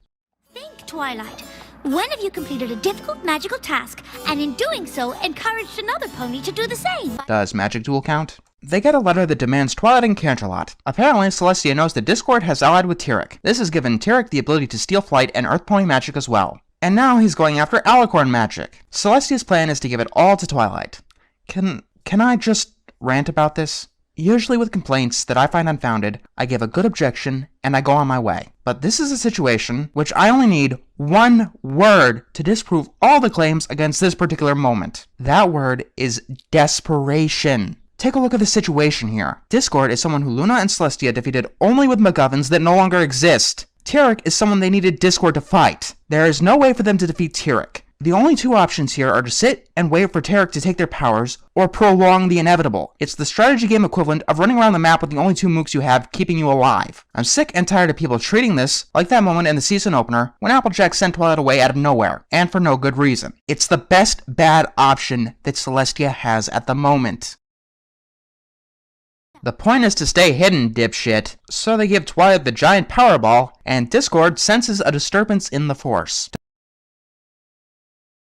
Think, Twilight. When have you completed a difficult magical task, and in doing so, encouraged another pony to do the same? Does Magic Duel count? They get a letter that demands Twilight and Canterlot. Apparently, Celestia knows that Discord has allied with Tyrek. This has given Tyrek the ability to steal flight and Earth Pony magic as well. And now he's going after Alicorn magic. Celestia's plan is to give it all to Twilight. Can I just rant about this? Usually with complaints that I find unfounded, I give a good objection and I go on my way. But this is a situation which I only need one word to disprove all the claims against this particular moment. That word is desperation. Take a look at the situation here. Discord is someone who Luna and Celestia defeated only with MacGuffins that no longer exist. Tyrek is someone they needed Discord to fight. There is no way for them to defeat Tyrek. The only two options here are to sit and wait for Tyrek to take their powers, or prolong the inevitable. It's the strategy game equivalent of running around the map with the only two mooks you have keeping you alive. I'm sick and tired of people treating this like that moment in the season opener when Applejack sent Twilight away out of nowhere, and for no good reason. It's the best bad option that Celestia has at the moment. The point is to stay hidden, dipshit. So they give Twilight the giant Powerball, and Discord senses a disturbance in the Force.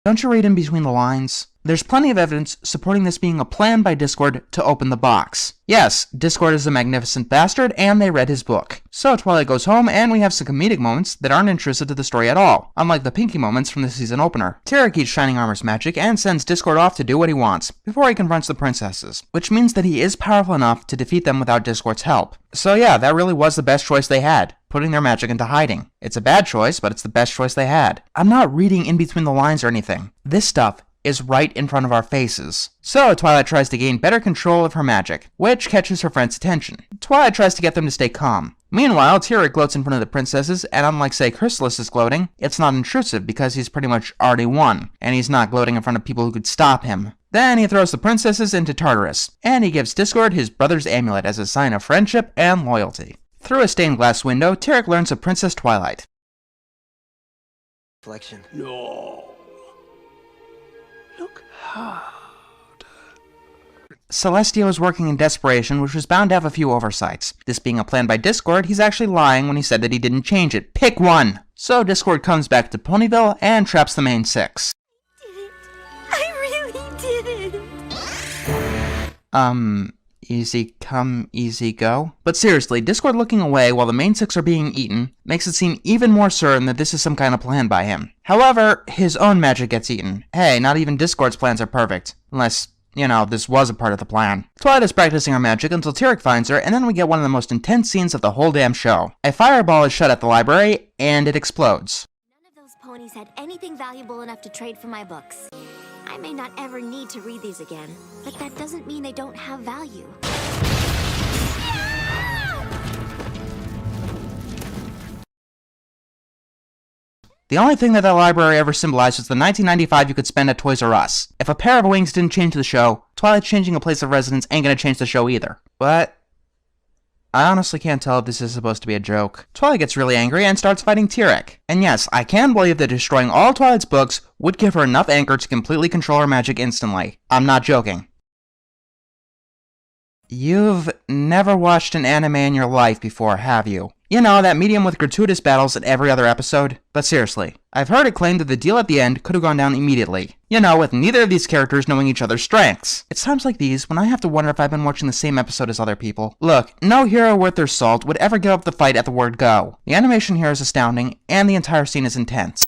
Don't you read in between the lines? There's plenty of evidence supporting this being a plan by Discord to open the box. Yes, Discord is a magnificent bastard, and they read his book. So Twilight goes home, and we have some comedic moments that aren't intrusive to the story at all, unlike the Pinkie moments from the season opener. Tyrek eats Shining Armor's magic and sends Discord off to do what he wants, before he confronts the princesses, which means that he is powerful enough to defeat them without Discord's help. So yeah, that really was the best choice they had, putting their magic into hiding. It's a bad choice, but it's the best choice they had. I'm not reading in between the lines or anything. This stuff is right in front of our faces. So Twilight tries to gain better control of her magic, which catches her friend's attention. Twilight tries to get them to stay calm. Meanwhile, Tyrek gloats in front of the princesses, and unlike, say, Chrysalis is gloating, it's not intrusive because he's pretty much already won, and he's not gloating in front of people who could stop him. Then he throws the princesses into Tartarus, and he gives Discord his brother's amulet as a sign of friendship and loyalty. Through a stained glass window, Tyrek learns of Princess Twilight. Reflection. No. Look hard. Celestia was working in desperation, which was bound to have a few oversights. This being a plan by Discord, he's actually lying when he said that he didn't change it. Pick one! So Discord comes back to Ponyville and traps the main six. I really did it. easy come, easy go. But seriously, Discord looking away while the main 6 are being eaten makes it seem even more certain that this is some kind of plan by him. However, his own magic gets eaten. Hey, not even Discord's plans are perfect. Unless, you know, this was a part of the plan. Twilight is practicing her magic until Tyrek finds her, and then we get one of the most intense scenes of the whole damn show. A fireball is shot at the library, and it explodes. None of those ponies had anything valuable enough to trade for my books. I may not ever need to read these again, but that doesn't mean they don't have value. The only thing that library ever symbolized was the $19.95 you could spend at Toys R Us. If a pair of wings didn't change the show, Twilight's changing a place of residence ain't gonna change the show either. But I honestly can't tell if this is supposed to be a joke. Twilight gets really angry and starts fighting Tyrek. And yes, I can believe that destroying all Twilight's books would give her enough anger to completely control her magic instantly. I'm not joking. You've never watched an anime in your life before, have you? You know, that medium with gratuitous battles in every other episode? But seriously, I've heard it claimed that the deal at the end could have gone down immediately. You know, with neither of these characters knowing each other's strengths. It's times like these when I have to wonder if I've been watching the same episode as other people. Look, no hero worth their salt would ever give up the fight at the word go. The animation here is astounding, and the entire scene is intense.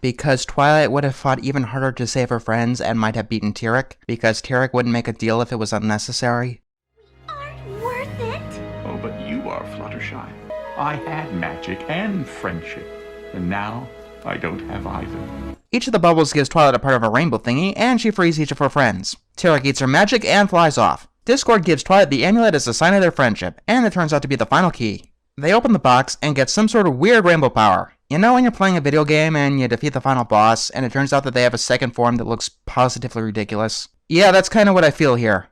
Because Twilight would have fought even harder to save her friends and might have beaten Tyrek. Because Tyrek wouldn't make a deal if it was unnecessary. Worth it? Oh, but you are Fluttershy. I had magic and friendship, and now I don't have either. Each of the bubbles gives Twilight a part of a rainbow thingy, and she frees each of her friends. Tyrek eats her magic and flies off. Discord gives Twilight the amulet as a sign of their friendship, and it turns out to be the final key. They open the box and get some sort of weird rainbow power. You know when you're playing a video game and you defeat the final boss, and it turns out that they have a second form that looks positively ridiculous? Yeah, that's kind of what I feel here.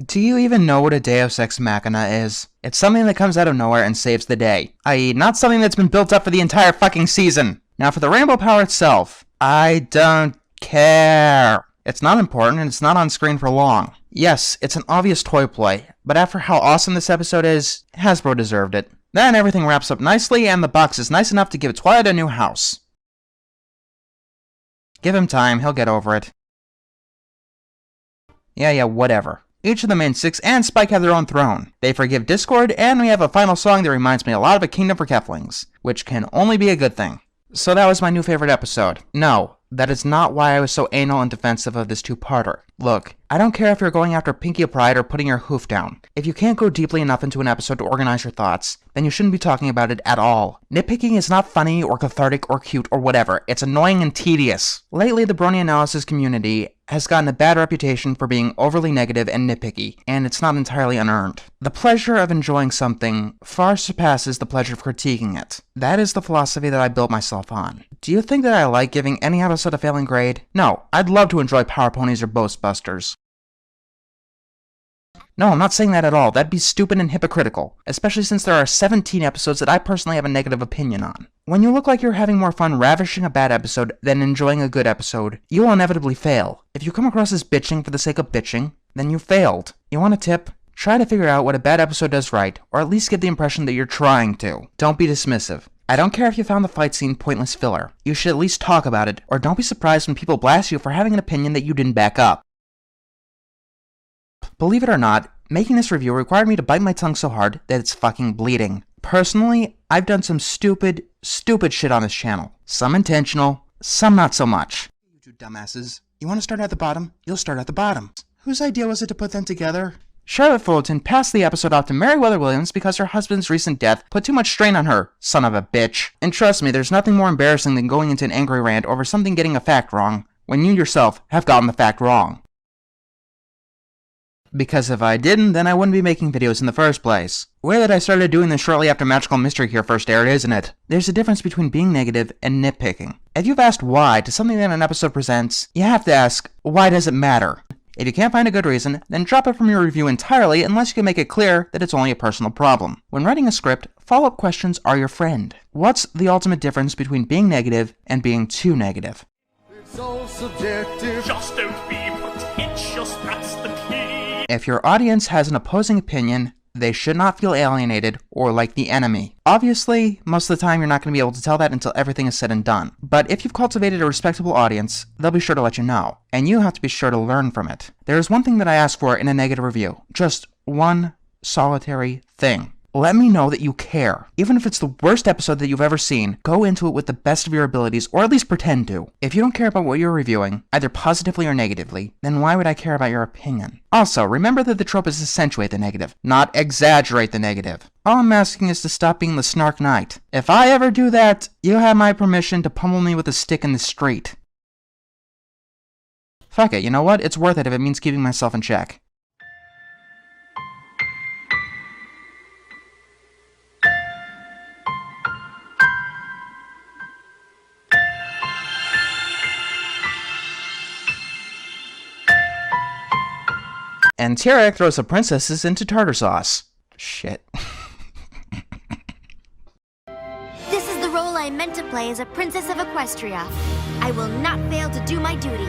Do you even know what a Deus Ex Machina is? It's something that comes out of nowhere and saves the day. I.e., not something that's been built up for the entire fucking season. Now for the rainbow power itself, I don't care. It's not important and it's not on screen for long. Yes, it's an obvious toy play, but after how awesome this episode is, Hasbro deserved it. Then everything wraps up nicely and the box is nice enough to give Twilight a new house. Give him time, he'll get over it. Yeah, whatever. Each of the main 6 and Spike have their own throne. They forgive Discord, and we have a final song that reminds me a lot of A Kingdom for Keflings, which can only be a good thing. So that was my new favorite episode. No, that is not why I was so anal and defensive of this two-parter. Look, I don't care if you're going after Pinkie Pride or putting your hoof down. If you can't go deeply enough into an episode to organize your thoughts, then you shouldn't be talking about it at all. Nitpicking is not funny or cathartic or cute or whatever. It's annoying and tedious. Lately, the Brony analysis community has gotten a bad reputation for being overly negative and nitpicky, and it's not entirely unearned. The pleasure of enjoying something far surpasses the pleasure of critiquing it. That is the philosophy that I built myself on. Do you think that I like giving any episode a failing grade? No, I'd love to enjoy Power Ponies or Ghostbusters. No, I'm not saying that at all. That'd be stupid and hypocritical, especially since there are 17 episodes that I personally have a negative opinion on. When you look like you're having more fun ravishing a bad episode than enjoying a good episode, you will inevitably fail. If you come across as bitching for the sake of bitching, then you failed. You want a tip? Try to figure out what a bad episode does right, or at least give the impression that you're trying to. Don't be dismissive. I don't care if you found the fight scene pointless filler. You should at least talk about it, or don't be surprised when people blast you for having an opinion that you didn't back up. Believe it or not, making this review required me to bite my tongue so hard that it's fucking bleeding. Personally, I've done some stupid shit on this channel. Some intentional, some not so much. You two dumbasses. You want to start at the bottom? You'll start at the bottom. Whose idea was it to put them together? Charlotte Fullerton passed the episode off to Meriwether Williams because her husband's recent death put too much strain on her, son of a bitch. And trust me, there's nothing more embarrassing than going into an angry rant over something getting a fact wrong, when you yourself have gotten the fact wrong. Because if I didn't, then I wouldn't be making videos in the first place. Weird that I started doing this shortly after Magical Mystery Cure first aired, isn't it? There's a difference between being negative and nitpicking. If you've asked why to something that an episode presents, you have to ask, why does it matter? If you can't find a good reason, then drop it from your review entirely unless you can make it clear that it's only a personal problem. When writing a script, follow-up questions are your friend. What's the ultimate difference between being negative and being too negative? It's all subjective. Just don't be pretentious, that's the key. If your audience has an opposing opinion, They should not feel alienated or like the enemy. Obviously, most of the time you're not going to be able to tell that until everything is said and done. But if you've cultivated a respectable audience, they'll be sure to let you know. And you have to be sure to learn from it. There is one thing that I ask for in a negative review. Just one solitary thing. Let me know that you care. Even if it's the worst episode that you've ever seen, go into it with the best of your abilities, or at least pretend to. If you don't care about what you're reviewing, either positively or negatively, then why would I care about your opinion? Also, remember that the trope is to accentuate the negative, not exaggerate the negative. All I'm asking is to stop being the snark knight. If I ever do that, you have my permission to pummel me with a stick in the street. Fuck it, you know what? It's worth it if it means keeping myself in check. And Tarek throws the princesses into tartar sauce. Shit. This is the role I meant to play as a princess of Equestria. I will not fail to do my duty.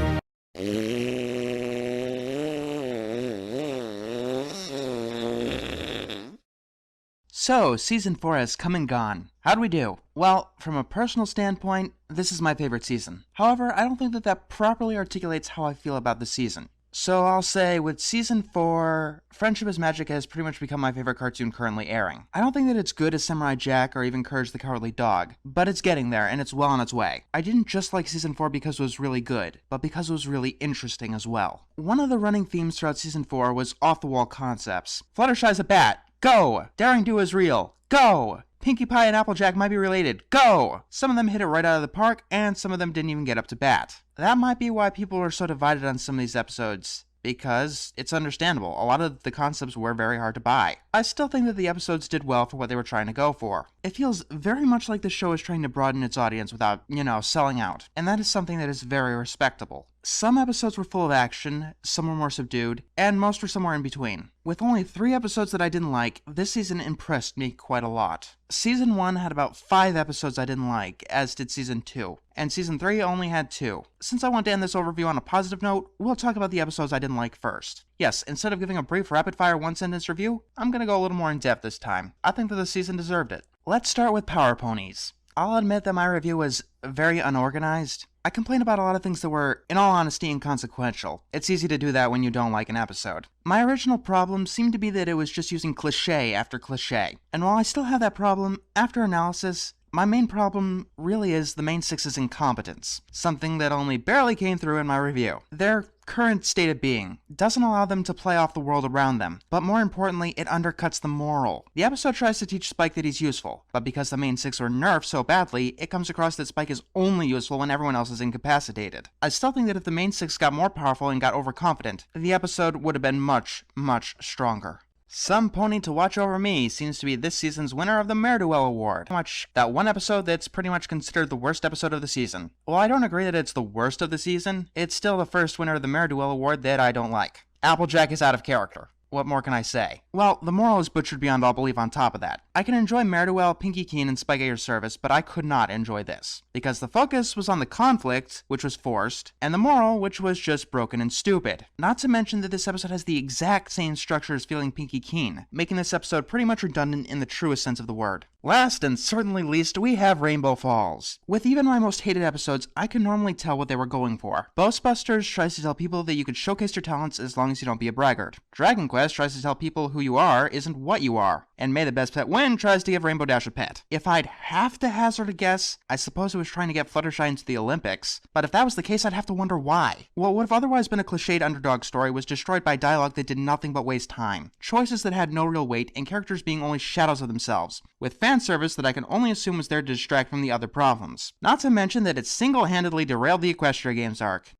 So, Season 4 has come and gone. How'd we do? Well, from a personal standpoint, this is my favorite season. However, I don't think that that properly articulates how I feel about the season. So I'll say, with Season 4, Friendship is Magic has pretty much become my favorite cartoon currently airing. I don't think that it's good as Samurai Jack or even Courage the Cowardly Dog, but it's getting there and it's well on its way. I didn't just like Season 4 because it was really good, but because it was really interesting as well. One of the running themes throughout Season 4 was off-the-wall concepts. Fluttershy's a bat. Go! Daring Do is real. Go! Pinkie Pie and Applejack might be related. Go! Some of them hit it right out of the park, and some of them didn't even get up to bat. That might be why people are so divided on some of these episodes, because it's understandable. A lot of the concepts were very hard to buy. I still think that the episodes did well for what they were trying to go for. It feels very much like the show is trying to broaden its audience without, selling out. And that is something that is very respectable. Some episodes were full of action, some were more subdued, and most were somewhere in between. With only 3 episodes that I didn't like, this season impressed me quite a lot. Season 1 had about 5 episodes I didn't like, as did Season 2, and Season 3 only had 2. Since I want to end this overview on a positive note, we'll talk about the episodes I didn't like first. Yes, instead of giving a brief rapid-fire one-sentence review, I'm gonna go a little more in-depth this time. I think that the season deserved it. Let's start with Power Ponies. I'll admit that my review was very unorganized. I complain about a lot of things that were, in all honesty, inconsequential. It's easy to do that when you don't like an episode. My original problem seemed to be that it was just using cliché after cliché. And while I still have that problem, after analysis, my main problem really is the main six's incompetence. Something that only barely came through in my review. Their current state of being doesn't allow them to play off the world around them, but more importantly, it undercuts the moral. The episode tries to teach Spike that he's useful, but because the main six were nerfed so badly, it comes across that Spike is only useful when everyone else is incapacitated. I still think that if the main six got more powerful and got overconfident, the episode would have been much, much stronger. Somepony to Watch Over Me seems to be this season's winner of the Mare-Duel Award. That one episode that's pretty much considered the worst episode of the season. While I don't agree that it's the worst of the season, it's still the first winner of the Mare-Duel Award that I don't like. Applejack is out of character. What more can I say? Well, the moral is butchered beyond all belief on top of that. I can enjoy Mare-Duel, Pinkie Keen, and Spike at Your Service, but I could not enjoy this. Because the focus was on the conflict, which was forced, and the moral, which was just broken and stupid. Not to mention that this episode has the exact same structure as Feeling Pinkie Keen, making this episode pretty much redundant in the truest sense of the word. Last and certainly least, we have Rainbow Falls. With even my most hated episodes, I can normally tell what they were going for. Ghostbusters tries to tell people that you can showcase your talents as long as you don't be a braggart. Dragon Quest tries to tell people who you are isn't what you are. And May the Best Pet Win tries to give Rainbow Dash a pet. If I'd have to hazard a guess, I suppose it was trying to get Fluttershy into the Olympics. But if that was the case, I'd have to wonder why. What would have otherwise been a cliched underdog story was destroyed by dialogue that did nothing but waste time. Choices that had no real weight, and characters being only shadows of themselves. With fan service that I can only assume was there to distract from the other problems. Not to mention that it single-handedly derailed the Equestria Games arc.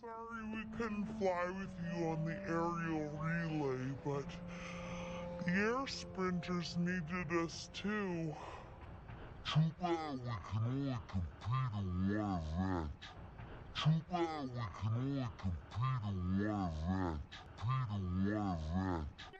Sorry we couldn't fly with you on the aerial relay, but the air sprinters needed us too. Too bad we can only compete in one event. Too bad we can only compete in one event.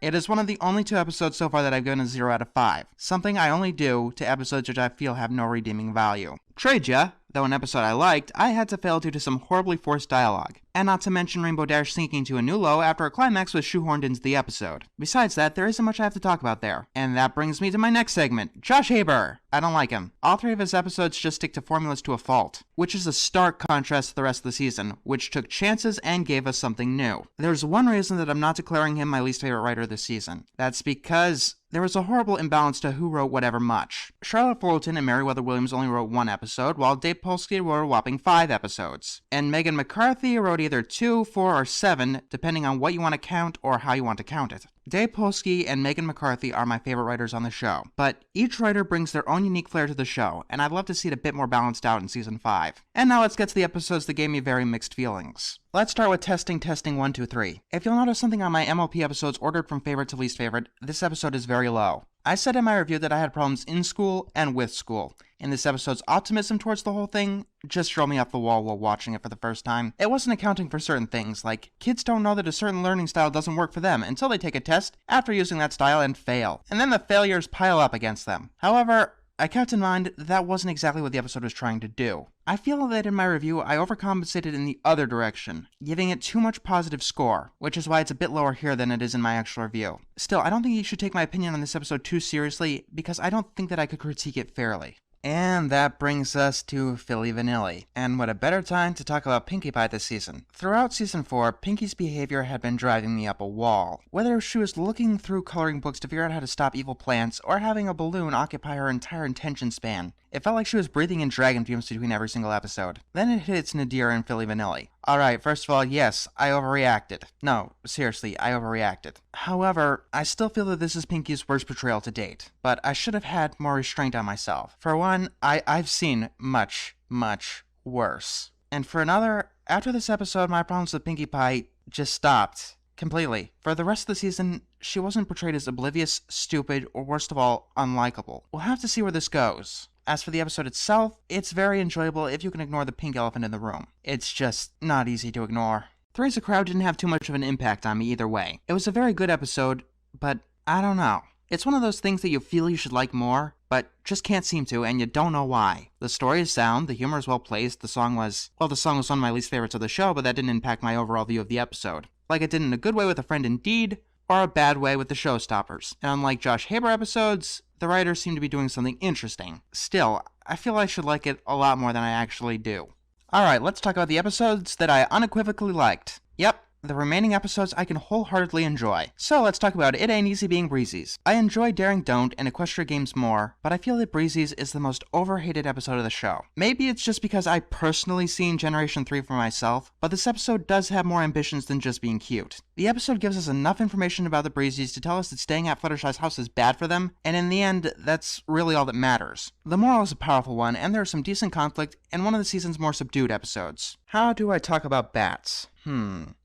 It is one of the only 2 episodes so far that I've given a 0 out of 5, something I only do to episodes which I feel have no redeeming value. Trade ya, though an episode I liked, I had to fail due to some horribly forced dialogue. And not to mention Rainbow Dash sinking to a new low after a climax was shoehorned into the episode. Besides that, there isn't much I have to talk about there. And that brings me to my next segment, Josh Haber. I don't like him. All 3 of his episodes just stick to formulas to a fault, which is a stark contrast to the rest of the season, which took chances and gave us something new. There's one reason that I'm not declaring him my least favorite writer this season. That's because there was a horrible imbalance to who wrote whatever much. Charlotte Fullerton and Meriwether Williams only wrote 1 episode, while Dave Polsky wrote a whopping 5 episodes. And Megan McCarthy wrote either 2, 4, or 7, depending on what you want to count or how you want to count it. Dave Polsky and Megan McCarthy are my favorite writers on the show, but each writer brings their own unique flair to the show, and I'd love to see it a bit more balanced out in Season 5. And now let's get to the episodes that gave me very mixed feelings. Let's start with testing 1, 2, 3. If you'll notice something on my MLP episodes ordered from favorite to least favorite, this episode is very low. I said in my review that I had problems in school and with school. In this episode's optimism towards the whole thing just drove me off the wall while watching it for the first time. It wasn't accounting for certain things, like kids don't know that a certain learning style doesn't work for them until they take a test after using that style and fail. And then the failures pile up against them. However, I kept in mind that wasn't exactly what the episode was trying to do. I feel that in my review, I overcompensated in the other direction, giving it too much positive score, which is why it's a bit lower here than it is in my actual review. Still, I don't think you should take my opinion on this episode too seriously, because I don't think that I could critique it fairly. And that brings us to Filli Vanilli. And what a better time to talk about Pinkie Pie this season. Throughout Season 4, Pinkie's behavior had been driving me up a wall. Whether she was looking through coloring books to figure out how to stop evil plants, or having a balloon occupy her entire attention span, it felt like she was breathing in dragon fumes between every single episode. Then it hits Nadir and Filli Vanilli. Alright, first of all, yes, I overreacted. No, seriously, I overreacted. However, I still feel that this is Pinkie's worst portrayal to date, but I should have had more restraint on myself. For one, I've seen much, much worse. And for another, after this episode, my problems with Pinkie Pie just stopped. Completely. For the rest of the season, she wasn't portrayed as oblivious, stupid, or worst of all, unlikable. We'll have to see where this goes. As for the episode itself, it's very enjoyable if you can ignore the pink elephant in the room. It's just not easy to ignore. Three as a crowd didn't have too much of an impact on me either way. It was a very good episode, but I don't know. It's one of those things that you feel you should like more, but just can't seem to, and you don't know why. The story is sound, the humor is well placed, the song was one of my least favorites of the show, but that didn't impact my overall view of the episode. Like it did in a good way with A Friend Indeed, or a bad way with the Showstoppers. And unlike Josh Haber episodes, the writers seem to be doing something interesting. Still, I feel I should like it a lot more than I actually do. Alright, let's talk about the episodes that I unequivocally liked. Yep, the remaining episodes I can wholeheartedly enjoy. So let's talk about It Ain't Easy Being Breezies. I enjoy Daring Don't and Equestria Games more, but I feel that Breezies is the most overhated episode of the show. Maybe it's just because I personally seen Generation 3 for myself, but this episode does have more ambitions than just being cute. The episode gives us enough information about the Breezies to tell us that staying at Fluttershy's house is bad for them, and in the end, that's really all that matters. The moral is a powerful one, and there's some decent conflict in one of the season's more subdued episodes. How do I talk about bats?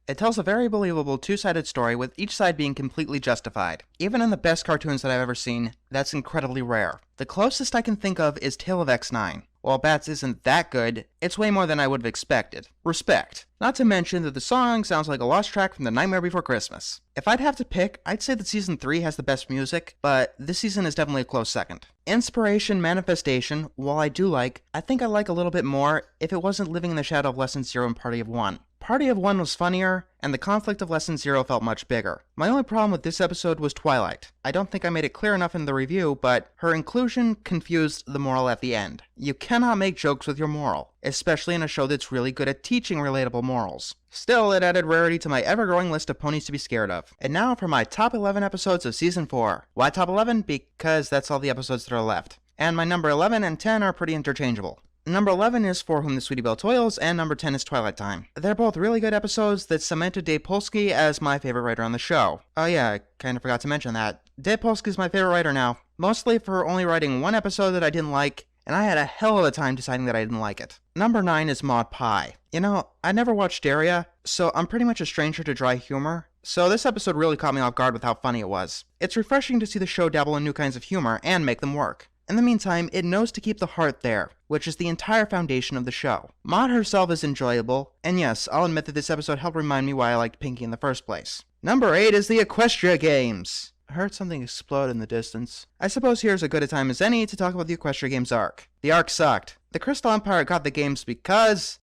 It tells a very believable two-sided story with each side being completely justified. Even in the best cartoons that I've ever seen, that's incredibly rare. The closest I can think of is Tale of X9. While Bats isn't that good, it's way more than I would have expected. Respect. Not to mention that the song sounds like a lost track from The Nightmare Before Christmas. If I'd have to pick, I'd say that Season 3 has the best music, but this season is definitely a close second. Inspiration Manifestation, while I do like, I think I like a little bit more if it wasn't living in the shadow of Lesson 0 and Party of 1. Party of 1 was funnier, and the conflict of Lesson 0 felt much bigger. My only problem with this episode was Twilight. I don't think I made it clear enough in the review, but her inclusion confused the moral at the end. You cannot make jokes with your moral, especially in a show that's really good at teaching relatable morals. Still, it added Rarity to my ever-growing list of ponies to be scared of. And now for my top 11 episodes of Season 4. Why top 11? Because that's all the episodes that are left. And my number 11 and 10 are pretty interchangeable. Number 11 is For Whom the Sweetie Belle Toils, and number 10 is Twilight Time. They're both really good episodes that cemented Dave Polsky as my favorite writer on the show. Oh yeah, I kind of forgot to mention that. Dave Polsky is my favorite writer now, mostly for only writing one episode that I didn't like, and I had a hell of a time deciding that I didn't like it. Number 9 is Maud Pie. You know, I never watched Daria, so I'm pretty much a stranger to dry humor, so this episode really caught me off guard with how funny it was. It's refreshing to see the show dabble in new kinds of humor and make them work. In the meantime, it knows to keep the heart there, which is the entire foundation of the show. Maud herself is enjoyable, and yes, I'll admit that this episode helped remind me why I liked Pinkie in the first place. Number 8 is the Equestria Games. I heard something explode in the distance. I suppose here's as good a time as any to talk about the Equestria Games arc. The arc sucked. The Crystal Empire got the games because...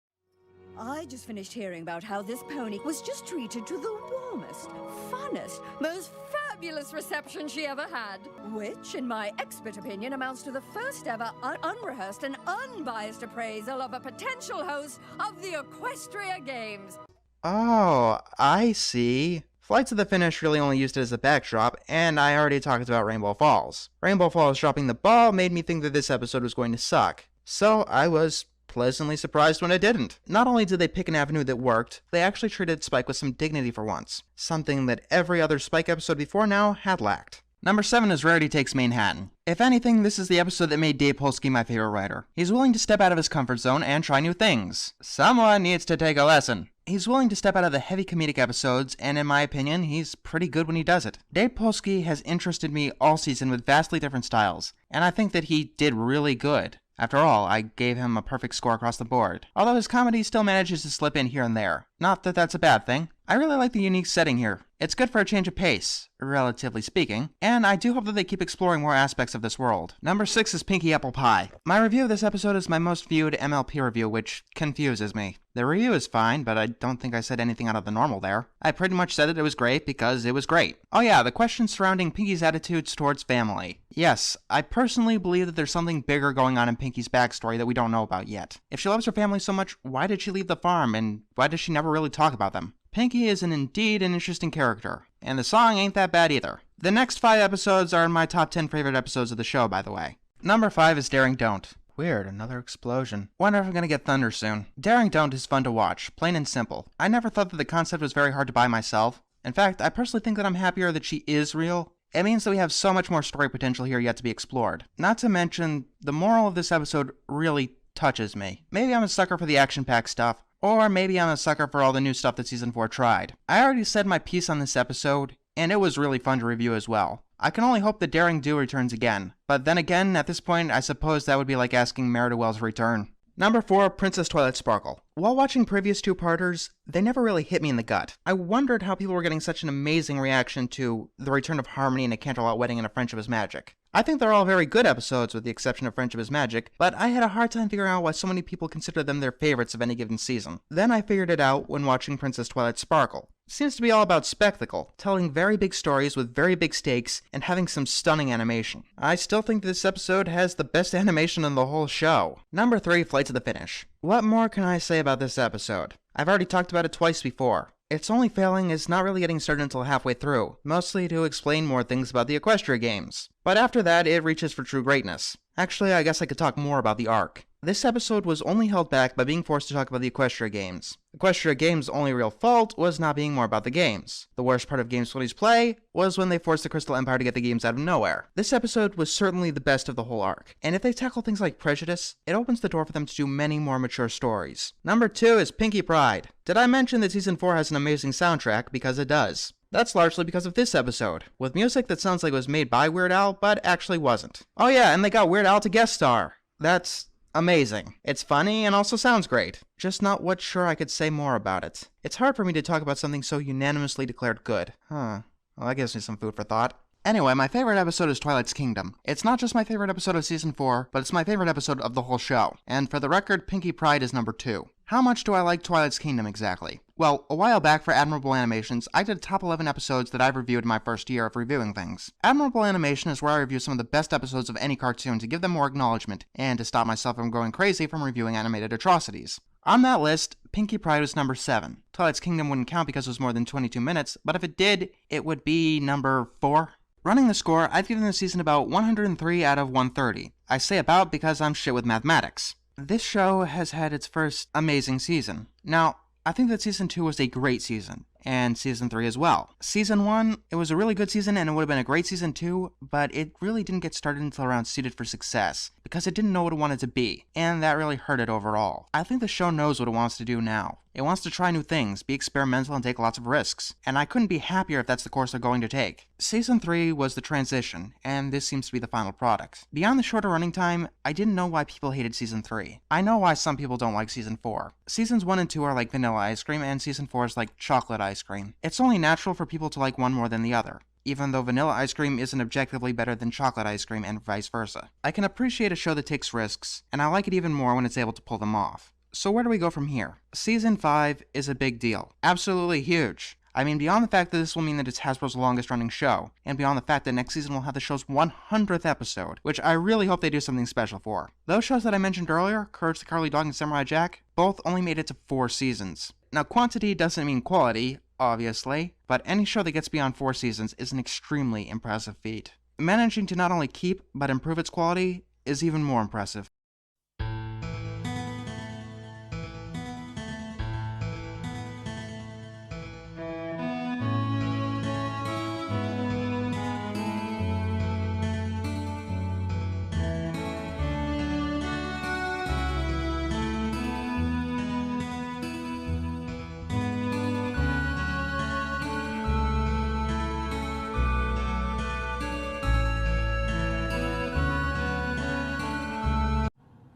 I just finished hearing about how this pony was just treated to the warmest, funnest, most fabulous reception she ever had. Which, in my expert opinion, amounts to the first ever unrehearsed and unbiased appraisal of a potential host of the Equestria Games. Oh, I see. Flight to the Finish really only used it as a backdrop, and I already talked about Rainbow Falls. Rainbow Falls dropping the ball made me think that this episode was going to suck. So I was pleasantly surprised when it didn't. Not only did they pick an avenue that worked, they actually treated Spike with some dignity for once. Something that every other Spike episode before now had lacked. Number 7 is Rarity Takes Manehatten. If anything, this is the episode that made Dave Polsky my favorite writer. He's willing to step out of his comfort zone and try new things. Someone needs to take a lesson. He's willing to step out of the heavy comedic episodes, and in my opinion, he's pretty good when he does it. Dave Polsky has interested me all season with vastly different styles, and I think that he did really good. After all, I gave him a perfect score across the board, although his comedy still manages to slip in here and there. Not that that's a bad thing. I really like the unique setting here. It's good for a change of pace, relatively speaking, and I do hope that they keep exploring more aspects of this world. Number 6 is Pinkie Apple Pie. My review of this episode is my most viewed MLP review, which confuses me. The review is fine, but I don't think I said anything out of the normal there. I pretty much said that it was great because it was great. Oh yeah, the questions surrounding Pinkie's attitudes towards family. Yes, I personally believe that there's something bigger going on in Pinkie's backstory that we don't know about yet. If she loves her family so much, why did she leave the farm, and why does she never really talk about them? Pinkie is indeed an interesting character, and the song ain't that bad either. The next 5 episodes are my top 10 favorite episodes of the show, by the way. Number 5 is Daring Don't. Weird, another explosion. Wonder if I'm gonna get thunder soon. Daring Don't is fun to watch, plain and simple. I never thought that the concept was very hard to buy myself. In fact, I personally think that I'm happier that she is real. It means that we have so much more story potential here yet to be explored. Not to mention, the moral of this episode really touches me. Maybe I'm a sucker for the action-packed stuff, or maybe I'm a sucker for all the new stuff that Season 4 tried. I already said my piece on this episode, and it was really fun to review as well. I can only hope that Daring Do returns again, but then again, at this point, I suppose that would be like asking Meridowell's to return. Number 4, Princess Twilight Sparkle. While watching previous 2-parters, they never really hit me in the gut. I wondered how people were getting such an amazing reaction to the return of Harmony and A Candlelight Wedding and A Friendship is Magic. I think they're all very good episodes with the exception of Friendship is Magic, but I had a hard time figuring out why so many people consider them their favorites of any given season. Then I figured it out when watching Princess Twilight Sparkle. It seems to be all about spectacle, telling very big stories with very big stakes, and having some stunning animation. I still think this episode has the best animation in the whole show. Number 3, Flight to the Finish. What more can I say about this episode? I've already talked about it twice before. Its only failing is not really getting started until halfway through, mostly to explain more things about the Equestria Games. But after that, it reaches for true greatness. Actually, I guess I could talk more about the arc. This episode was only held back by being forced to talk about the Equestria Games. Equestria Games' only real fault was not being more about the games. The worst part of Games 20's play was when they forced the Crystal Empire to get the games out of nowhere. This episode was certainly the best of the whole arc, and if they tackle things like prejudice, it opens the door for them to do many more mature stories. Number 2 is Pinkie Pride. Did I mention that Season 4 has an amazing soundtrack? Because it does. That's largely because of this episode, with music that sounds like it was made by Weird Al, but actually wasn't. Oh yeah, and they got Weird Al to guest star. That's amazing. It's funny and also sounds great. Just not what sure I could say more about it. It's hard for me to talk about something so unanimously declared good. Well, that gives me some food for thought. Anyway, my favorite episode is Twilight's Kingdom. It's not just my favorite episode of Season 4, but it's my favorite episode of the whole show. And for the record, Pinkie Pride is number 2. How much do I like Twilight's Kingdom exactly? Well, a while back for Admirable Animations, I did top 11 episodes that I've reviewed in my first year of reviewing things. Admirable Animation is where I review some of the best episodes of any cartoon to give them more acknowledgement, and to stop myself from going crazy from reviewing animated atrocities. On that list, Pinkie Pride was number 7. Twilight's Kingdom wouldn't count because it was more than 22 minutes, but if it did, it would be number 4. Running the score, I've given this season about 103 out of 130. I say about because I'm shit with mathematics. This show has had its first amazing season. Now, I think that Season 2 was a great season, and Season 3 as well. Season 1, it was a really good season and it would have been a great Season 2, but it really didn't get started until around Seeded for Success, because it didn't know what it wanted to be, and that really hurt it overall. I think the show knows what it wants to do now. It wants to try new things, be experimental, and take lots of risks, and I couldn't be happier if that's the course they're going to take. Season 3 was the transition, and this seems to be the final product. Beyond the shorter running time, I didn't know why people hated Season 3. I know why some people don't like Season 4. Seasons 1 and 2 are like vanilla ice cream, and Season 4 is like chocolate ice cream. It's only natural for people to like one more than the other. even though vanilla ice cream isn't objectively better than chocolate ice cream and vice versa. I can appreciate a show that takes risks, and I like it even more when it's able to pull them off. So where do we go from here? Season 5 is a big deal. Absolutely huge. I mean, beyond the fact that this will mean that it's Hasbro's longest running show, and beyond the fact that next season will have the show's 100th episode, which I really hope they do something special for. Those shows that I mentioned earlier, Courage the Cowardly Dog and Samurai Jack, both only made it to 4 seasons. Now, quantity doesn't mean quality, obviously, but any show that gets beyond 4 seasons is an extremely impressive feat. Managing to not only keep, but improve its quality is even more impressive.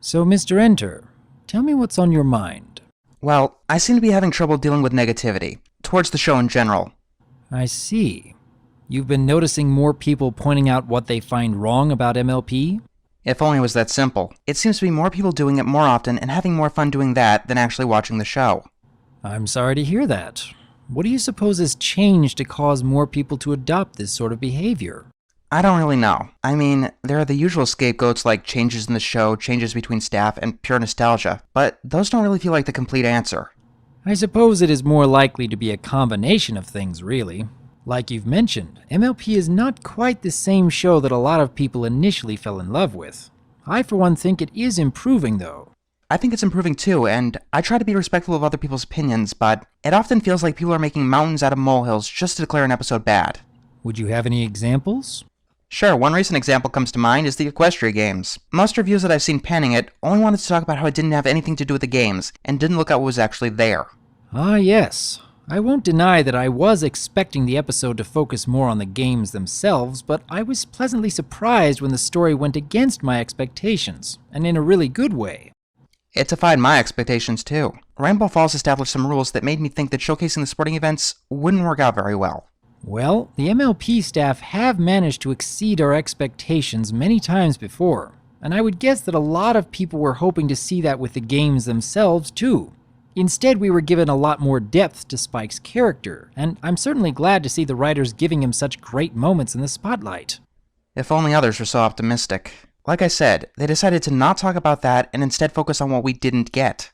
So, Mr. Enter, tell me what's on your mind. Well, I seem to be having trouble dealing with negativity, towards the show in general. I see. You've been noticing more people pointing out what they find wrong about MLP? If only it was that simple. It seems to be more people doing it more often and having more fun doing that than actually watching the show. I'm sorry to hear that. What do you suppose has changed to cause more people to adopt this sort of behavior? I don't really know. I mean, there are the usual scapegoats like changes in the show, changes between staff, and pure nostalgia, but those don't really feel like the complete answer. I suppose it is more likely to be a combination of things, really. Like you've mentioned, MLP is not quite the same show that a lot of people initially fell in love with. I, for one, think it is improving, though. I think it's improving too, and I try to be respectful of other people's opinions, but it often feels like people are making mountains out of molehills just to declare an episode bad. Would you have any examples? Sure, one recent example comes to mind is the Equestria Games. Most reviews that I've seen panning it only wanted to talk about how it didn't have anything to do with the games, and didn't look at what was actually there. Ah, yes. I won't deny that I was expecting the episode to focus more on the games themselves, but I was pleasantly surprised when the story went against my expectations, and in a really good way. It defied my expectations too. Rainbow Falls established some rules that made me think that showcasing the sporting events wouldn't work out very well. Well, the MLP staff have managed to exceed our expectations many times before, and I would guess that a lot of people were hoping to see that with the games themselves too. Instead, we were given a lot more depth to Spike's character, and I'm certainly glad to see the writers giving him such great moments in the spotlight. If only others were so optimistic. Like I said, they decided to not talk about that and instead focus on what we didn't get.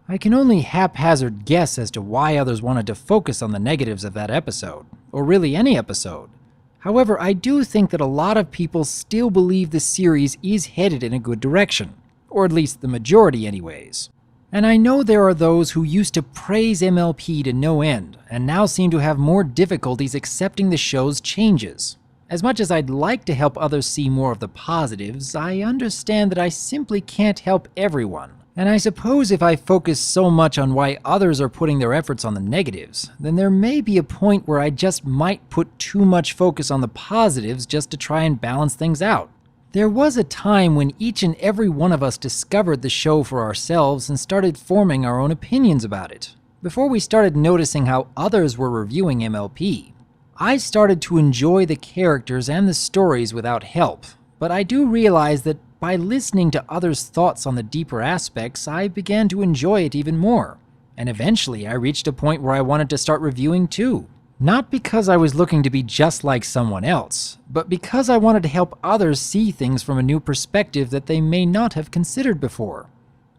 I can only haphazard guess as to why others wanted to focus on the negatives of that episode, or really any episode. However, I do think that a lot of people still believe the series is headed in a good direction, or at least the majority anyways. And I know there are those who used to praise MLP to no end, and now seem to have more difficulties accepting the show's changes. As much as I'd like to help others see more of the positives, I understand that I simply can't help everyone. And I suppose if I focus so much on why others are putting their efforts on the negatives, then there may be a point where I just might put too much focus on the positives just to try and balance things out. There was a time when each and every one of us discovered the show for ourselves and started forming our own opinions about it. Before we started noticing how others were reviewing MLP, I started to enjoy the characters and the stories without help, but I do realize that by listening to others' thoughts on the deeper aspects, I began to enjoy it even more. And eventually I reached a point where I wanted to start reviewing too. Not because I was looking to be just like someone else, but because I wanted to help others see things from a new perspective that they may not have considered before.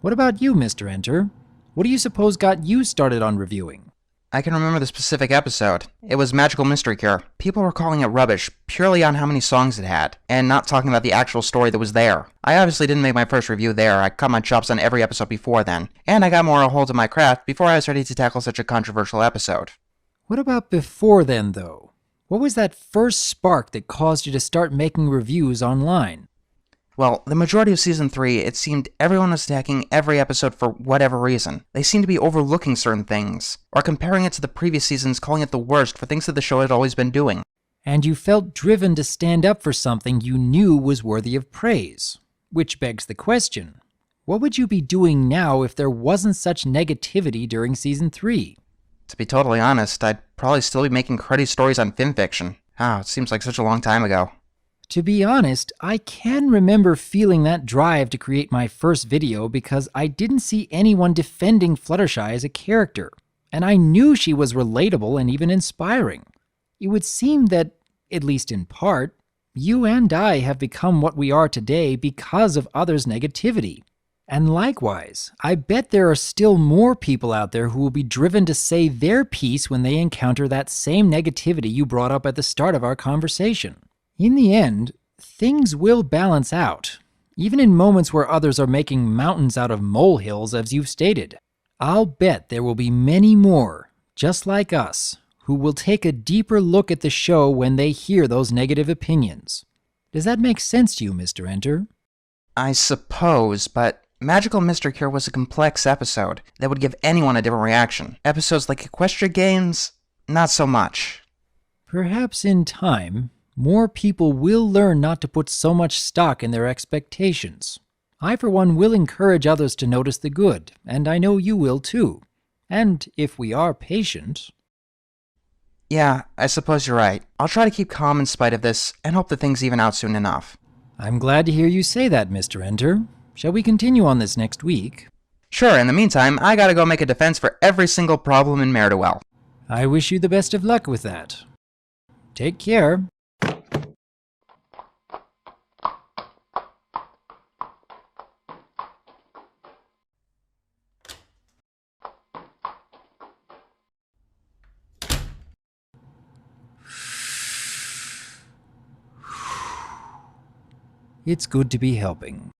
What about you, Mr. Enter? What do you suppose got you started on reviewing? I can remember the specific episode. It was Magical Mystery Cure. People were calling it rubbish, purely on how many songs it had, and not talking about the actual story that was there. I obviously didn't make my first review there. I cut my chops on every episode before then, and I got more a hold of my craft before I was ready to tackle such a controversial episode. What about before then, though? What was that first spark that caused you to start making reviews online? Well, the majority of Season 3, it seemed everyone was attacking every episode for whatever reason. They seemed to be overlooking certain things, or comparing it to the previous seasons, calling it the worst for things that the show had always been doing. And you felt driven to stand up for something you knew was worthy of praise. Which begs the question, what would you be doing now if there wasn't such negativity during Season 3? To be totally honest, I'd probably still be making cruddy stories on fanfiction. Ah, it seems like such a long time ago. To be honest, I can remember feeling that drive to create my first video because I didn't see anyone defending Fluttershy as a character, and I knew she was relatable and even inspiring. It would seem that, at least in part, you and I have become what we are today because of others' negativity. And likewise, I bet there are still more people out there who will be driven to say their piece when they encounter that same negativity you brought up at the start of our conversation. In the end, things will balance out, even in moments where others are making mountains out of molehills, as you've stated. I'll bet there will be many more, just like us, who will take a deeper look at the show when they hear those negative opinions. Does that make sense to you, Mr. Enter? I suppose, but Magical Mystery Cure was a complex episode that would give anyone a different reaction. Episodes like Equestria Games, not so much. Perhaps in time, more people will learn not to put so much stock in their expectations. I, for one, will encourage others to notice the good, and I know you will too. And if we are patient... Yeah, I suppose you're right. I'll try to keep calm in spite of this, and hope that things even out soon enough. I'm glad to hear you say that, Mr. Enter. Shall we continue on this next week? Sure, in the meantime, I gotta go make a defense for every single problem in Mare-to-Well. I wish you the best of luck with that. Take care. It's good to be helping.